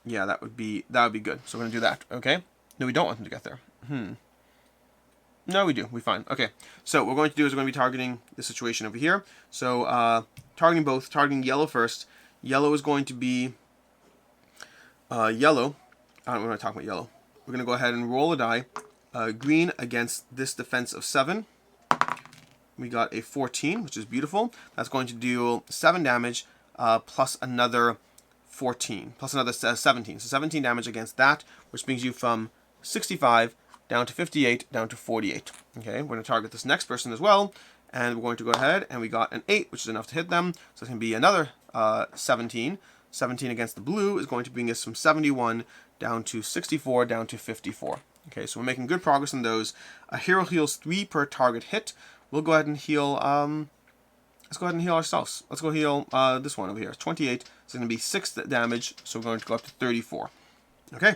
Yeah, that would be good. So we're going to do that, okay? No, we don't want them to get there. No, we do. We're fine. Okay, so what we're going to do is we're going to be targeting this situation over here. So targeting both. Targeting yellow first. Yellow is going to be yellow. I don't want to talk about yellow. We're going to go ahead and roll a die. Green against this defense of 7. We got a 14, which is beautiful. That's going to deal 7 damage plus another 14, plus another 17. So 17 damage against that, which brings you from 65 down to 58, down to 48. Okay, we're going to target this next person as well, and we're going to go ahead, and we got an 8, which is enough to hit them. So it's going to be another 17. 17 against the blue is going to bring us from 71 down to 64, down to 54. Okay, so we're making good progress on those. A hero heals 3 per target hit. We'll go ahead and heal, let's go ahead and heal ourselves. Let's go heal this one over here. 28, so it's going to be 6 damage, so we're going to go up to 34. Okay,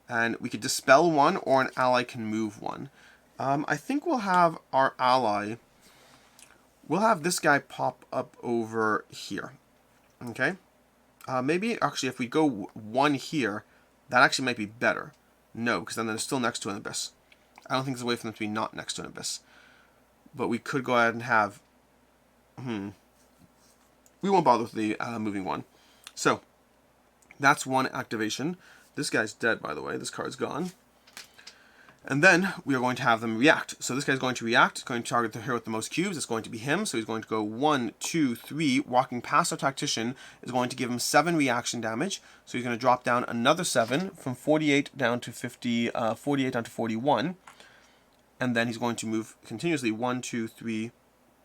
and we could dispel 1, or an ally can move 1. I think we'll have our ally, we'll have this guy pop up over here. Okay, maybe actually if we go 1 here, that actually might be better. No, because then they're still next to an abyss. I don't think there's a way for them to be not next to an abyss. But we could go ahead and have... We won't bother with the moving 1. So, that's 1 activation. This guy's dead, by the way. This card's gone. And then we are going to have them react. So this guy's going to react. It's going to target the hero with the most cubes. It's going to be him. So he's going to go 1, 2, 3. Walking past our tactician is going to give him 7 reaction damage. So he's going to drop down another 7 from 48 down to 48 down to 41. And then he's going to move continuously 1, 2, 3,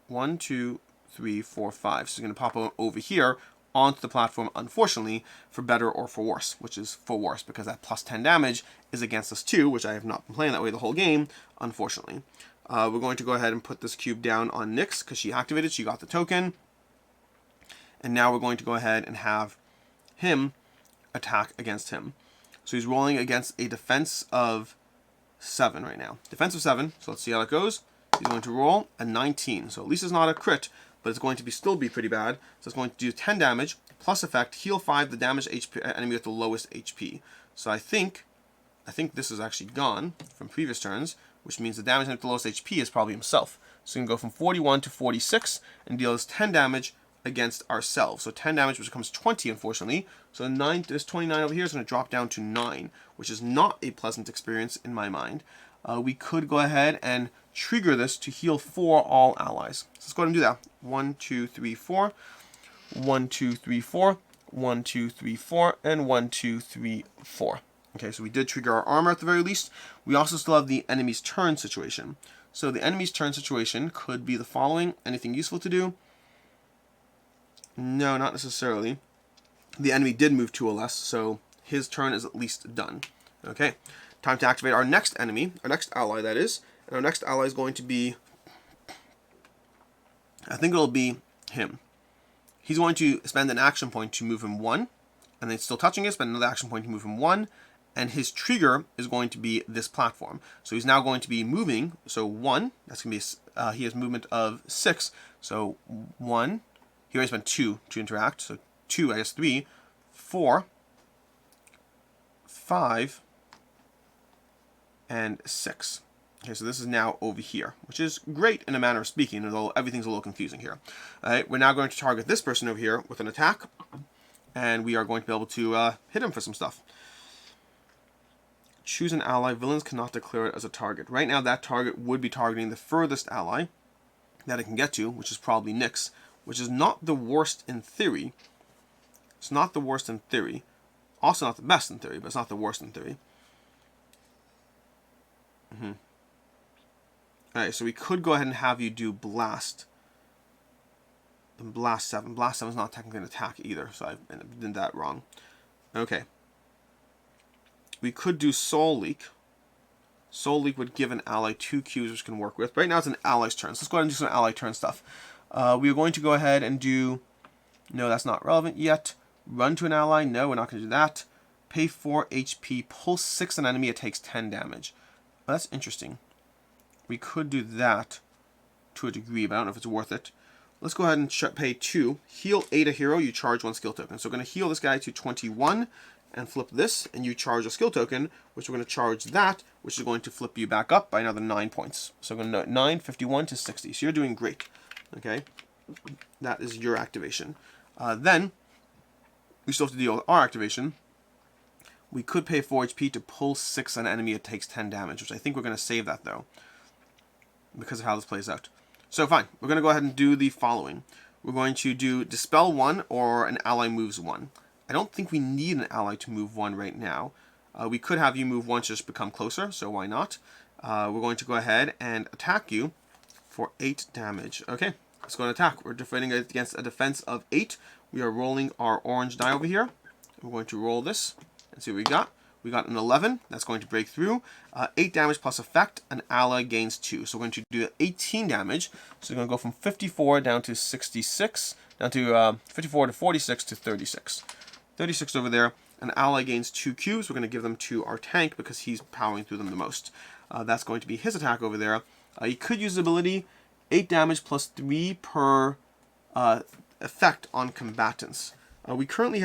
1, 2, 3, 4, 5. So he's going to pop over here onto the platform, unfortunately, for better or for worse, which is for worse, because that plus 10 damage is against us too, which I have not been playing that way the whole game, unfortunately. We're going to go ahead and put this cube down on Nyx, because she activated, she got the token. And now we're going to go ahead and have him attack against him. So he's rolling against a defense of 7 right now. Defense of 7, so let's see how that goes. He's going to roll a 19, so at least it's not a crit, but it's going to still be pretty bad. So it's going to do 10 damage, plus effect, heal 5 the damaged enemy with the lowest HP. So I think this is actually gone from previous turns, which means the damage with the lowest HP is probably himself. So we can go from 41 to 46 and deal this 10 damage against ourselves. So 10 damage, which becomes 20, unfortunately. So this 29 over here is going to drop down to 9, which is not a pleasant experience in my mind. We could go ahead and trigger this to heal 4 all allies. So let's go ahead and do that. 1, 2, 3, 4. 1, 2, 3, 4. 1, 2, 3, 4. And 1, 2, 3, 4. Okay, so we did trigger our armor at the very least. We also still have the enemy's turn situation. So the enemy's turn situation could be the following. Anything useful to do? No, not necessarily. The enemy did move 2 or less, so his turn is at least done. Okay, time to activate our next enemy, our next ally, that is. And our next ally is going to be, I think it'll be him. He's going to spend an action point to move him 1, and then still touching it, spend another action point to move him 1, and his trigger is going to be this platform. So he's now going to be moving, so 1, that's going to be, he has movement of 6, so 1, he already spent 2 to interact, so 2, I guess 3, 4, 5, and 6. Okay, so this is now over here, which is great in a manner of speaking, although everything's a little confusing here. All right, we're now going to target this person over here with an attack, and we are going to be able to hit him for some stuff. Choose an ally. Villains cannot declare it as a target. Right now, that target would be targeting the furthest ally that it can get to, which is probably Nyx, which is not the worst in theory. It's not the worst in theory. Also not the best in theory, but it's not the worst in theory. Alright, so we could go ahead and have you do Blast. And Blast 7. Blast 7 is not technically an attack either, so I did that wrong. Okay. We could do Soul Leak. Soul Leak would give an ally 2 Qs which can work with. Right now it's an ally's turn, so let's go ahead and do some ally turn stuff. We are going to go ahead and do... No, that's not relevant yet. Run to an ally. No, we're not going to do that. Pay 4 HP. Pull 6 an enemy. It takes 10 damage. Well, that's interesting. We could do that to a degree, but I don't know if it's worth it. Let's go ahead and pay 2. Heal 8 a hero. You charge 1 skill token. So we're going to heal this guy to 21 and flip this, and you charge a skill token, which we're going to charge that, which is going to flip you back up by another 9 points. So we're going to 9, 51 to 60. So you're doing great. Okay, that is your activation. Then, we still have to deal with our activation. We could pay 4 HP to pull 6 an enemy. It takes 10 damage, which I think we're going to save that, though, because of how this plays out. So fine, we're going to go ahead and do the following. We're going to do Dispel 1 or an ally moves 1. I don't think we need an ally to move 1 right now. We could have you move 1 to just become closer, so why not? We're going to go ahead and attack you for 8 damage. Okay, let's go and attack. We're defending against a defense of 8. We are rolling our orange die over here. We're going to roll this and see what we got. We got an 11. That's going to break through. 8 damage plus effect. An ally gains 2. So we're going to do 18 damage. So we're going to go from 54 down to 66. Down to 54 to 46 to 36. 36 over there. An ally gains 2 Qs. We're going to give them to our tank because he's powering through them the most. That's going to be his attack over there. He could use the ability 8 damage plus 3 per effect on combatants. We currently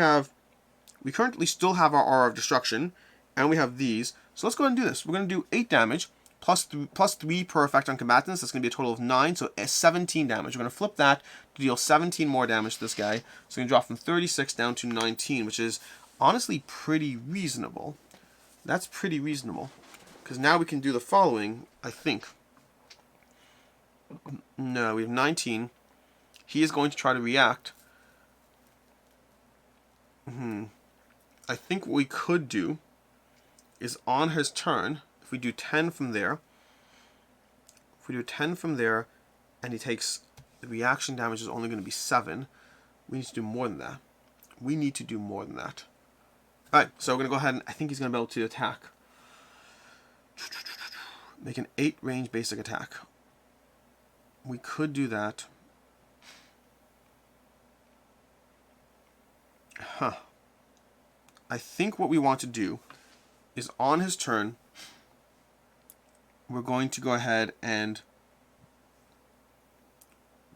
still have our Aura of Destruction, and we have these. So let's go ahead and do this. We're going to do 8 damage plus 3 per effect on combatants. That's going to be a total of 9, so 17 damage. We're going to flip that to deal 17 more damage to this guy. So we're going to drop from 36 down to 19, which is honestly pretty reasonable. That's pretty reasonable. Because now we can do the following, I think. No, we have 19. He is going to try to react. I think what we could do is on his turn, if we do 10 from there, and he takes, the reaction damage is only going to be 7, we need to do more than that. We need to do more than that. Alright, so we're going to go ahead and I think he's going to be able to attack. Make an 8 range basic attack. We could do that. I think what we want to do is on his turn, we're going to go ahead and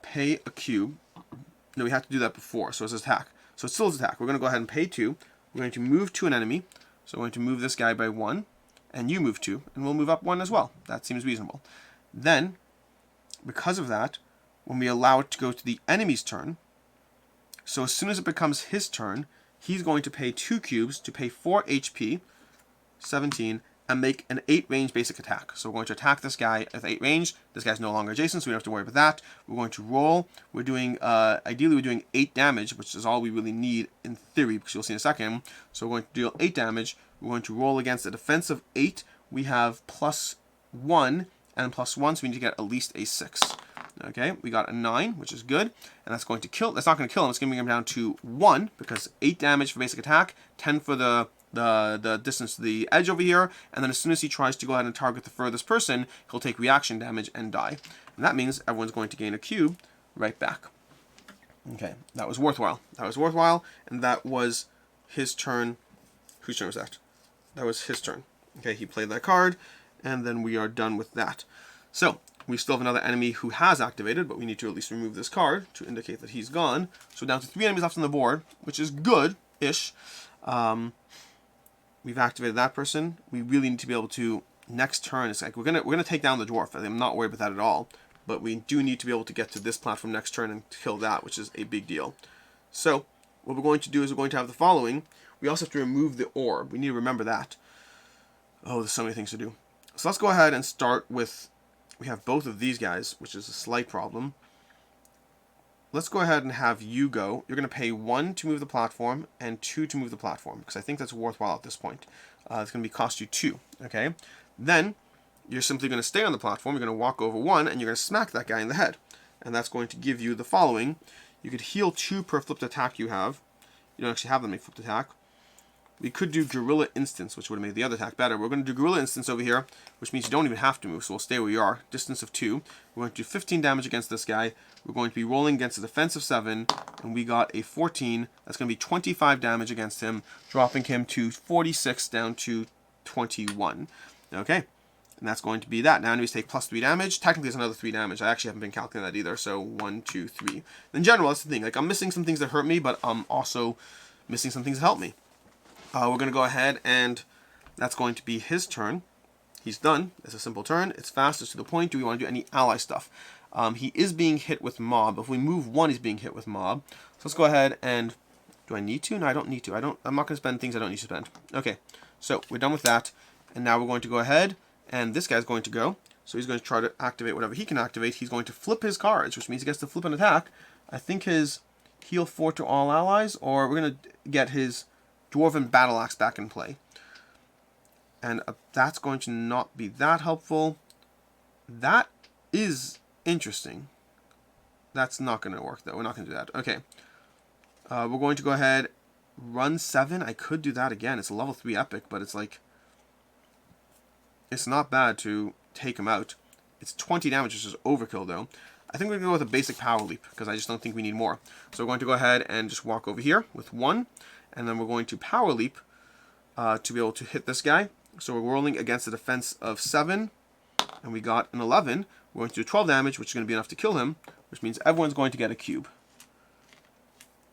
pay a cube. No, we have to do that before, so it's his attack. So it's still his attack. We're going to go ahead and pay 2. We're going to move to an enemy. So we're going to move this guy by 1, and you move 2, and we'll move up 1 as well. That seems reasonable. Then, because of that, when we allow it to go to the enemy's turn, so as soon as it becomes his turn, he's going to pay 2 cubes to pay 4 HP, 17, and make an 8 range basic attack. So we're going to attack this guy at 8 range. This guy's no longer adjacent, so we don't have to worry about that. We're going to roll. We're doing, ideally we're doing 8 damage, which is all we really need in theory, because you'll see in a second. So we're going to deal 8 damage. We're going to roll against a defense of 8. We have +1 and +1, so we need to get at least a 6. Okay, we got a 9, which is good, and that's going to kill. That's not going to kill him. It's going to bring him down to 1 because 8 damage for basic attack, 10 for the distance to the edge over here, and then as soon as he tries to go ahead and target the furthest person, he'll take reaction damage and die. And that means everyone's going to gain a cube right back. Okay, that was worthwhile. That was worthwhile, and that was his turn. Whose turn was that? That was his turn. Okay, he played that card, and then we are done with that. So, we still have another enemy who has activated, but we need to at least remove this card to indicate that he's gone. So down to 3 enemies left on the board, which is good-ish. We've activated that person. We really need to be able to, next turn, it's like we're gonna take down the dwarf. I'm not worried about that at all. But we do need to be able to get to this platform next turn and kill that, which is a big deal. So, what we're going to do is we're going to have the following. We also have to remove the orb. We need to remember that. Oh, there's so many things to do. So let's go ahead and start with, we have both of these guys, which is a slight problem. Let's go ahead and have you go. You're going to pay 1 to move the platform and 2 to move the platform, because I think that's worthwhile at this point. It's going to cost you 2, okay? Then, you're simply going to stay on the platform. You're going to walk over 1, and you're going to smack that guy in the head. And that's going to give you the following. You could heal 2 per flipped attack you have. You don't actually have them make flipped attack. We could do Gorilla Instance, which would have made the other attack better. We're going to do Gorilla Instance over here, which means you don't even have to move, so we'll stay where you are. Distance of 2. We're going to do 15 damage against this guy. We're going to be rolling against a defense of 7, and we got a 14. That's going to be 25 damage against him, dropping him to 46 down to 21. Okay, and that's going to be that. Now enemies take +3 damage. Technically, it's another 3 damage. I actually haven't been calculating that either, so 1, 2, 3. In general, that's the thing. Like, I'm missing some things that hurt me, but I'm also missing some things that help me. We're going to go ahead, and that's going to be his turn. He's done. It's a simple turn. It's fast. It's to the point. Do we want to do any ally stuff? He is being hit with mob. If we move 1, he's being hit with mob. So let's go ahead and... Do I need to? No, I don't need to. I'm not going to spend things I don't need to spend. Okay, so we're done with that. And now we're going to go ahead, and this guy's going to go. So he's going to try to activate whatever he can activate. He's going to flip his cards, which means he gets to flip an attack. I think his heal 4 to all allies, or we're going to get his Dwarven Battle Axe back in play. And that's going to not be that helpful. That is interesting. That's not going to work, though. We're not going to do that. Okay. We're going to go ahead, run 7. I could do that again. It's a level 3 epic, but it's like... It's not bad to take him out. It's 20 damage, which is overkill, though. I think we're going to go with a basic power leap, because I just don't think we need more. So we're going to go ahead and just walk over here with 1. And then we're going to power leap to be able to hit this guy. So we're rolling against a defense of 7. And we got an 11. We're going to do 12 damage, which is going to be enough to kill him. Which means everyone's going to get a cube.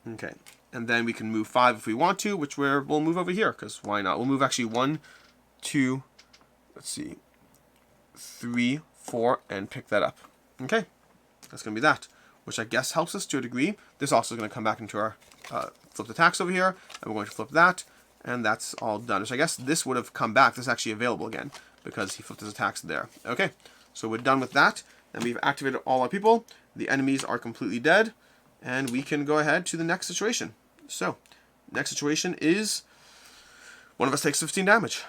Okay. And then we can move 5 if we want to, which we'll move over here, because why not? We'll move actually 1, 2, let's see, 3, 4, and pick that up. Okay. That's going to be that, which I guess helps us to a degree. This also is going to come back into our flipped attacks over here, and we're going to flip that, and that's all done. So I guess this would have come back. This is actually available again, because he flipped his attacks there. Okay, so we're done with that, and we've activated all our people. The enemies are completely dead, and we can go ahead to the next situation. So, next situation is one of us takes 15 damage,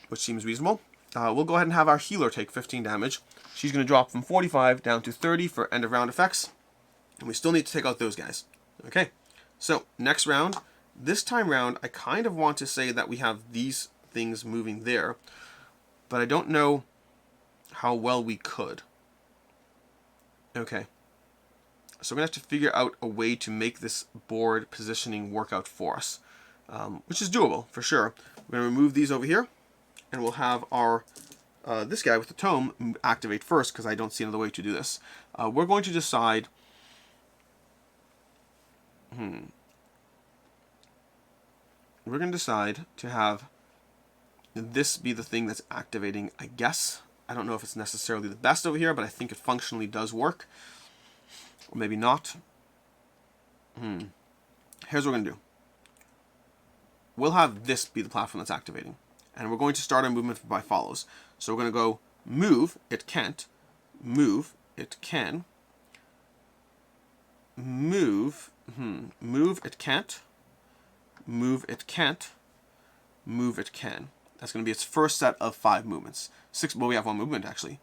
which seems reasonable. We'll go ahead and have our healer take 15 damage. She's going to drop from 45 down to 30 for end of round effects. And we still need to take out those guys. Okay, so next round, This time round, I kind of want to say that we have these things moving there, but I don't know how well we could. Okay. So we're going to have to figure out a way to make this board positioning work out for us, which is doable for sure. We're going to remove these over here, and we'll have our this guy with the tome activate first because I don't see another way to do this. We're going to decide. We're going to decide to have this be the thing that's activating, I guess. I don't know if it's necessarily the best over here, but I think it functionally does work. Or maybe not. Here's what we're going to do. We'll have this be the platform that's activating. And we're going to start our movement by follows. So we're going to go move, it can't. Move, it can. Move, move, it can't. Move, it can't. Move, it can. That's going to be its first set of 5 movements. 6, well, we have 1 movement, actually.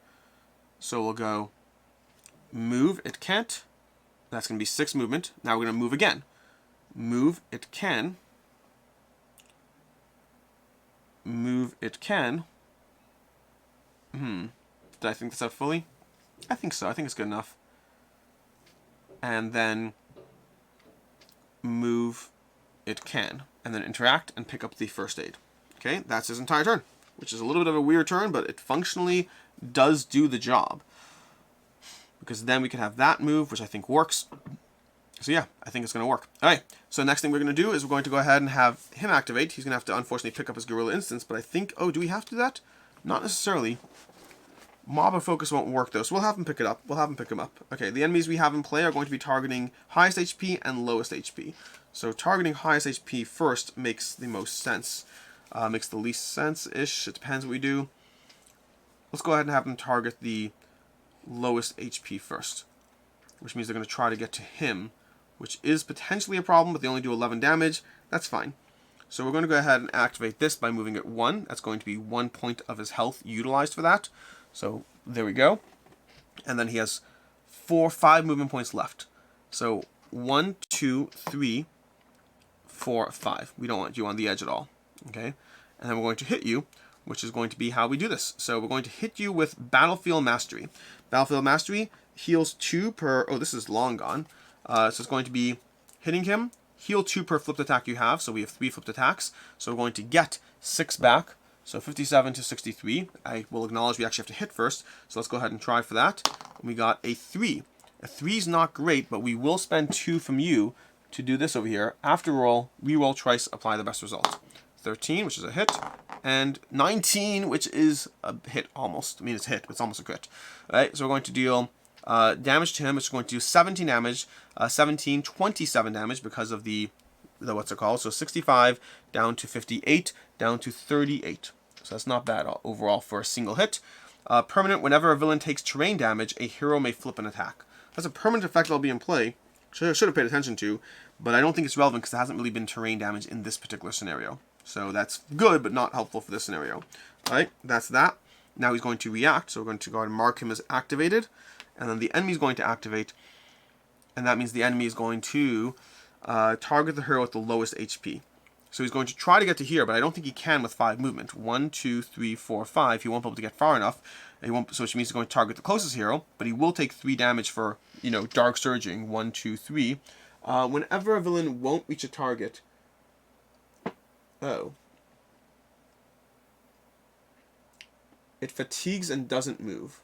So we'll go move, it can't. That's going to be 6 movement. Now we're going to move again. Move, it can. Move, it can. Did I think this out fully? I think so. I think it's good enough. And then move, it can. And then interact and pick up the first aid. Okay, that's his entire turn, which is a little bit of a weird turn, but it functionally does do the job. Because then we can have that move, which I think works. So yeah, I think it's going to work. All right, so the next thing we're going to do is we're going to go ahead and have him activate. He's going to have to, unfortunately, pick up his gorilla instance, but I think, oh, do we have to do that? Not necessarily. Mob of Focus won't work, though, so we'll have him pick it up. We'll have him pick him up. Okay, the enemies we have in play are going to be targeting highest HP and lowest HP. So targeting highest HP first makes the most sense. Makes the least sense-ish. It depends what we do. Let's go ahead and have them target the lowest HP first, which means they're going to try to get to him, which is potentially a problem, but they only do 11 damage. That's fine. So we're going to go ahead and activate this by moving it 1. That's going to be 1 point of his health utilized for that. So there we go. And then he has 5 movement points left. So 1, 2, 3, 4, 5. We don't want you on the edge at all. Okay, and then we're going to hit you, which is going to be how we do this. So we're going to hit you with Battlefield Mastery. Battlefield Mastery heals 2 per... Oh, this is long gone. So it's going to be hitting him, heal 2 per flipped attack you have. So we have 3 flipped attacks. So we're going to get 6 back. So 57 to 63. I will acknowledge we actually have to hit first. So let's go ahead and try for that. We got a 3. A 3 is not great, but we will spend 2 from you to do this over here. After roll, reroll twice, apply the best result. 13, which is a hit, and 19, which is a hit almost. I mean, it's a hit, but it's almost a crit. All right, so we're going to deal damage to him, which is going to do 17 damage, 27 damage because of the what's it called? So 65 down to 58, down to 38. So that's not bad overall for a single hit. Permanent, whenever a villain takes terrain damage, a hero may flip an attack. That's a permanent effect that'll be in play. Should have paid attention to, but I don't think it's relevant because there hasn't really been terrain damage in this particular scenario. So that's good, but not helpful for this scenario. All right, that's that. Now he's going to react, so we're going to go ahead and mark him as activated. And then the enemy is going to activate, and that means the enemy is going to target the hero with the lowest HP. So he's going to try to get to here, but I don't think he can with 5 movement. 1, 2, 3, 4, 5. He won't be able to get far enough. And he won't, so which means he's going to target the closest hero, but he will take 3 damage for, you know, Dark Surging. 1, 2, 3. Whenever a villain won't reach a target... Oh. It fatigues and doesn't move.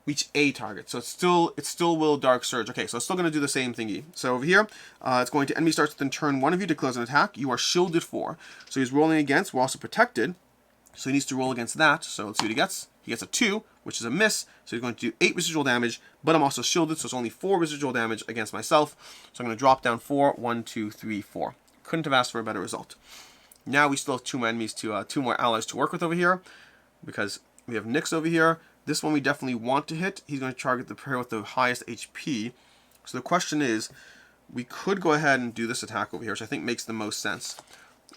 Reach a target. So it still will Dark Surge. Okay, so it's still going to do the same thingy. So over here, it's going to enemy starts within turn 1 of you to close an attack. You are shielded for. So he's rolling against. We're also protected. So he needs to roll against that. So let's see what he gets. He gets a 2, which is a miss. So he's going to do 8 residual damage, but I'm also shielded, so it's only 4 residual damage against myself. So I'm going to drop down 4. 1, 2, 3, 4. Couldn't have asked for a better result. Now we still have 2 more enemies to 2 more allies to work with over here, because we have Nyx over here. This one we definitely want to hit. He's going to target the player with the highest HP. So the question is, we could go ahead and do this attack over here, which I think makes the most sense.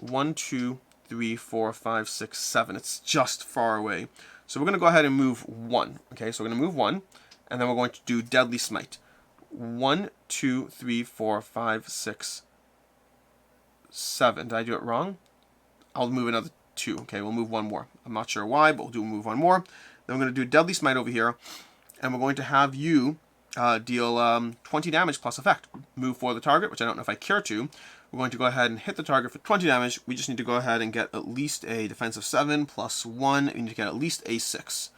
1, 2, 3, 4, 5, 6, 7. It's just far away. So we're going to go ahead and move 1. Okay, so we're going to move 1, and then we're going to do Deadly Smite. 1, 2, 3, 4, 5, 6, 7. Did I do it wrong? I'll move another 2. Okay, we'll move one more. I'm not sure why, but we'll move one more. Then we're going to do Deadly Smite over here, and we're going to have you deal 20 damage plus effect. Move for the target, which I don't know if I care to. We're going to go ahead and hit the target for 20 damage. We just need to go ahead and get at least a defense of 7 plus 1. We need to get at least a 6.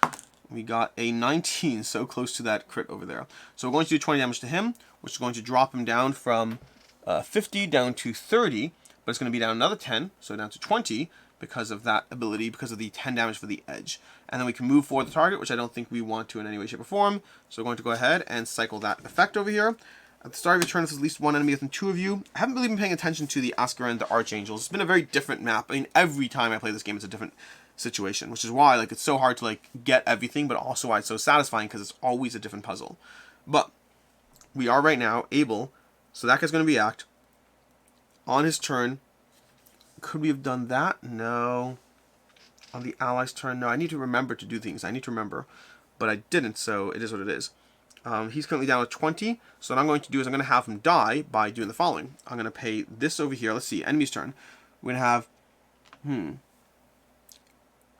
We got a 19, so close to that crit over there. So we're going to do 20 damage to him, which is going to drop him down from 50 down to 30, but it's going to be down another 10, so down to 20 because of that ability, because of the 10 damage for the edge. And then we can move for the target, which I don't think we want to in any way, shape, or form. So we're going to go ahead and cycle that effect over here. At the start of your turn, if there's at least one enemy within 2 of you. I haven't really been paying attention to the Askaren and the Archangels. It's been a very different map. I mean, every time I play this game, it's a different situation, which is why it's so hard to get everything, but also why it's so satisfying, because it's always a different puzzle. But we are right now able, so that guy's going to react on his turn. Could we have done that? No. On the ally's turn, no. I need to remember to do things. I need to remember, but I didn't, so it is what it is. He's currently down to 20, so what I'm going to do is I'm going to have him die by doing the following. I'm going to pay this over here. Let's see, enemy's turn. We're going to have,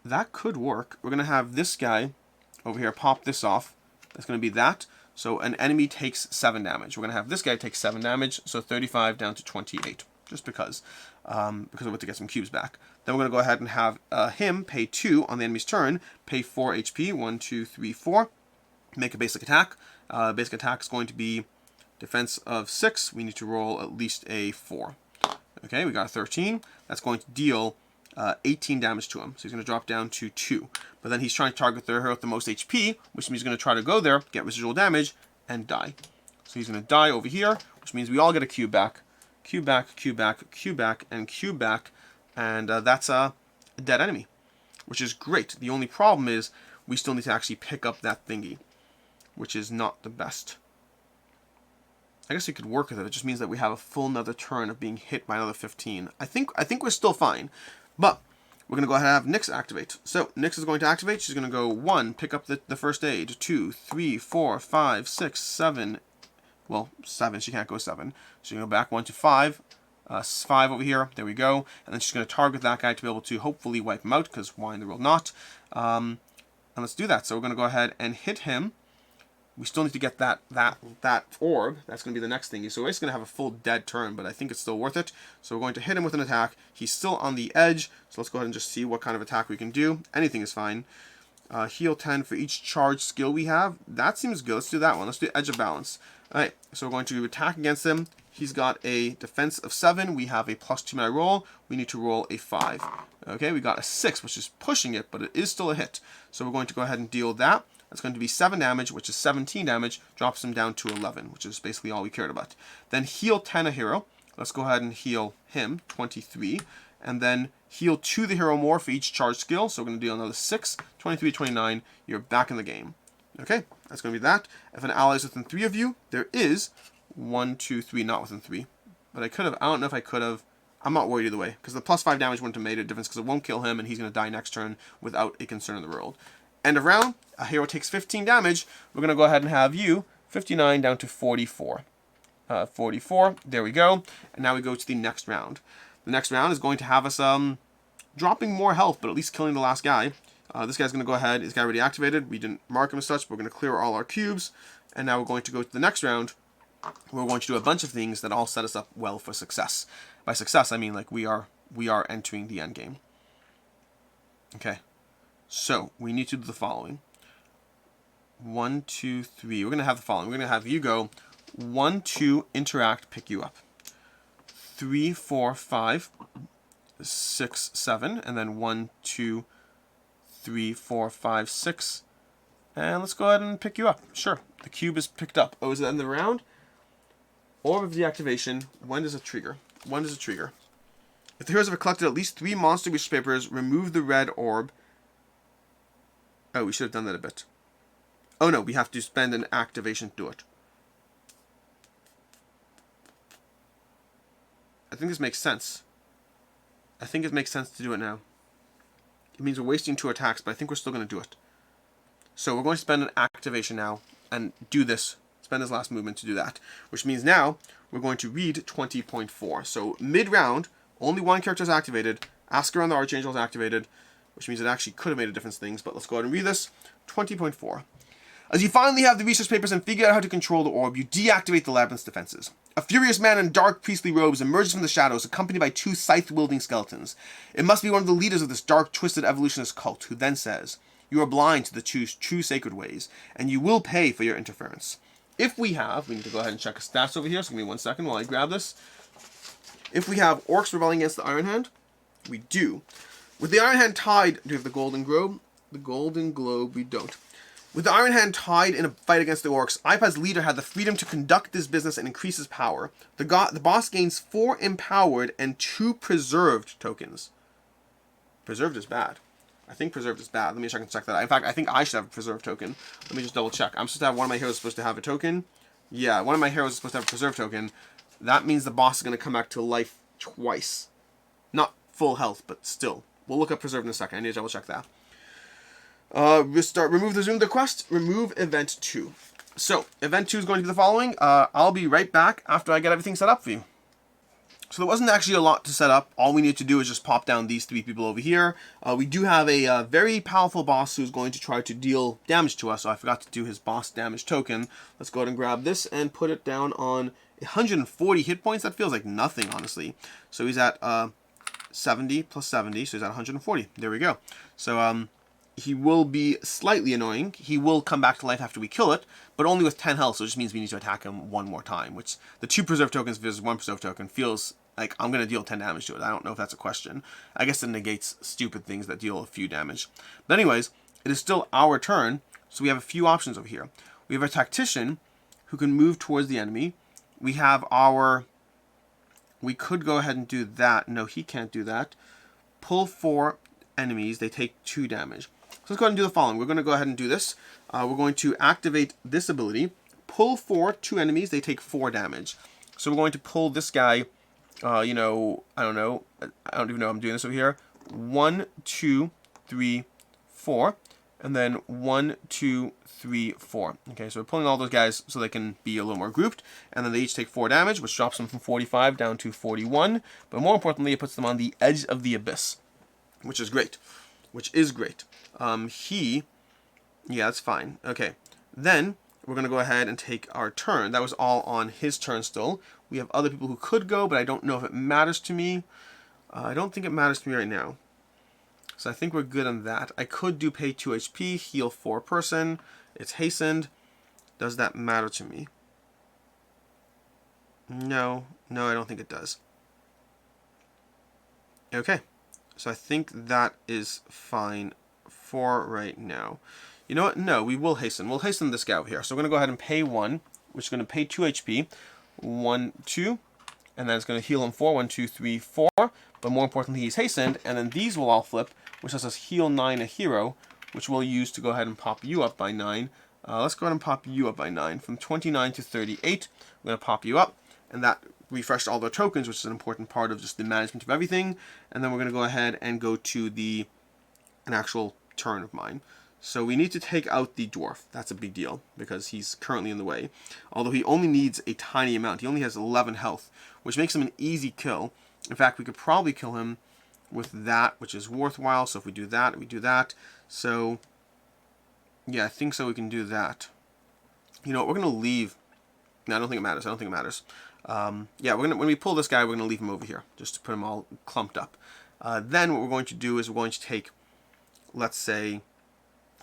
that could work. We're going to have this guy over here pop this off. That's going to be that. So an enemy takes 7 damage. We're going to have this guy take 7 damage, so 35 down to 28, just because I want to get some cubes back. Then we're going to go ahead and have him pay 2 on the enemy's turn, pay 4 HP, 1, 2, 3, 4, make a basic attack. Basic attack is going to be defense of 6. We need to roll at least a 4. Okay, we got a 13. That's going to deal 18 damage to him. So he's going to drop down to 2. But then he's trying to target the hero with the most HP, which means he's going to try to go there, get residual damage, and die. So he's going to die over here, which means we all get a cube back. Cube back, cube back, cube back, and cube back. And that's a dead enemy, which is great. The only problem is we still need to actually pick up that thingy, which is not the best. I guess we could work with it. It just means that we have a full another turn of being hit by another 15. I think we're still fine. But we're going to go ahead and have Nyx activate. So Nyx is going to activate. She's going to go 1, pick up the first aid, 2, 3, 4, 5, 6, 7. Well, 7. She can't go 7. She's going to go back 1 to 5. 5 over here. There we go. And then she's going to target that guy to be able to hopefully wipe him out, because why in the world not? And let's do that. So we're going to go ahead and hit him. We still need to get that orb. That's going to be the next thing. So we're just going to have a full dead turn, but I think it's still worth it. So we're going to hit him with an attack. He's still on the edge, so let's go ahead and just see what kind of attack we can do. Anything is fine. Heal 10 for each charge skill we have. That seems good. Let's do that one. Let's do Edge of Balance. Alright, so we're going to attack against him. He's got a defense of 7. We have a +2 my roll. We need to roll a 5. Okay, we got a 6, which is pushing it, but it is still a hit. So we're going to go ahead and deal that. That's going to be 7 damage, which is 17 damage, drops him down to 11, which is basically all we cared about. Then heal 10 a hero. Let's go ahead and heal him, 23. And then heal 2 the hero more for each charge skill. So we're going to deal another 6, 23, 29. You're back in the game. Okay, that's going to be that. If an ally is within 3 of you, there is 1, 2, 3, not within 3. But I could have, I don't know if I could have. I'm not worried either way, because the +5 damage wouldn't have made a difference, because it won't kill him, and he's going to die next turn without a concern in the world. End of round, a hero takes 15 damage. We're going to go ahead and have you 59 down to 44. 44, there we go. And now we go to the next round. The next round is going to have us dropping more health, but at least killing the last guy. This guy's going to go ahead. His guy already activated. We didn't mark him as such, but we're going to clear all our cubes. And now we're going to go to the next round. We're going to do a bunch of things that all set us up well for success. By success, I mean we are entering the end game. Okay. So, we need to do the following. 1, 2, 3. We're going to have the following. We're going to have you go 1, 2, interact, pick you up. 3, 4, 5, 6, 7. And then 1, 2, 3, 4, 5, 6. And let's go ahead and pick you up. Sure. The cube is picked up. Oh, is it the end of the round? Orb of deactivation. When does it trigger? When does it trigger? If the heroes have collected at least 3 monster wish papers, remove the red orb. Oh, we should have done that a bit. Oh no, we have to spend an activation to do it. I think this makes sense. I think it makes sense to do it now. It means we're wasting 2 attacks, but I think we're still going to do it. So we're going to spend an activation now and do this. Spend his last movement to do that. Which means now we're going to read 20.4. So mid-round, Only one character is activated. Ask around the Archangel is activated, which means it actually could have made a difference things, but let's go ahead and read this. 20.4. As you finally have the research papers and figure out how to control the orb, you deactivate the labyrinth's defenses. A furious man in dark priestly robes emerges from the shadows, accompanied by 2 scythe-wielding skeletons. It must be one of the leaders of this dark, twisted evolutionist cult, who then says, "You are blind to the true sacred ways, and you will pay for your interference." If we need to go ahead and check stats over here, so give me 1 second while I grab this. If we have orcs rebelling against the Iron Hand, we do. With the Iron Hand tied, do we have the Golden Globe? The Golden Globe, we don't. With the Iron Hand tied in a fight against the orcs, IPA's leader had the freedom to conduct this business and increase his power. The boss gains 4 empowered and 2 preserved tokens. Preserved is bad. I think preserved is bad. Let me check that. In fact, I think I should have a preserved token. Let me just double check. I'm supposed to have one of my heroes supposed to have a token. Yeah, one of my heroes is supposed to have a preserved token. That means the boss is going to come back to life twice. Not full health, but still. We'll look up preserved in a second. I need to double check that. Remove the Zoom the quest. Remove event 2. So, event 2 is going to be the following. I'll be right back after I get everything set up for you. So there wasn't actually a lot to set up. All we need to do is just pop down these 3 people over here. We do have a very powerful boss who's going to try to deal damage to us. So I forgot to do his boss damage token. Let's go ahead and grab this and put it down on 140 hit points. That feels like nothing, honestly. So he's at 70 plus 70, so he's at 140. There we go. So he will be slightly annoying. He will come back to life after we kill it, but only with 10 health, so it just means we need to attack him 1 more time, which the 2 preserved tokens versus 1 preserved token feels like I'm going to deal 10 damage to it. I don't know if that's a question. I guess it negates stupid things that deal a few damage. But anyways, it is still our turn, so we have a few options over here. We have a tactician who can move towards the enemy. We have our... We could go ahead and do that. No, he can't do that. Pull 4 enemies. They take 2 damage. So let's go ahead and do the following. We're going to go ahead and do this. We're going to activate this ability. Pull 2 enemies. They take 4 damage. So we're going to pull this guy, I don't know. I don't even know I'm doing this over here. 1, 2, 3, 4. And then 1, 2, 3, 4. Okay, so we're pulling all those guys so they can be a little more grouped. And then they each take 4 damage, which drops them from 45 down to 41. But more importantly, it puts them on the edge of the abyss, which is great. Yeah, that's fine. Okay, then we're going to go ahead and take our turn. That was all on his turn still. We have other people who could go, but I don't know if it matters to me. I don't think it matters to me right now. So I think we're good on that. I could do pay 2 HP, heal 4 person. It's hastened. Does that matter to me? No, I don't think it does. Okay, so I think that is fine for right now. You know what? No, we will hasten. We'll hasten this guy over here. So we're going to go ahead and pay 1, which is going to pay 2 HP. 1, 2, and then it's going to heal him 4. 1, 2, 3, 4. But more importantly, he's hastened, and then these will all flip, which lets us heal 9 a hero, which we'll use to go ahead and pop you up by 9. Let's go ahead and pop you up by 9. From 29 to 38, we're going to pop you up, and that refreshed all their tokens, which is an important part of just the management of everything. And then we're going to go ahead and go to an actual turn of mine. So we need to take out the dwarf. That's a big deal, because he's currently in the way. Although he only needs a tiny amount. He only has 11 health, which makes him an easy kill. In fact, we could probably kill him with that, which is worthwhile. So if we do that, we do that. So, yeah, I think so we can do that. You know what, we're going to leave... No, I don't think it matters. Yeah, when we pull this guy, we're going to leave him over here, just to put him all clumped up. Then what we're going to do is we're going to take, let's say,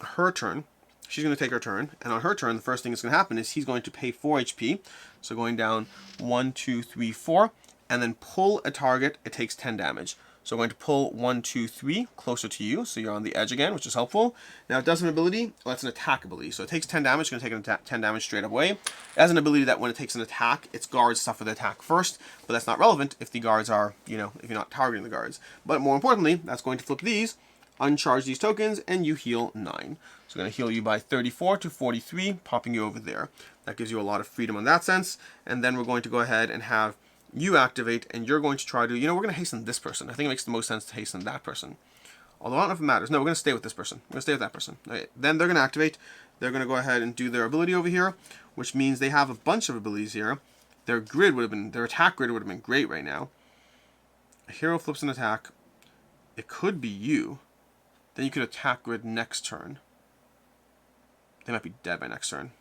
her turn. She's going to take her turn, and on her turn, the first thing that's going to happen is he's going to pay 4 HP. So going down 1, 2, 3, 4, and then pull a target. It takes 10 damage. So we're going to pull 1, 2, 3 closer to you, so you're on the edge again, which is helpful. Now it does an ability. Well, that's an attack ability, so it takes 10 damage. It's going to take 10 damage straight away. It has an ability that when it takes an attack, its guards suffer the attack first, but that's not relevant if the guards are, if you're not targeting the guards. But more importantly, that's going to flip these, uncharge these tokens, and you heal 9. So we're going to heal you by 34 to 43, popping you over there. That gives you a lot of freedom in that sense. And then we're going to go ahead and have you activate, and you're going to try to, we're going to hasten this person. I think it makes the most sense to hasten that person. Although I don't know if it matters. No, we're going to stay with this person. We're going to stay with that person. Okay. Then they're going to activate. They're going to go ahead and do their ability over here, which means they have a bunch of abilities here. Their attack grid would have been great right now. A hero flips an attack. It could be you. Then you could attack grid next turn. They might be dead by next turn.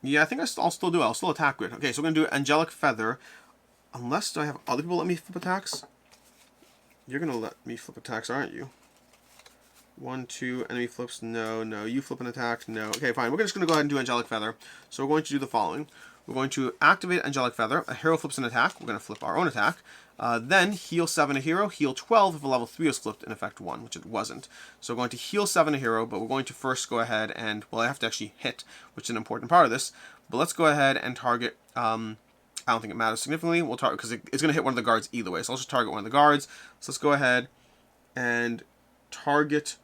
Yeah, I think I'll still do it. I'll still attack grid. Okay, so we're going to do Angelic Feather. Unless, do I have other people let me flip attacks? You're going to let me flip attacks, aren't you? 1, 2, enemy flips. No, no. You flip an attack. No. Okay, fine. We're just going to go ahead and do Angelic Feather. So we're going to do the following. We're going to activate Angelic Feather. A hero flips an attack. We're going to flip our own attack. Then heal 7 a hero, heal 12 if a level 3 was flipped in effect 1, which it wasn't. So we're going to heal 7 a hero, but we're going to first go ahead and, well, I have to actually hit, which is an important part of this. But let's go ahead and target, I don't think it matters significantly. We'll target, because it's going to hit one of the guards either way. So I'll just target one of the guards. So let's go ahead and target,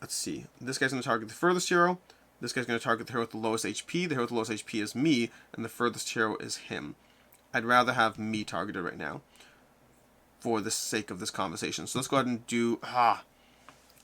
let's see, this guy's going to target the furthest hero. This guy's going to target the hero with the lowest HP. The hero with the lowest HP is me, and the furthest hero is him. I'd rather have me targeted right now for the sake of this conversation. So let's go ahead and do... I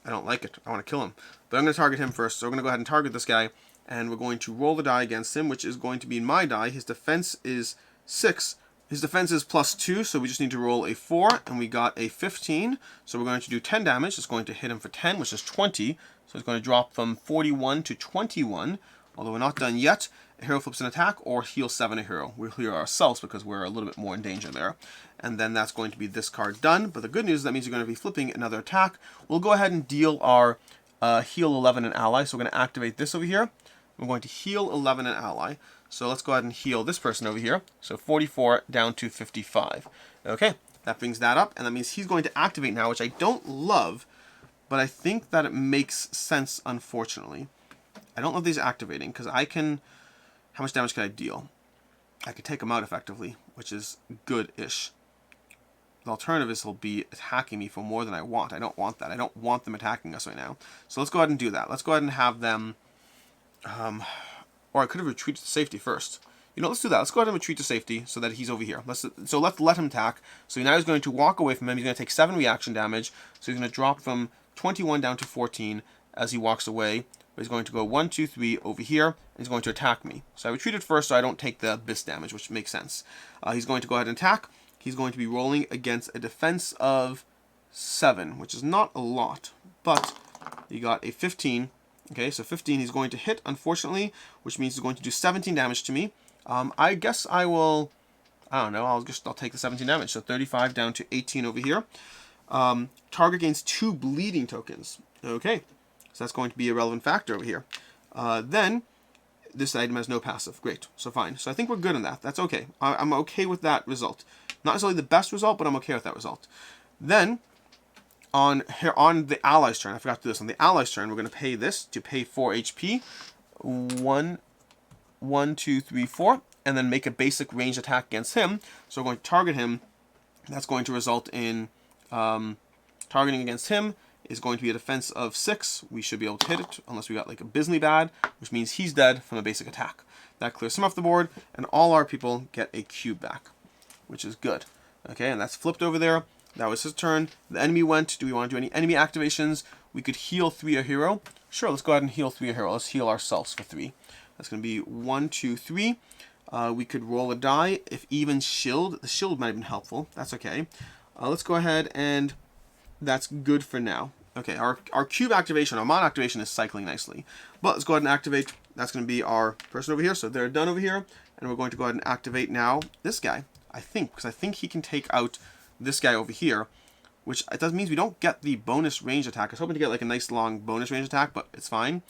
don't like it. I want to kill him. But I'm going to target him first. So we're going to go ahead and target this guy. And we're going to roll the die against him, which is going to be my die. His defense is 6. His defense is +2, so we just need to roll a 4. And we got a 15. So we're going to do 10 damage. It's going to hit him for 10, which is 20. So it's going to drop from 41 to 21. Although we're not done yet. A hero flips an attack or heal 7 a hero. We'll heal ourselves because we're a little bit more in danger there. And then that's going to be this card done. But the good news is that means you're going to be flipping another attack. We'll go ahead and deal our heal 11 an ally. So we're going to activate this over here. We're going to heal 11 an ally. So let's go ahead and heal this person over here. So 44 down to 55. Okay, that brings that up. And that means he's going to activate now, which I don't love. But I think that it makes sense, unfortunately. I don't love these activating because I can... How much damage can I deal? I could take him out effectively, which is good-ish. The alternative is he'll be attacking me for more than I want. I don't want that. I don't want them attacking us right now. So let's go ahead and do that. Let's go ahead and have them... or I could have retreated to safety first. You know, let's do that. Let's go ahead and retreat to safety so that he's over here. Let's let him attack. So now he's going to walk away from him. He's going to take 7 reaction damage. So he's going to drop from 21 down to 14 as he walks away. But he's going to go 1, 2, 3 over here, and he's going to attack me. So I retreated first so I don't take the abyss damage, which makes sense. He's going to go ahead and attack. He's going to be rolling against a defense of 7, which is not a lot, but he got a 15. Okay, so 15 he's going to hit, unfortunately, which means he's going to do 17 damage to me. I guess I will, I don't know, I'll take the 17 damage. So 35 down to 18 over here. Target gains 2 bleeding tokens. Okay. So that's going to be a relevant factor over here. Then, this item has no passive. Great. So fine. So I think we're good on that. That's okay. I'm okay with that result. Not necessarily the best result, but I'm okay with that result. Then, on the ally's turn, I forgot to do this. On the ally's turn, we're going to pay this to pay 4 HP. 1, 2, 3, 4. And then make a basic ranged attack against him. So we're going to target him. That's going to result in targeting against him. Is going to be a defense of 6. We should be able to hit it unless we got like abysmally bad, which means he's dead from a basic attack. That clears him off the board, and all our people get a cube back, which is good. Okay, and that's flipped over there. That was his turn. The enemy went. Do we want to do any enemy activations? We could heal 3 a hero. Sure, let's go ahead and heal 3 a hero. Let's heal ourselves for 3. That's going to be 1, 2, 3. We could roll a die. If even shield, the shield might have been helpful. That's okay. Let's go ahead and that's good for now. Okay, our cube activation, our mod activation is cycling nicely. But let's go ahead and activate. That's going to be our person over here. So they're done over here. And we're going to go ahead and activate now this guy. I think, because I think he can take out this guy over here. Which it does means we don't get the bonus range attack. I was hoping to get like a nice long bonus range attack, but it's fine.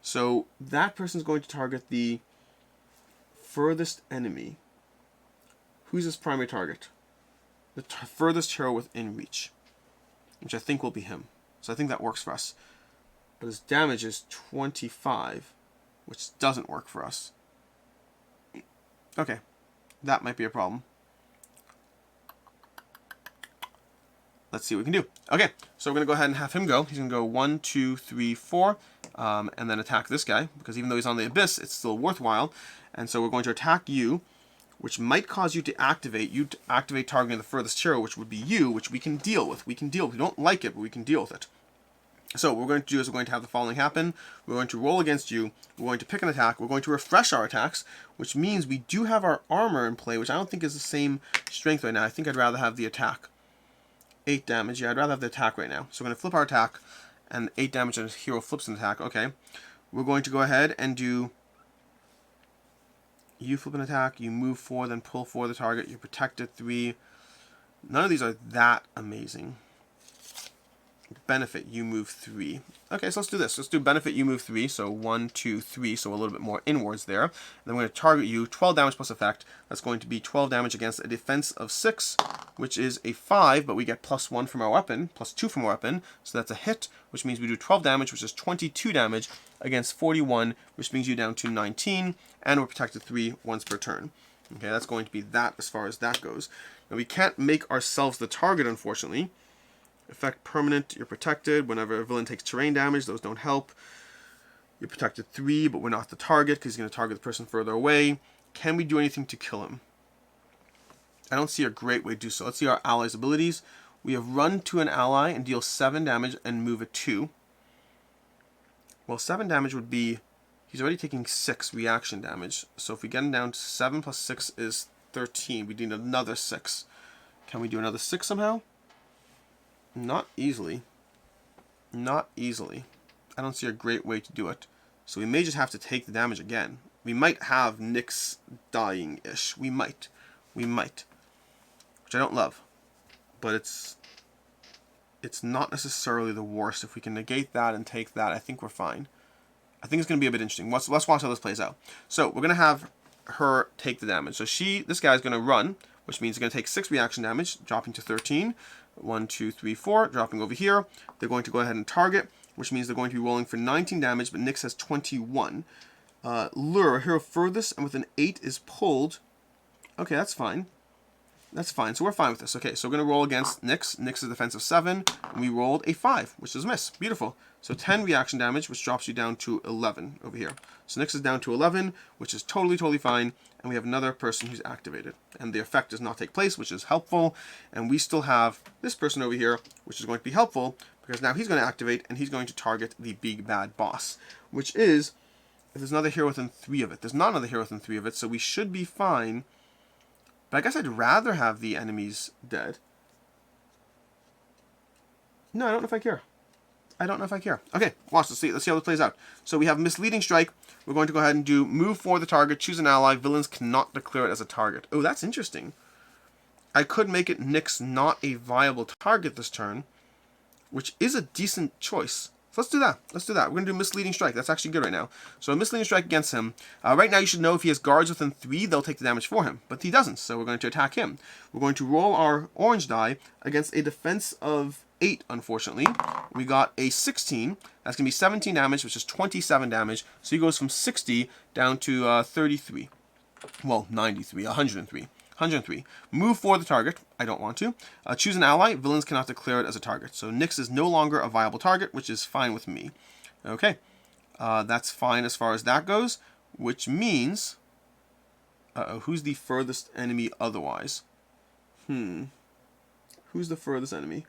So that person's going to target the furthest enemy. Who's his primary target? The furthest hero within reach. Which I think will be him. So I think that works for us. But his damage is 25, which doesn't work for us. Okay, that might be a problem. Let's see what we can do. Okay, so we're going to go ahead and have him go. He's going to go 1, 2, 3, 4, and then attack this guy. Because even though he's on the abyss, it's still worthwhile. And so we're going to attack you, which might cause you to activate. You to activate targeting the furthest hero, which would be you, which we can deal with. We don't like it, but we can deal with it. So what we're going to do is we're going to have the following happen. We're going to roll against you. We're going to pick an attack. We're going to refresh our attacks, which means we do have our armor in play, which I don't think is the same strength right now. I think I'd rather have the attack. 8 damage. Yeah, I'd rather have the attack right now. So we're going to flip our attack, and 8 damage and hero flips an attack. Okay. We're going to go ahead and do... You flip an attack, you move 4, then pull 4 the target. You're protected 3. None of these are that amazing. Benefit, you move 3. Okay, so let's do this. Let's do benefit, you move 3. So 1, 2, 3. So a little bit more inwards there. And then we're going to target you. 12 damage plus effect. That's going to be 12 damage against a defense of 6, which is a 5, but we get +1 from our weapon, +2 from our weapon. So that's a hit, which means we do 12 damage, which is 22 damage against 41, which brings you down to 19. And we're protected 3 once per turn. Okay, that's going to be that as far as that goes. Now we can't make ourselves the target, unfortunately. Effect permanent, you're protected. Whenever a villain takes terrain damage, those don't help. You're protected 3, but we're not the target because he's going to target the person further away. Can we do anything to kill him? I don't see a great way to do so. Let's see our ally's abilities. We have run to an ally and deal 7 damage and move a 2. Well, 7 damage would be... He's already taking 6 reaction damage. So if we get him down to 7 plus 6 is 13. We need another 6. Can we do another 6 somehow? Not easily. Not easily. I don't see a great way to do it. So we may just have to take the damage again. We might have Nyx dying-ish. We might. We might. Which I don't love. But it's not necessarily the worst. If we can negate that and take that, I think we're fine. I think it's going to be a bit interesting. Let's watch how this plays out. So we're going to have her take the damage. So this guy's going to run, which means he's going to take 6 reaction damage, dropping to 13. 1, 2, 3, 4, dropping over here. They're going to go ahead and target, which means they're going to be rolling for 19 damage, but Nyx has 21. Lure, hero furthest, and with an 8 is pulled. Okay, that's fine. That's fine. So we're fine with this. Okay, so we're going to roll against Nyx. Nyx is defense of 7, and we rolled a 5, which is a miss. Beautiful. So 10 reaction damage, which drops you down to 11 over here. So Nyx is down to 11, which is totally fine. And we have another person who's activated. And the effect does not take place, which is helpful. And we still have this person over here, which is going to be helpful, because now he's going to activate, and he's going to target the big bad boss, which is, if there's another hero within 3 of it. There's not another hero within 3 of it, so we should be fine. But I guess I'd rather have the enemies dead. No, I don't know if I care. I don't know if I care. Okay, watch. Let's see how this plays out. So we have Misleading Strike. We're going to go ahead and do move for the target, choose an ally. Villains cannot declare it as a target. Oh, that's interesting. I could make it Nyx not a viable target this turn, which is a decent choice. So let's do that. Let's do that. We're going to do Misleading Strike. That's actually good right now. So a Misleading Strike against him. Right now you should know if he has guards within 3, they'll take the damage for him. But he doesn't, so we're going to attack him. We're going to roll our orange die against a defense of 8, unfortunately. We got a 16. That's going to be 17 damage, which is 27 damage. So he goes from 60 down to 33. Well, 93. 103. 103. Move for the target. I don't want to. Choose an ally. Villains cannot declare it as a target. So Nyx is no longer a viable target, which is fine with me. Okay. That's fine as far as that goes, which means... who's the furthest enemy otherwise? Who's the furthest enemy?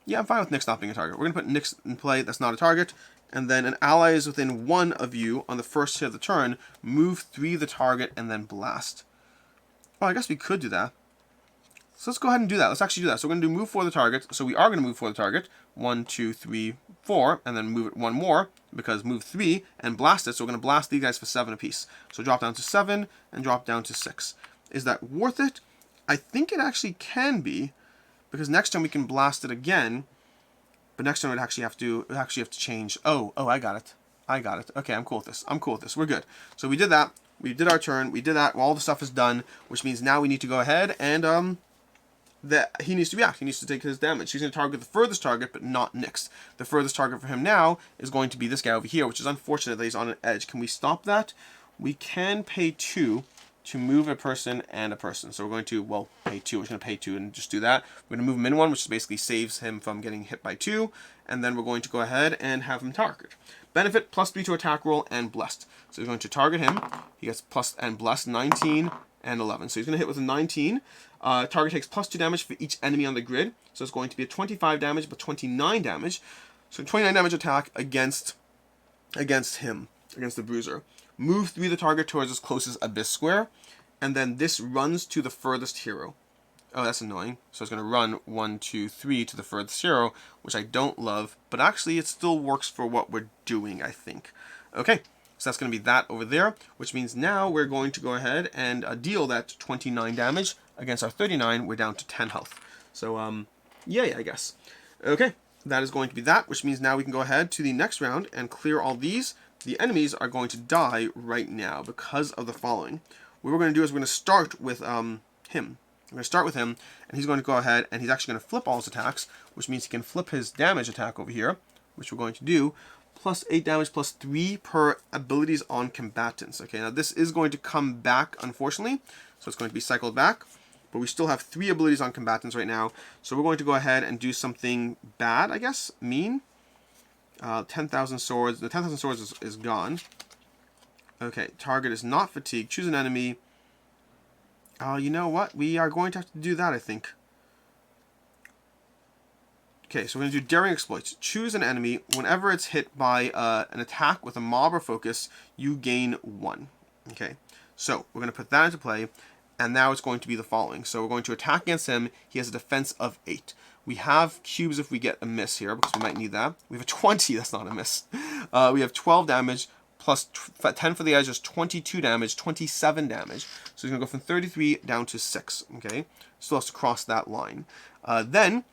Yeah, I'm fine with Nyx not being a target. We're going to put Nyx in play. That's not a target. And then an ally is within 1 of you on the first hit of the turn. Move 3 the target and then blast. Oh, I guess we could do that. So let's go ahead and do that. Let's actually do that. So we're going to do move for the target. So we are going to move for the target. 1, 2, 3, 4. And then move it 1 more. Because move 3 and blast it. So we're going to blast these guys for 7 apiece. So drop down to 7 and drop down to 6. Is that worth it? I think it actually can be. Because next time we can blast it again. But next time we'd actually have to change. Oh, I got it. I got it. Okay, I'm cool with this. I'm cool with this. We're good. So we did that. We did our turn. We did that. All the stuff is done, which means now we need to go ahead and he needs to react. He needs to take his damage. He's going to target the furthest target, but not Nyx. The furthest target for him now is going to be this guy over here, which is unfortunate that he's on an edge. Can we stop that? We can pay 2 to move a person and a person. So we're going to, well, pay 2. We're just going to pay 2 and just do that. We're going to move him in 1, which basically saves him from getting hit by 2. And then we're going to go ahead and have him target. Benefit, +3 to attack roll, and blessed. So we're going to target him. He gets plus and blessed, 19 and 11. So he's going to hit with a 19. Target takes +2 damage for each enemy on the grid. So it's going to be a 25 damage, but 29 damage. So 29 damage attack against him, against the bruiser. Move 3 the target towards its closest abyss square, and then this runs to the furthest hero. Oh, that's annoying. So it's going to run 1, 2, 3 to the furthest hero, which I don't love, but actually it still works for what we're doing, I think. Okay, so that's going to be that over there, which means now we're going to go ahead and deal that 29 damage against our 39. We're down to 10 health. So, yay, I guess. Okay, that is going to be that, which means now we can go ahead to the next round and clear all these. The enemies are going to die right now because of the following. What we're going to do is we're going to start with him. We're going to start with him, and he's going to go ahead, and he's actually going to flip all his attacks, which means he can flip his damage attack over here, which we're going to do, plus 8 damage, plus 3 per abilities on combatants. Okay, now this is going to come back, unfortunately, so it's going to be cycled back, but we still have 3 abilities on combatants right now, so we're going to go ahead and do something bad, I guess, mean. 10,000 swords. The 10,000 swords is gone. Okay, target is not fatigued. Choose an enemy. You know what? We are going to have to do that, I think. Okay, so we're going to do Daring Exploits. Choose an enemy. Whenever it's hit by an attack with a mob or focus, you gain 1. Okay, so we're going to put that into play, and now it's going to be the following. So we're going to attack against him. He has a defense of 8. We have cubes if we get a miss here, because we might need that. We have a 20, that's not a miss. We have 12 damage, plus 10 for the edge is 22 damage, 27 damage. So he's going to go from 33 down to 6, okay? Still has to cross that line. Then,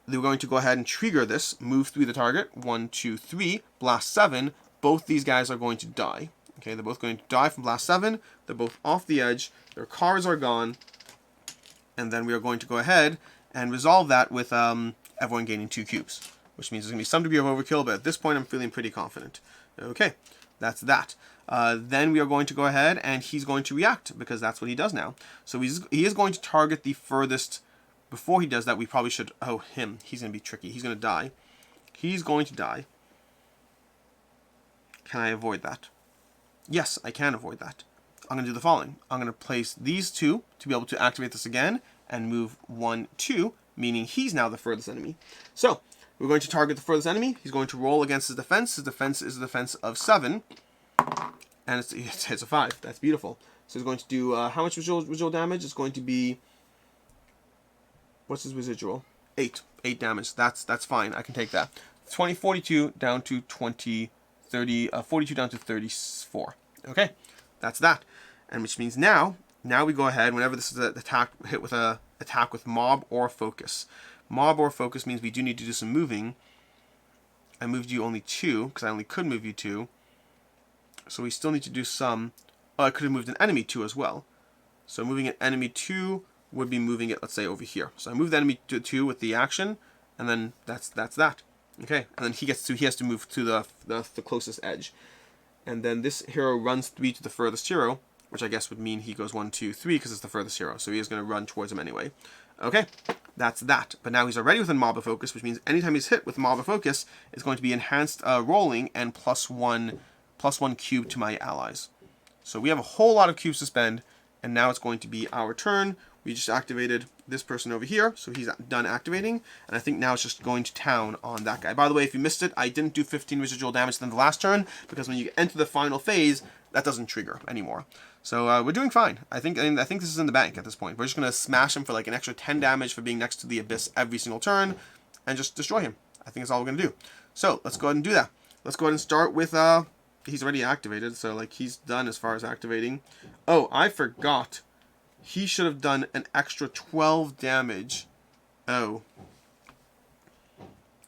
we're going to go ahead and trigger this, move through the target, 1, 2, 3, blast 7. Both these guys are going to die. Okay, they're both going to die from blast 7. They're both off the edge. Their cards are gone. And then we are going to go ahead and resolve that with everyone gaining 2 cubes, which means there's going to be some degree of overkill, but at this point I'm feeling pretty confident. Okay, that's that. Then we are going to go ahead and he's going to react, because that's what he does now. So he is going to target the furthest. Before he does that, we probably should... Oh, him. He's going to be tricky. He's going to die. He's going to die. Can I avoid that? Yes, I can avoid that. I'm going to do the following. I'm going to place these 2 to be able to activate this again, and move 1, 2, meaning he's now the furthest enemy. So, we're going to target the furthest enemy. He's going to roll against his defense. His defense is a defense of 7, and it's a 5. That's beautiful. So he's going to do, how much residual damage? It's going to be, what's his residual? 8. 8 damage. That's fine. I can take that. 42 down to 42 down to 34. Okay, that's that. And which means now we go ahead, whenever this is an attack hit with a attack with mob or focus. Mob or focus means we do need to do some moving. I moved you only 2, because I only could move you 2. So we still need to do some... Oh, I could have moved an enemy 2 as well. So moving an enemy 2 would be moving it, let's say, over here. So I move the enemy 2 with the action, and then that's that. Okay, and then he has to move to the closest edge. And then this hero runs 3 to the furthest hero, which I guess would mean he goes 1, 2, 3 because it's the furthest hero. So he is going to run towards him anyway. Okay, that's that. But now he's already within mob of focus, which means anytime he's hit with mob of focus, it's going to be enhanced rolling and plus one cube to my allies. So we have a whole lot of cubes to spend, and now it's going to be our turn. We just activated this person over here, so he's done activating, and I think now it's just going to town on that guy. By the way, if you missed it, I didn't do 15 residual damage than the last turn, because when you enter the final phase, that doesn't trigger anymore. So we're doing fine. I think this is in the bank at this point. We're just going to smash him for like an extra 10 damage for being next to the abyss every single turn, and just destroy him. I think that's all we're going to do. So let's go ahead and do that. Let's go ahead and start with, he's already activated, so like he's done as far as activating. Oh, I forgot. He should have done an extra 12 damage. Oh.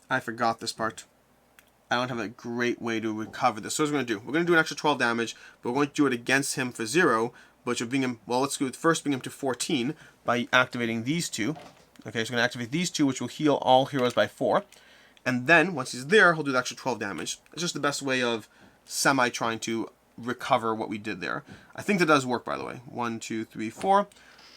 I forgot this part. I don't have a great way to recover this. So what we're going to do, we're going to do an extra 12 damage, but we're going to do it against him for 0, but you'll bring him, well, let's go first bring him to 14 by activating these 2. Okay, so we're going to activate these 2, which will heal all heroes by 4. And then, once he's there, he'll do the extra 12 damage. It's just the best way of semi-trying to recover what we did there. I think that does work, by the way. 1, 2, 3, 4.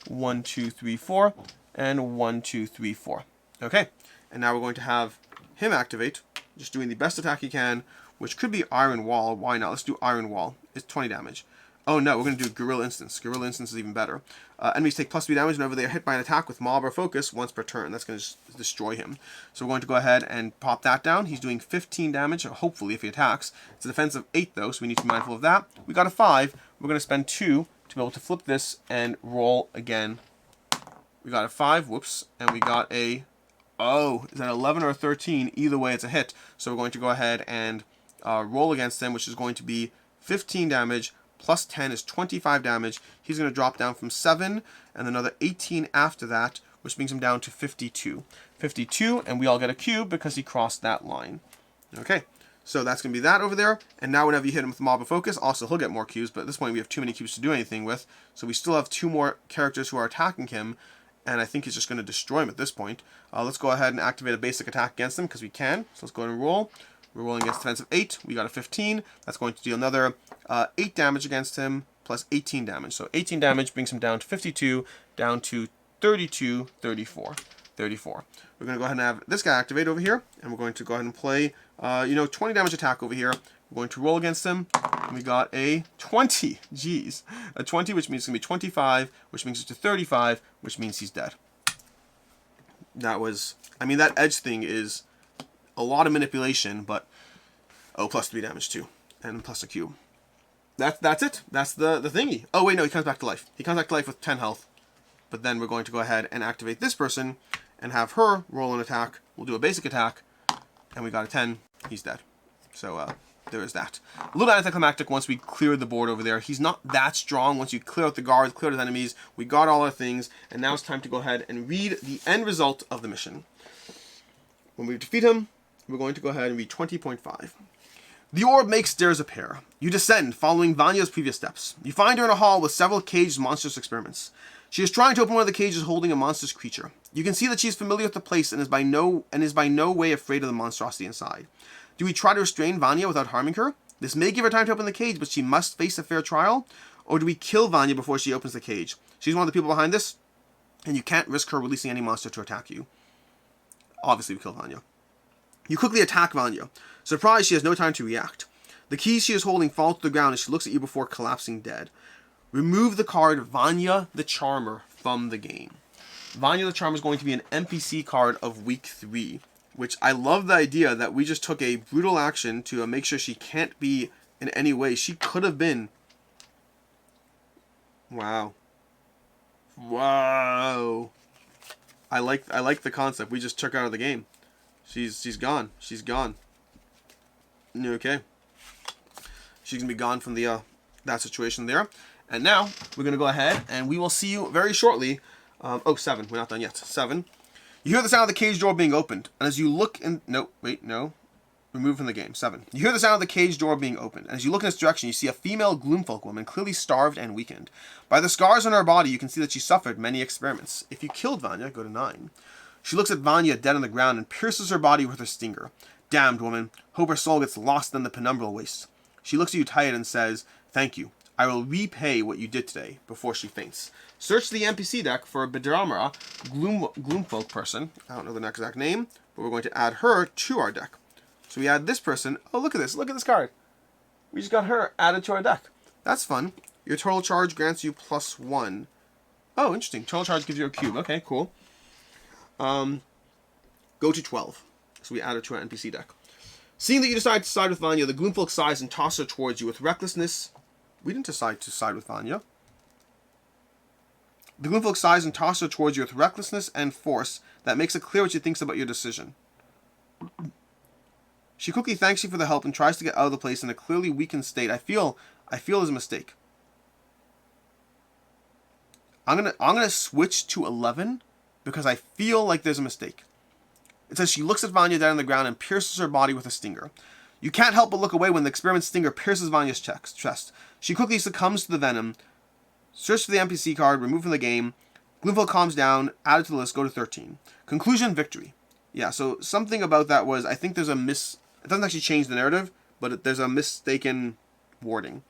1, 2, 3, 4. And 1, 2, 3, 4. Okay, and now we're going to have him activate, just doing the best attack he can, which could be Iron Wall. Why not? Let's do Iron Wall. It's 20 damage. Oh no, we're going to do Guerrilla Instance. Guerrilla Instance is even better. Enemies take +3 damage whenever they are hit by an attack with mob or focus once per turn. That's going to destroy him. So we're going to go ahead and pop that down. He's doing 15 damage, hopefully, if he attacks. It's a defense of 8, though, so we need to be mindful of that. We got a 5. We're going to spend 2 to be able to flip this and roll again. We got a 5, whoops, and we got a... Oh, is that 11 or 13? Either way, it's a hit. So we're going to go ahead and roll against him, which is going to be 15 damage. Plus 10 is 25 damage. He's going to drop down from 7, and another 18 after that, which brings him down to 52. 52, and we all get a cube because he crossed that line. Okay, so that's going to be that over there. And now whenever you hit him with Mob of Focus, also he'll get more cubes, but at this point we have too many cubes to do anything with. So we still have 2 more characters who are attacking him, and I think he's just going to destroy him at this point. Let's go ahead and activate a basic attack against him because we can. So let's go ahead and roll. We're rolling against defensive 8. We got a 15. That's going to deal another 8 damage against him, plus 18 damage. So 18 damage brings him down to 52, down to 32, 34. 34. We're going to go ahead and have this guy activate over here, and we're going to go ahead and play, 20 damage attack over here. We're going to roll against him. And we got a 20. Jeez. A 20, which means it's going to be 25, which means it's to 35, which means he's dead. That was, that edge thing is a lot of manipulation, but plus 3 damage too, and plus a cube. That's it. That's the thingy. Oh wait, no, he comes back to life. He comes back to life with 10 health. But then we're going to go ahead and activate this person and have her roll an attack. We'll do a basic attack, and we got a 10. He's dead. So there is that. A little anticlimactic once we cleared the board over there. He's not that strong once you clear out the guards, clear out his enemies. We got all our things, and now it's time to go ahead and read the end result of the mission. When we defeat him, we're going to go ahead and read 20.5. The orb makes stairs appear. You descend, following Vanya's previous steps. You find her in a hall with several caged monstrous experiments. She is trying to open one of the cages holding a monstrous creature. You can see that she is familiar with the place and is by no way afraid of the monstrosity inside. Do we try to restrain Vanya without harming her? This may give her time to open the cage, but she must face a fair trial. Or do we kill Vanya before she opens the cage? She's one of the people behind this, and you can't risk her releasing any monster to attack you. Obviously, we kill Vanya. You quickly attack Vanya. Surprised, she has no time to react. The keys she is holding fall to the ground as she looks at you before collapsing dead. Remove the card Vanya the Charmer from the game. Vanya the Charmer is going to be an NPC card of week 3, which I love the idea that we just took a brutal action to make sure she can't be in any way. She could have been. Wow. Wow. I like the concept. We just took her out of the game. She's gone. She's gone. Okay. She's gonna be gone from the that situation there. And now we're gonna go ahead and we will see you very shortly. 7. We're not done yet. 7. You hear the sound of the cage door being opened, and as you look in, remove from the game. 7. You hear the sound of the cage door being opened, and as you look in this direction, you see a female Gloomfolk woman, clearly starved and weakened. By the scars on her body, you can see that she suffered many experiments. If you killed Vanya, go to 9. She looks at Vanya dead on the ground and pierces her body with her stinger. Damned woman, hope her soul gets lost in the penumbral waste. She looks at you tired and says, thank you. I will repay what you did today, before she faints. Search the NPC deck for a Bidramara, Gloomfolk person. I don't know the exact name, but we're going to add her to our deck. So we add this person. Oh, look at this. Look at this card. We just got her added to our deck. That's fun. Your total charge grants you +1. Oh, interesting. Total charge gives you a cube. Okay, cool. Go to 12. So we add her to our NPC deck. Seeing that you decide to side with Vanya, the Gloomfolk sighs and tosses her towards you with recklessness. We didn't decide to side with Vanya. The Gloomfolk sighs and tosses her towards you with recklessness and force that makes it clear what she thinks about your decision. She quickly thanks you for the help and tries to get out of the place in a clearly weakened state. I feel is a mistake. I'm gonna switch to 11 because I feel like there's a mistake. It says she looks at Vanya down on the ground and pierces her body with a stinger. You can't help but look away when the experiment's stinger pierces Vanya's chest. She quickly succumbs to the venom. Search for the NPC card, remove from the game. Gloomfolk calms down, add it to the list, go to 13. Conclusion, victory. Yeah, so something about that was, I think there's a it doesn't actually change the narrative, but there's a mistaken wording.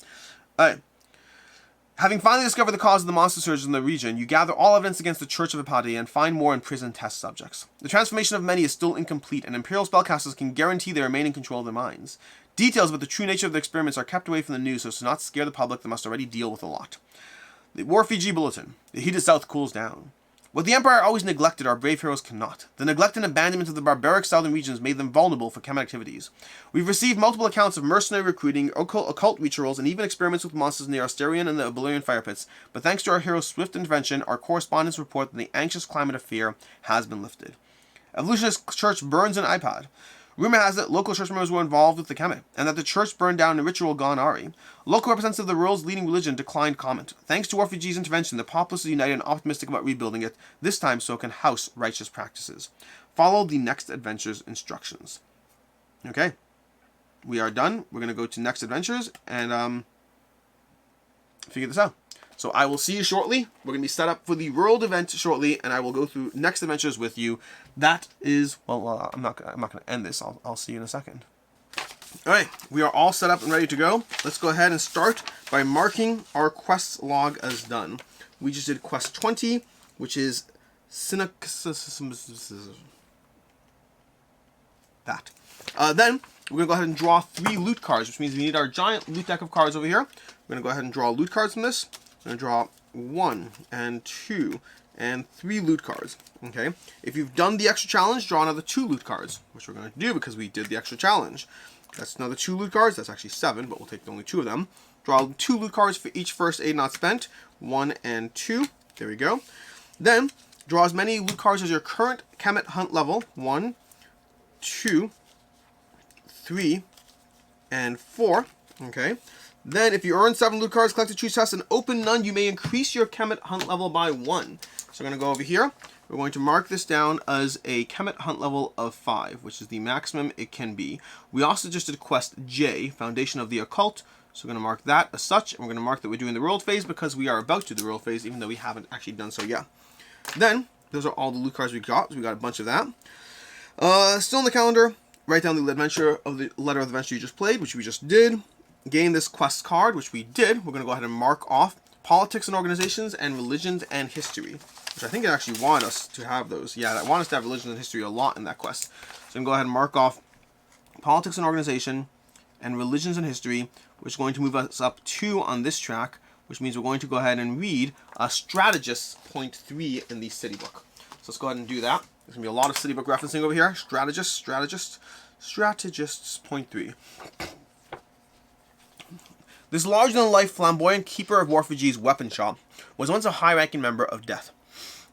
Having finally discovered the cause of the monster surge in the region, you gather all evidence against the Church of Hypatia and find more imprisoned test subjects. The transformation of many is still incomplete, and Imperial spellcasters can guarantee they remain in control of their minds. Details about the true nature of the experiments are kept away from the news so as to not scare the public that must already deal with a lot. The War Fiji Bulletin. The heated south cools down. What the Empire always neglected, our brave heroes cannot. The neglect and abandonment of the barbaric southern regions made them vulnerable for chem activities. We've received multiple accounts of mercenary recruiting, occult rituals, and even experiments with monsters in the Asterian and the Abelian fire pits, but thanks to our heroes' swift intervention, our correspondents report that the anxious climate of fear has been lifted. Evolutionist Church burns an iPod. Rumor has it local church members were involved with the Kemet, and that the church burned down a ritual gone awry. Local representatives of the world's leading religion declined comment. Thanks to Orphagee's intervention, the populace is united and optimistic about rebuilding it, this time so it can house righteous practices. Follow the next adventure's instructions. Okay, we are done. We're going to go to next adventures and figure this out. So I will see you shortly. We're going to be set up for the world event shortly, and I will go through next adventures with you. That is, well, I'm not going to end this. I'll see you in a second. All right, we are all set up and ready to go. Let's go ahead and start by marking our quest log as done. We just did quest 20, which is Synoikismos. That. Then we're going to go ahead and draw 3 loot cards, which means we need our giant loot deck of cards over here. We're going to go ahead and draw loot cards from this. I'm going to draw 1 and 2 and 3 loot cards. Okay. If you've done the extra challenge, draw another 2 loot cards, which we're going to do because we did the extra challenge. That's another 2 loot cards. That's actually 7, but we'll take only 2 of them. Draw 2 loot cards for each first aid not spent. 1 and 2. There we go. Then draw as many loot cards as your current Kemet hunt level. 1, 2, 3, and 4. Okay. Then, if you earn 7 loot cards, collect a choose test, and open none, you may increase your Kemet hunt level by 1. So we're going to go over here. We're going to mark this down as a Kemet hunt level of 5, which is the maximum it can be. We also just did quest J, Foundation of the Occult. So we're going to mark that as such, and we're going to mark that we're doing the world phase because we are about to do the world phase, even though we haven't actually done so yet. Then, those are all the loot cards we got. So we got a bunch of that. Still on the calendar, write down the adventure of the letter of the adventure you just played, which we just did. Gain this quest card, which we did. We're going to go ahead and mark off politics and organizations and religions and history, which I think it actually want us to have those. Yeah, I want us to have religions and history a lot in that quest. So I'm going to go ahead and mark off politics and organization and religions and history, which is going to move us up 2 on this track, which means we're going to go ahead and read Strategist Point 3 in the city book. So let's go ahead and do that. There's going to be a lot of city book referencing over here. Strategists Point 3. This larger-than-life flamboyant keeper of Warfagee's weapon shop was once a high-ranking member of Death,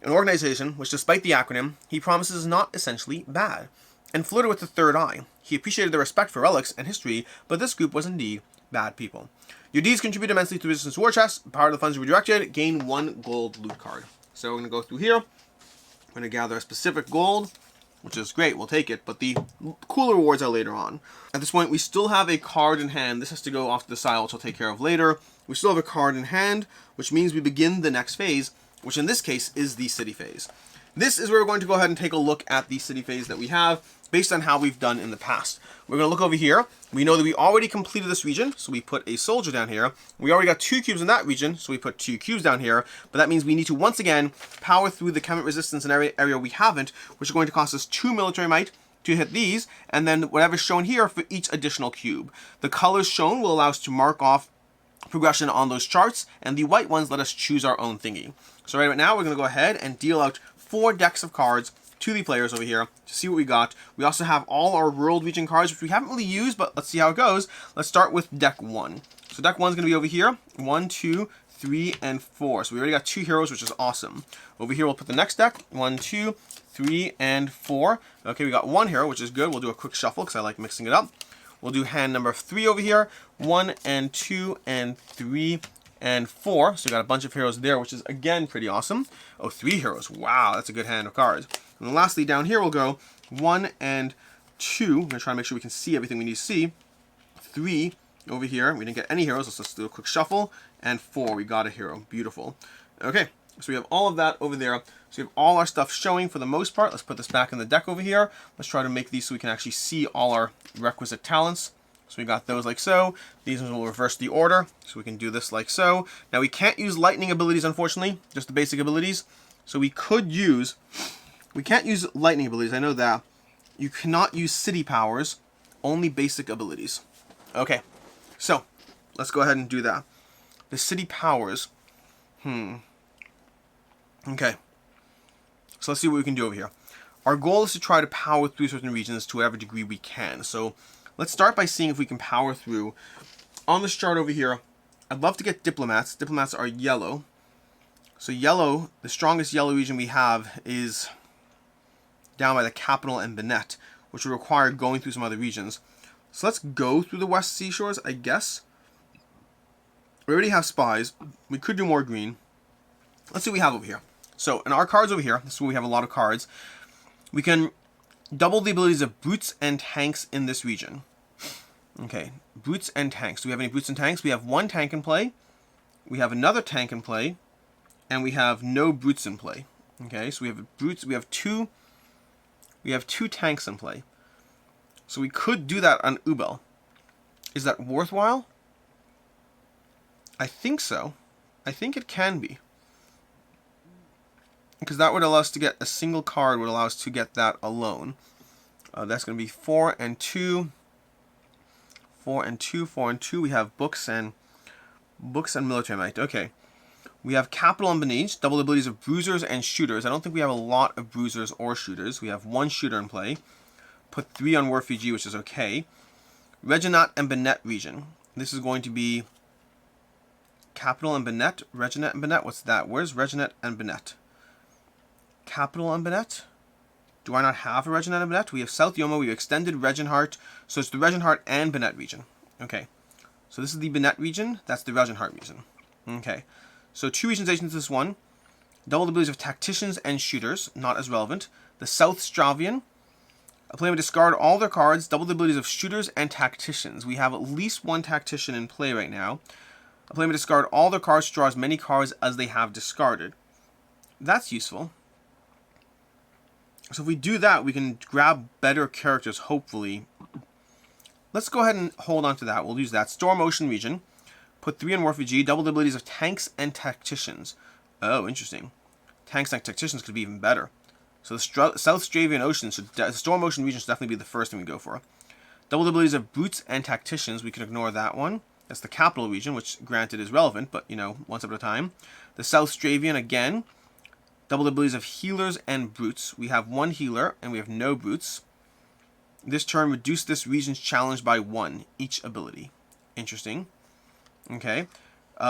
an organization which, despite the acronym, he promises is not essentially bad, and flirted with the third eye. He appreciated the respect for relics and history, but this group was indeed bad people. Your deeds contribute immensely to Resistance War Chest. Power of the funds redirected. Gain 1 gold loot card. So we're going to go through here. We're going to gather a specific gold, which is great, we'll take it, but the cooler rewards are later on. At this point, we still have a card in hand. This has to go off to the side, which I'll take care of later. We still have a card in hand, which means we begin the next phase, which in this case is the city phase. This is where we're going to go ahead and take a look at the city phase that we have, based on how we've done in the past. We're going to look over here. We know that we already completed this region, so we put a soldier down here. We already got 2 cubes in that region, so we put 2 cubes down here. But that means we need to once again power through the Kemet resistance in an area we haven't, which is going to cost us 2 military might to hit these, and then whatever's shown here for each additional cube. The colors shown will allow us to mark off progression on those charts, and the white ones let us choose our own thingy. So right now we're going to go ahead and deal out 4 decks of cards to the players over here to see what we got. We also have all our world region cards, which we haven't really used, but let's see how it goes. Let's start with deck 1. So deck 1 is going to be over here. 1, 2, 3, and 4. So we already got 2 heroes, which is awesome. Over here, we'll put the next deck. 1, 2, 3, and 4. Okay, we got 1 hero, which is good. We'll do a quick shuffle because I like mixing it up. We'll do hand number 3 over here. 1, and 2, and 3, and 4. So we got a bunch of heroes there, which is, again, pretty awesome. Oh, 3 heroes. Wow, that's a good hand of cards. And then lastly, down here, we'll go 1 and 2. I'm going to try to make sure we can see everything we need to see. 3 over here. We didn't get any heroes. Let's just do a quick shuffle. And 4. We got a hero. Beautiful. Okay, so we have all of that over there. So we have all our stuff showing for the most part. Let's put this back in the deck over here. Let's try to make these so we can actually see all our requisite talents. So we got those like so. These ones will reverse the order. So we can do this like so. Now we can't use lightning abilities, unfortunately. Just the basic abilities. So we could use... We can't use lightning abilities, I know that. You cannot use city powers, only basic abilities. Okay, so let's go ahead and do that. The city powers. Okay, so let's see what we can do over here. Our goal is to try to power through certain regions to whatever degree we can. So let's start by seeing if we can power through. On this chart over here, I'd love to get diplomats. Diplomats are yellow. So yellow, the strongest yellow region we have is down by the capital and Benet, which will require going through some other regions. So let's go through the west seashores, I guess. We already have spies. We could do more green. Let's see what we have over here. So in our cards over here, this is where we have a lot of cards. We can double the abilities of brutes and tanks in this region. Okay, brutes and tanks. Do we have any brutes and tanks? We have one tank in play. We have another tank in play. And we have no brutes in play. Okay, so we have brutes. We have two tanks in play. So we could do that on Ubel. Is that worthwhile? I think so. I think it can be. Because that would allow us to get a single card, would allow us to get that alone. That's going to be 4 and 2. 4 and 2, 4 and 2. We have books and military might. Okay. We have capital and Benage, double abilities of bruisers and shooters. I don't think we have a lot of bruisers or shooters. We have one shooter in play. Put 3 on Warfugee, which is okay. Reginat and Benet region. This is going to be capital and Benet. Reginat and Benet. What's that? Where's Reginat and Benet? Capital and Benet? Do I not have a Reginat and Benet? We have South Yoma. We have extended Reginhart. So it's the Reginhart and Benet region. Okay. So this is the Benet region. That's the Reginhart region. Okay. So 2 regions into this one. Double the abilities of tacticians and shooters. Not as relevant. The South Stravian. A player may discard all their cards. Double the abilities of shooters and tacticians. We have at least one tactician in play right now. A player may discard all their cards to draw as many cards as they have discarded. That's useful. So if we do that, we can grab better characters, hopefully. Let's go ahead and hold on to that. We'll use that. Storm Ocean region. Put 3 on Warfugee. Double the abilities of tanks and tacticians. Oh, interesting. Tanks and tacticians could be even better. So the South Stravian Ocean, so the Storm Ocean region should definitely be the first thing we go for. Double the abilities of brutes and tacticians. We can ignore that one. That's the capital region, which granted is relevant, but, you know, one step at a time. The South Stravian again. Double the abilities of healers and brutes. We have one healer, and we have no brutes. This turn, reduce this region's challenge by 1, each ability. Interesting. Okay.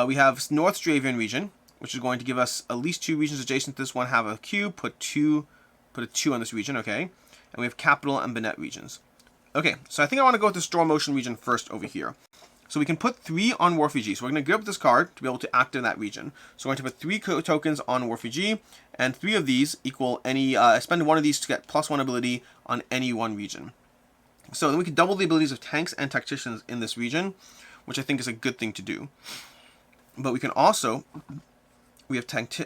We have North Stravian region, which is going to give us at least 2 regions adjacent to this one have a cube. Put a 2 on this region, okay. And we have capital and Benet regions. Okay, so I think I want to go with the Storm Ocean region first over here. So we can put 3 on Warfugee. So we're going to grab this card to be able to act in that region. So we're going to put 3 tokens on Warfugee, and 3 of these equal any, spend 1 of these to get +1 ability on any one region. So then we can double the abilities of tanks and tacticians in this region, which I think is a good thing to do. But we can also, we have tanks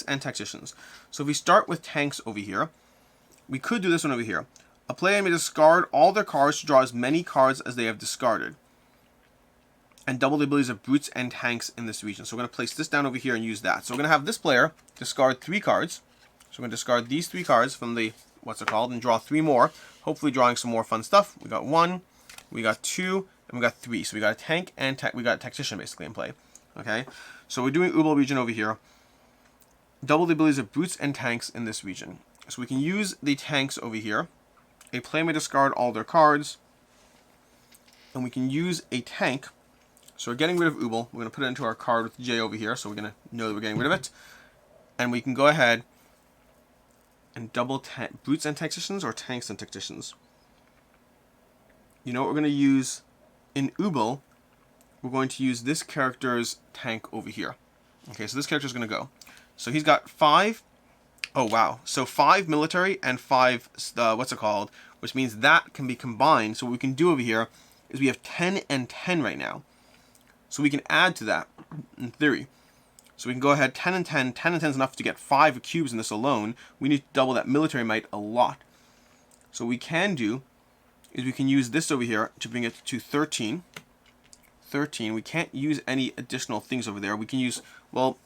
and tacticians. So if we start with tanks over here, we could do this one over here. A player may discard all their cards to draw as many cards as they have discarded. And double the abilities of brutes and tanks in this region. So we're going to place this down over here and use that. So we're going to have this player discard 3 cards. So we're going to discard these 3 cards from the, and draw 3 more. Hopefully drawing some more fun stuff. We got 1, we got 2, and we got 3. So we got a tank and we got a tactician basically in play. Okay, so we're doing Ubel region over here. Double the abilities of brutes and tanks in this region. So we can use the tanks over here. A player may discard all their cards. And we can use a tank. So we're getting rid of Ubel. We're going to put it into our card with J over here. So we're going to know that we're getting rid of it. And we can go ahead and double brutes and tacticians or tanks and tacticians. You know what we're going to use in Ubel? We're going to use this character's tank over here. Okay, so this character's going to go. So he's got 5. Oh, wow. So 5 military and 5, which means that can be combined. So what we can do over here is we have 10 and 10 right now. So we can add to that, in theory. So we can go ahead, 10 and 10. 10 and 10 is enough to get 5 cubes in this alone. We need to double that military might a lot. So what we can do is we can use this over here to bring it to 13. 13. We can't use any additional things over there. We can use, well,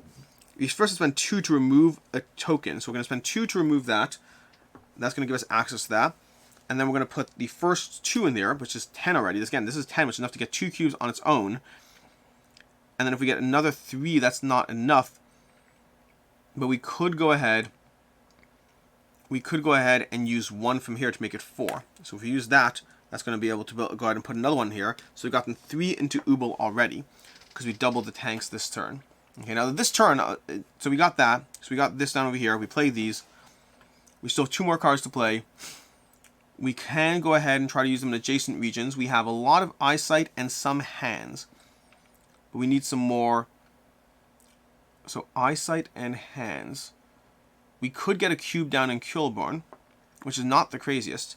we first spend 2 to remove a token. So we're going to spend 2 to remove that. That's going to give us access to that. And then we're going to put the first 2 in there, which is 10 already. Again, this is 10, which is enough to get 2 cubes on its own. And then if we get another 3, that's not enough. But we could go ahead and use 1 from here to make it 4. So if we use that, that's going to be able to go ahead and put another one here. So we've gotten 3 into Ubel already, because we doubled the tanks this turn. Okay, now this turn, so we got that. So we got this down over here. We played these. We still have 2 more cards to play. We can go ahead and try to use them in adjacent regions. We have a lot of eyesight and some hands. But we need some more. So eyesight and hands. We could get a cube down in Kilburn, which is not the craziest.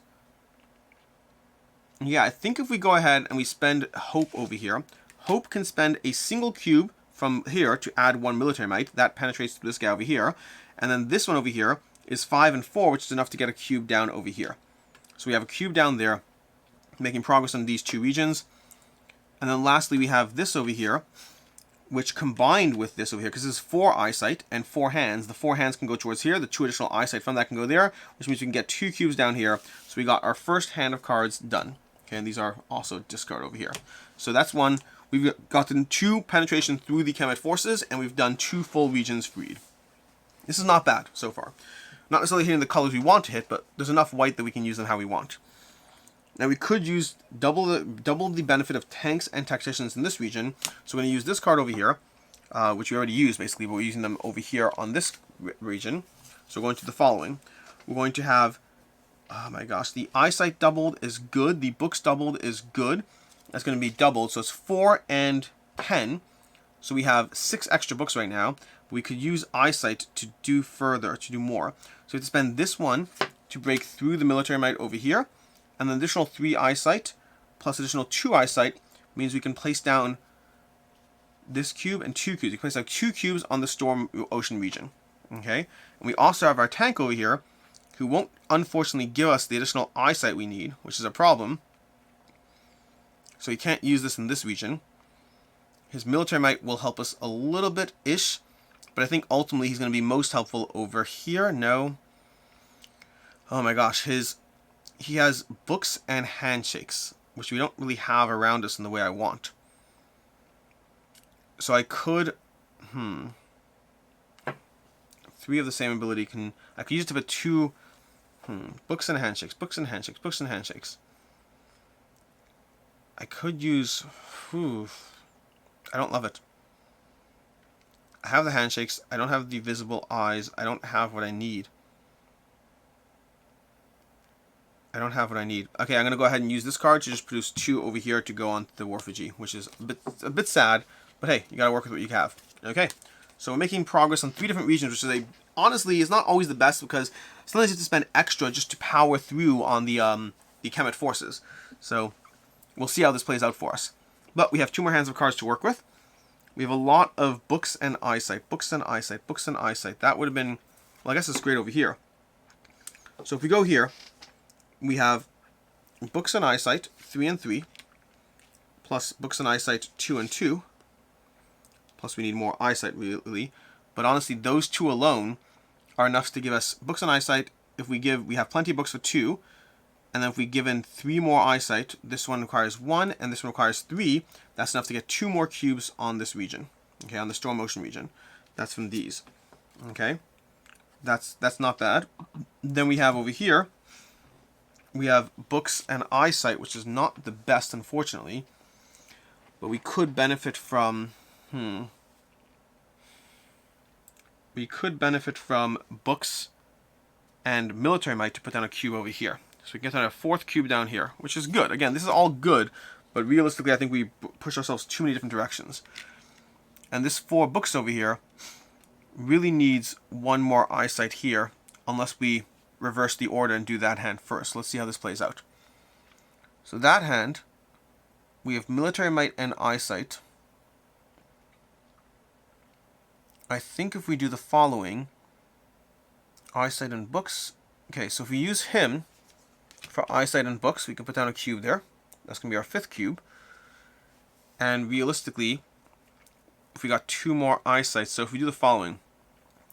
Yeah, I think if we go ahead and we spend Hope over here, Hope can spend a single cube from here to add 1 military might. That penetrates to this guy over here. And then this one over here is 5 and 4, which is enough to get a cube down over here. So we have a cube down there, making progress on these 2 regions. And then lastly, we have this over here, which combined with this over here, because this is 4 eyesight and 4 hands. The 4 hands can go towards here. The 2 additional eyesight from that can go there, which means we can get 2 cubes down here. So we got our first hand of cards done. Okay, and these are also discard over here. So that's one. We've gotten 2 penetration through the Kemet forces, and we've done 2 full regions freed. This is not bad so far. Not necessarily hitting the colors we want to hit, but there's enough white that we can use them how we want. Now we could use double the benefit of tanks and tacticians in this region. So we're going to use this card over here, which we already used basically, but we're using them over here on this region. So we're going to the following. We're going to have, oh my gosh, the eyesight doubled is good. The books doubled is good. That's going to be doubled, so it's 4 and 10. So we have 6 extra books right now. We could use eyesight to do further, to do more. So we have to spend this one to break through the military might over here. And an additional 3 eyesight plus additional 2 eyesight means we can place down this cube and 2 cubes. We can place down 2 cubes on the Storm Ocean region. Okay? And we also have our tank over here, who won't unfortunately give us the additional eyesight we need, which is a problem. So we can't use this in this region. His military might will help us a little bit-ish, but I think ultimately he's going to be most helpful over here. No. Oh my gosh, he has books and handshakes, which we don't really have around us in the way I want. So I could, 3 of the same ability I could use it to put 2, books and handshakes, books and handshakes, books and handshakes. I could use, I don't love it. I have the handshakes, I don't have the visible eyes, I don't have what I need. Okay, I'm going to go ahead and use this card to just produce 2 over here to go on the Warfugee, which is a bit sad, but hey, you got to work with what you have. Okay, so we're making progress on 3 different regions, which is honestly is not always the best, because sometimes you have to spend extra just to power through on the Kemet forces. So we'll see how this plays out for us. But we have 2 more hands of cards to work with. We have a lot of books and eyesight, books and eyesight, books and eyesight. That would have been, well, I guess it's great over here. So if we go here, we have books and eyesight 3 and 3, plus books and eyesight 2 and 2, plus we need more eyesight really, but honestly those 2 alone are enough to give us books and eyesight. If we have plenty of books for 2, and then if we give in 3 more eyesight, this one requires 1 and this one requires 3, that's enough to get 2 more cubes on this region, okay, on the Storm Ocean region. That's from these. Okay, that's not bad. Then we have over here, we have books and eyesight, which is not the best, unfortunately. But we could benefit from, we could benefit from books and military might to put down a cube over here. So we can get down a 4th cube down here, which is good. Again, this is all good, but realistically, I think we push ourselves too many different directions. And this 4 books over here really needs 1 more eyesight here, unless we reverse the order and do that hand first. Let's see how this plays out. So that hand, we have military might and eyesight. I think if we do the following, eyesight and books. Okay, so if we use him for eyesight and books, we can put down a cube there. That's going to be our 5th cube. And realistically, if we got 2 more eyesight, so if we do the following,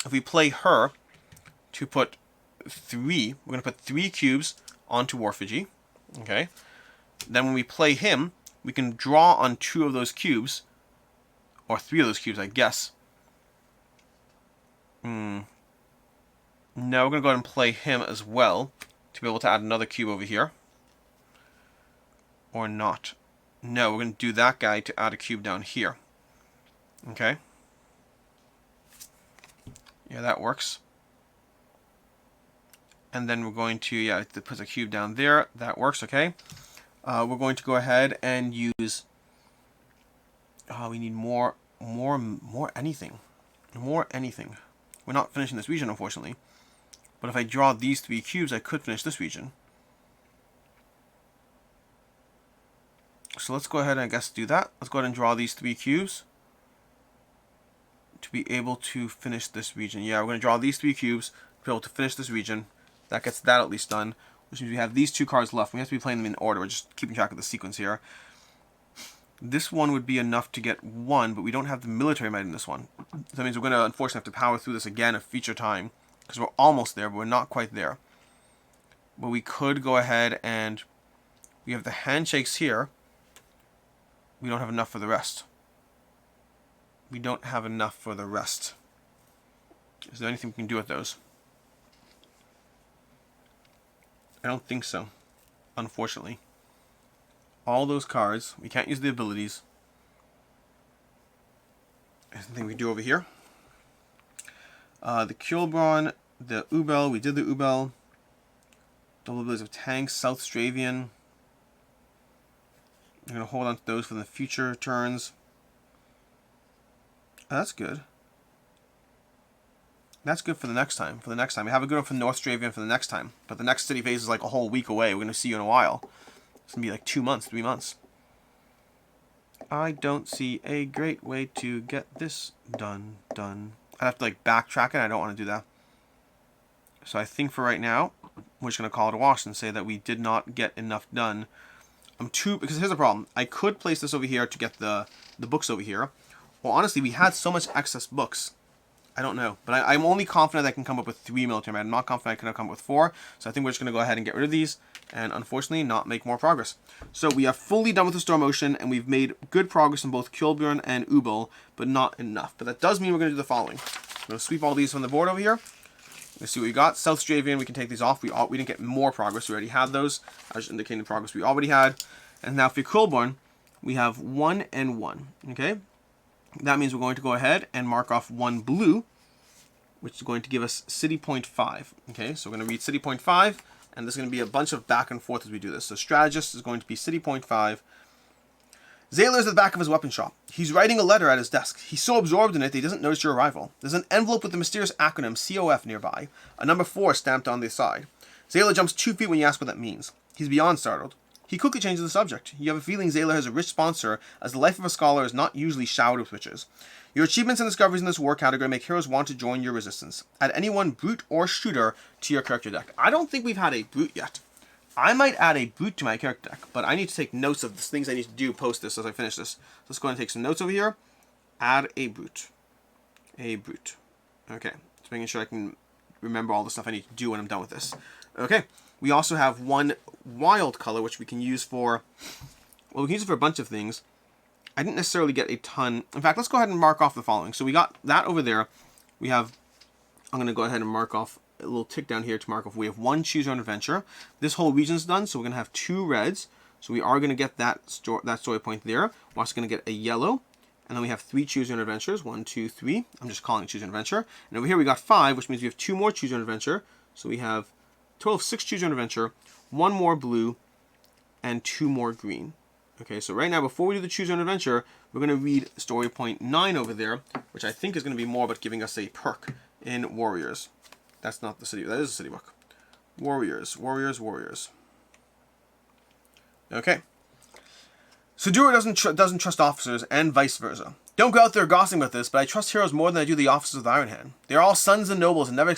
if we play her to put 3, we're going to put 3 cubes onto Warfiji. Okay. Then when we play him, we can draw on 2 of those cubes. Or 3 of those cubes, I guess. No, we're going to go ahead and play him as well. To be able to add another cube over here. Or not. No, we're going to do that guy to add a cube down here. Okay. Yeah, that works. And then we're going to, yeah, put a cube down there. That works, okay. We're going to go ahead and use... we need more anything. More anything. We're not finishing this region, unfortunately. But if I draw these 3 cubes, I could finish this region. So let's go ahead and I guess do that. Let's go ahead and draw these 3 cubes to be able to finish this region. Yeah, we're going to draw these 3 cubes to be able to finish this region. That gets that at least done, which means we have these 2 cards left. We have to be playing them in order. We're just keeping track of the sequence here. This one would be enough to get 1, but we don't have the military might in this one. So that means we're going to unfortunately have to power through this again at future time, because we're almost there, but we're not quite there. But we could go ahead and we have the handshakes here. We don't have enough for the rest. We don't have enough for the rest. Is there anything we can do with those? I don't think so, unfortunately. All those cards, we can't use the abilities. There's nothing we can do over here. The Kjolbron, the Ubel, we did the Ubel. Double abilities of tanks, South Stravian. I'm going to hold on to those for the future turns. Oh, that's good. That's good for the next time. We have a good one for North Stravian for the next time. But the next city phase is like a whole week away. We're going to see you in a while. It's going to be like 2 months, 3 months. I don't see a great way to get this done. I'd have to like backtrack it. I don't want to do that. So I think for right now, we're just going to call it a wash and say that we did not get enough done. Because here's the problem. I could place this over here to get the books over here. Well, honestly, we had so much excess books. I don't know. But I'm only confident I can come up with 3 military. I'm not confident I can come up with 4. So I think we're just going to go ahead and get rid of these. And unfortunately, not make more progress. So we are fully done with the store motion. And we've made good progress in both Kjolbjorn and Ubel. But not enough. But that does mean we're going to do the following. I'm going to sweep all these from the board over here. Let's see what we got. South Stravian, we can take these off. We didn't get more progress. We already had those. I was just indicating the progress we already had. And now for Kjolbjorn, we have 1 and 1. Okay? That means we're going to go ahead and mark off 1 blue, which is going to give us City Point 5. Okay, so we're going to read City Point 5, and there's going to be a bunch of back and forth as we do this. So Strategist is going to be City Point 5. Zayler is at the back of his weapon shop. He's writing a letter at his desk. He's so absorbed in it that he doesn't notice your arrival. There's an envelope with the mysterious acronym COF nearby, a number 4 stamped on the side. Zayler jumps 2 feet when you ask what that means. He's beyond startled. He quickly changes the subject. You have a feeling Zayler has a rich sponsor, as the life of a scholar is not usually showered with riches. Your achievements and discoveries in this war category make heroes want to join your resistance. Add any one brute or shooter to your character deck. I don't think we've had a brute yet. I might add a brute to my character deck, but I need to take notes of the things I need to do post this as I finish this. So let's go ahead and take some notes over here. Add a brute. A brute. Okay. Just making sure I can remember all the stuff I need to do when I'm done with this. Okay. We also have 1 wild color, which we can use for... Well, we can use it for a bunch of things. I didn't necessarily get a ton... In fact, let's go ahead and mark off the following. So we got that over there. We have... I'm going to go ahead and mark off a little tick down here to mark off. We have 1 Choose Your Own Adventure. This whole region's done, so we're going to have 2 reds. So we are going to get that story point there. We're also going to get a yellow. And then we have 3 Choose Your Own Adventures. 1, 2, 3. I'm just calling it Choose Your Own Adventure. And over here we got 5, which means we have 2 more Choose Your Own Adventure. So we have a total of 6 Choose Your Own Adventure, 1 more blue, and 2 more green. Okay, so right now, before we do the Choose Your Own Adventure, we're going to read story point 9 over there, which I think is going to be more about giving us a perk in Warriors. That's not the city. That is a city book. Warriors. Okay. Sudura doesn't trust officers, and vice versa. Don't go out there gossiping about this, but I trust heroes more than I do the officers of the Iron Hand. They are all sons and nobles and never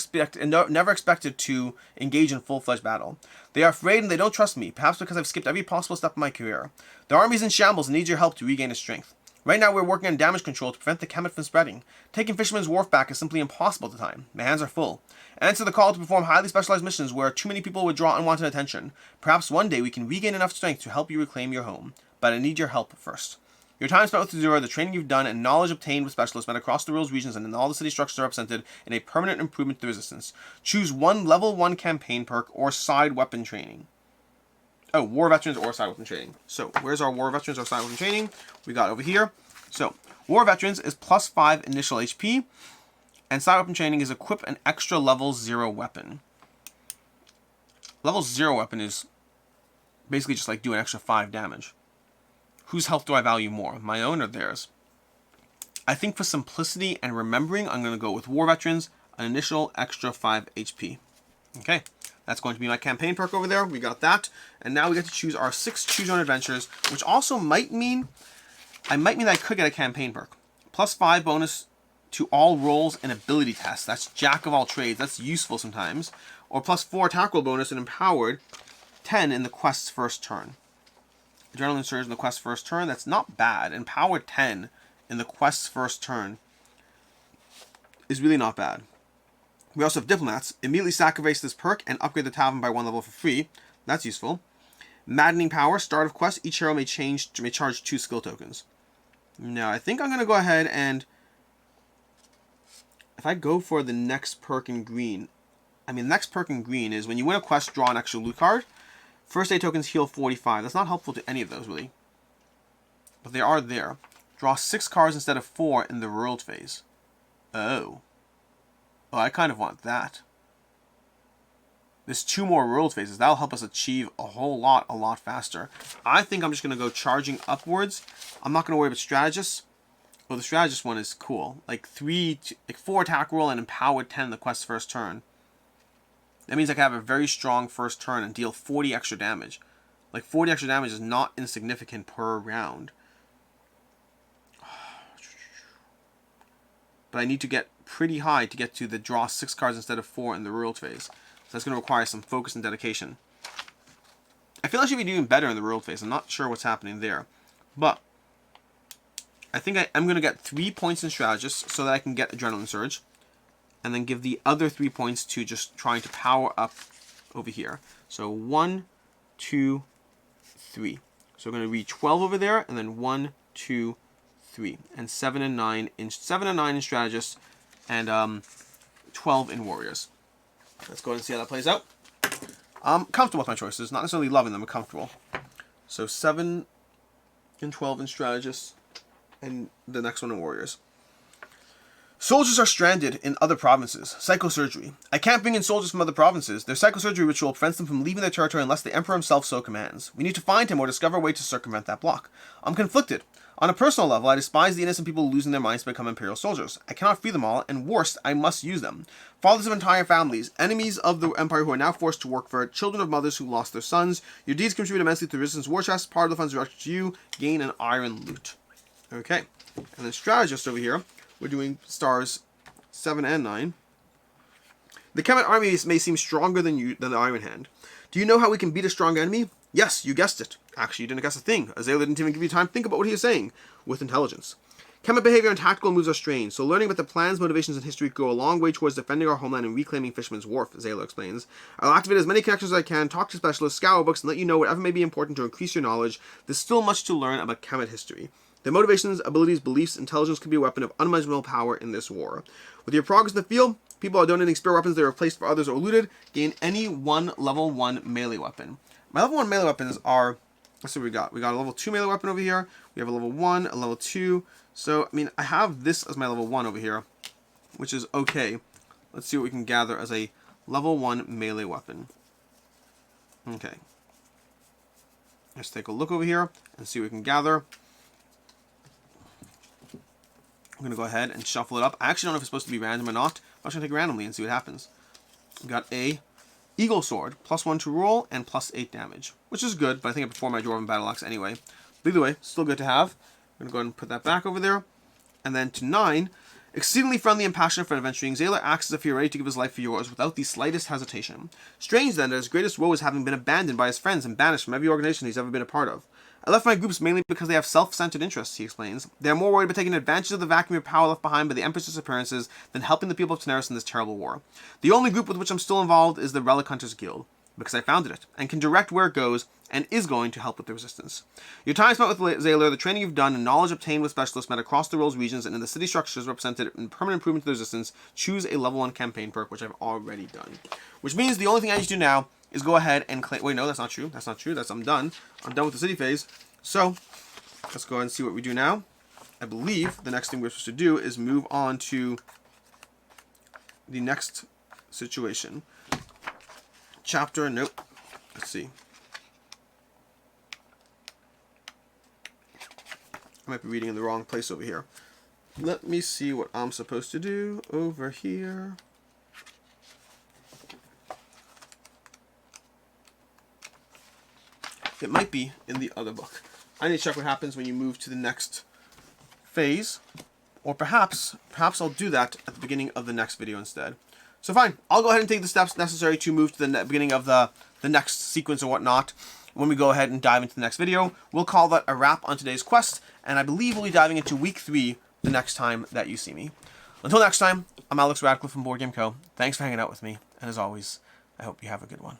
expected to engage in full-fledged battle. They are afraid and they don't trust me, perhaps because I've skipped every possible step of my career. Their army's in shambles and needs your help to regain its strength. Right now we're working on damage control to prevent the Kemet from spreading. Taking Fisherman's Wharf back is simply impossible at the time. My hands are full. Answer the call to perform highly specialized missions where too many people would draw unwanted attention. Perhaps one day we can regain enough strength to help you reclaim your home. But I need your help first. Your time spent with Azura, the training you've done, and knowledge obtained with specialists met across the world's regions and in all the city structures are represented in a permanent improvement to the resistance. Choose one level 1 campaign perk or side weapon training. Oh, War Veterans or side weapon training. So, where's our War Veterans or side weapon training? We got over here. So, War Veterans is +5 initial HP, and side weapon training is equip an extra level 0 weapon. Level 0 weapon is basically just like do an extra 5 damage. Whose health do I value more, my own or theirs? I think for simplicity and remembering, I'm going to go with War Veterans, an initial extra 5 HP. Okay, that's going to be my campaign perk over there. We got that. And now we get to choose our 6 Choose Your Own Adventures, which also might mean that I could get a campaign perk. +5 bonus to all rolls and ability tests. That's Jack of all trades. That's useful sometimes. Or +4 attack roll bonus and empowered 10 in the quest's first turn. Adrenaline surge in the quest's first turn. That's not bad. Empowered 10 in the quest's first turn is really not bad. We also have Diplomats. Immediately sacrifice this perk and upgrade the tavern by 1 level for free. That's useful. Maddening Power. Start of quest. Each hero may charge 2 skill tokens. Now, I think I'm going to go ahead and... if I go for the next perk in green... the next perk in green is when you win a quest, draw an extra loot card. First aid tokens heal 45. That's not helpful to any of those, really. But they are there. Draw 6 cards instead of 4 in the world phase. Oh. Oh, I kind of want that. There's 2 more world phases. That'll help us achieve a lot faster. I think I'm just going to go charging upwards. I'm not going to worry about strategists. Well, the strategist one is cool. Like 4 attack roll and empowered 10 in the quest's first turn. That means I can have a very strong first turn and deal 40 extra damage. Like 40 extra damage is not insignificant per round. But I need to get pretty high to get to the draw 6 cards instead of 4 in the world phase. So that's going to require some focus and dedication. I feel I should be doing better in the world phase. I'm not sure what's happening there. But I think I'm going to get 3 points in strategist so that I can get Adrenaline Surge. And then give the other 3 points to just trying to power up over here. So 1, 2, 3. So we're going to read 12 over there, and then 1, 2, 3. And 7 and 9 in strategists, and 12 in warriors. Let's go ahead and see how that plays out. I'm comfortable with my choices, not necessarily loving them, but comfortable. So 7 and 12 in strategists, and the next one in warriors. Soldiers are stranded in other provinces. Psychosurgery. I can't bring in soldiers from other provinces. Their psychosurgery ritual prevents them from leaving their territory unless the Emperor himself so commands. We need to find him or discover a way to circumvent that block. I'm conflicted. On a personal level, I despise the innocent people losing their minds to become Imperial soldiers. I cannot free them all, and worst, I must use them. Fathers of entire families, enemies of the Empire who are now forced to work for it, children of mothers who lost their sons. Your deeds contribute immensely to the Resistance war chest. Part of the funds directed to you. Gain an iron loot. Okay. And then strategist over here. We're doing stars 7 and 9. The Kemet army may seem stronger than the Iron Hand. Do you know how we can beat a strong enemy? Yes, you guessed it. Actually, you didn't guess a thing. Azalea didn't even give you time to think about what he is saying. With intelligence. Kemet behavior and tactical moves are strange, so learning about the plans, motivations, and history go a long way towards defending our homeland and reclaiming Fisherman's Wharf, Azalea explains. I'll activate as many connections as I can, talk to specialists, scour books, and let you know whatever may be important to increase your knowledge. There's still much to learn about Kemet history. Their motivations, abilities, beliefs, intelligence can be a weapon of unimaginable power in this war. With your progress in the field, people are donating spare weapons that are replaced for others or looted. Gain any one level 1 melee weapon. My level 1 melee weapons are... let's see what we got. We got a level 2 melee weapon over here. We have a level 1, a level 2. So, I have this as my level 1 over here, which is okay. Let's see what we can gather as a level 1 melee weapon. Okay. Let's take a look over here and see what we can gather. I'm going to go ahead and shuffle it up. I actually don't know if it's supposed to be random or not. I'm just going to take it randomly and see what happens. We got a Eagle Sword, +1 to roll, and +8 damage. Which is good, but I think I prefer my Dwarven Battle Axe anyway. But either way, still good to have. I'm going to go ahead and put that back over there. And then to 9, exceedingly friendly and passionate for adventuring, Zayla acts as if he were ready to give his life for yours without the slightest hesitation. Strange then that his greatest woe is having been abandoned by his friends and banished from every organization he's ever been a part of. I left my groups mainly because they have self-centered interests, he explains. They are more worried about taking advantage of the vacuum of power left behind by the Empress's disappearances than helping the people of Tanares in this terrible war. The only group with which I'm still involved is the Relic Hunters Guild, because I founded it, and can direct where it goes, and is going to help with the resistance. Your time spent with Zaylor, the training you've done, and knowledge obtained with specialists met across the world's regions and in the city structures represented in permanent improvement to the resistance. Choose a level 1 campaign perk, which I've already done. Which means the only thing I need to do now is go ahead and claim... Wait, no, that's not true. That's not true. I'm done. I'm done with the city phase. So, let's go ahead and see what we do now. I believe the next thing we're supposed to do is move on to the next situation. Chapter, nope. Let's see. I might be reading in the wrong place over here. Let me see what I'm supposed to do over here. It might be in the other book. I need to check what happens when you move to the next phase. Or perhaps I'll do that at the beginning of the next video instead. So fine, I'll go ahead and take the steps necessary to move to the beginning of the next sequence or whatnot. When we go ahead and dive into the next video, we'll call that a wrap on today's quest, and I believe we'll be diving into week 3 the next time that you see me. Until next time, I'm Alex Radcliffe from Board Game Co. Thanks for hanging out with me, and as always, I hope you have a good one.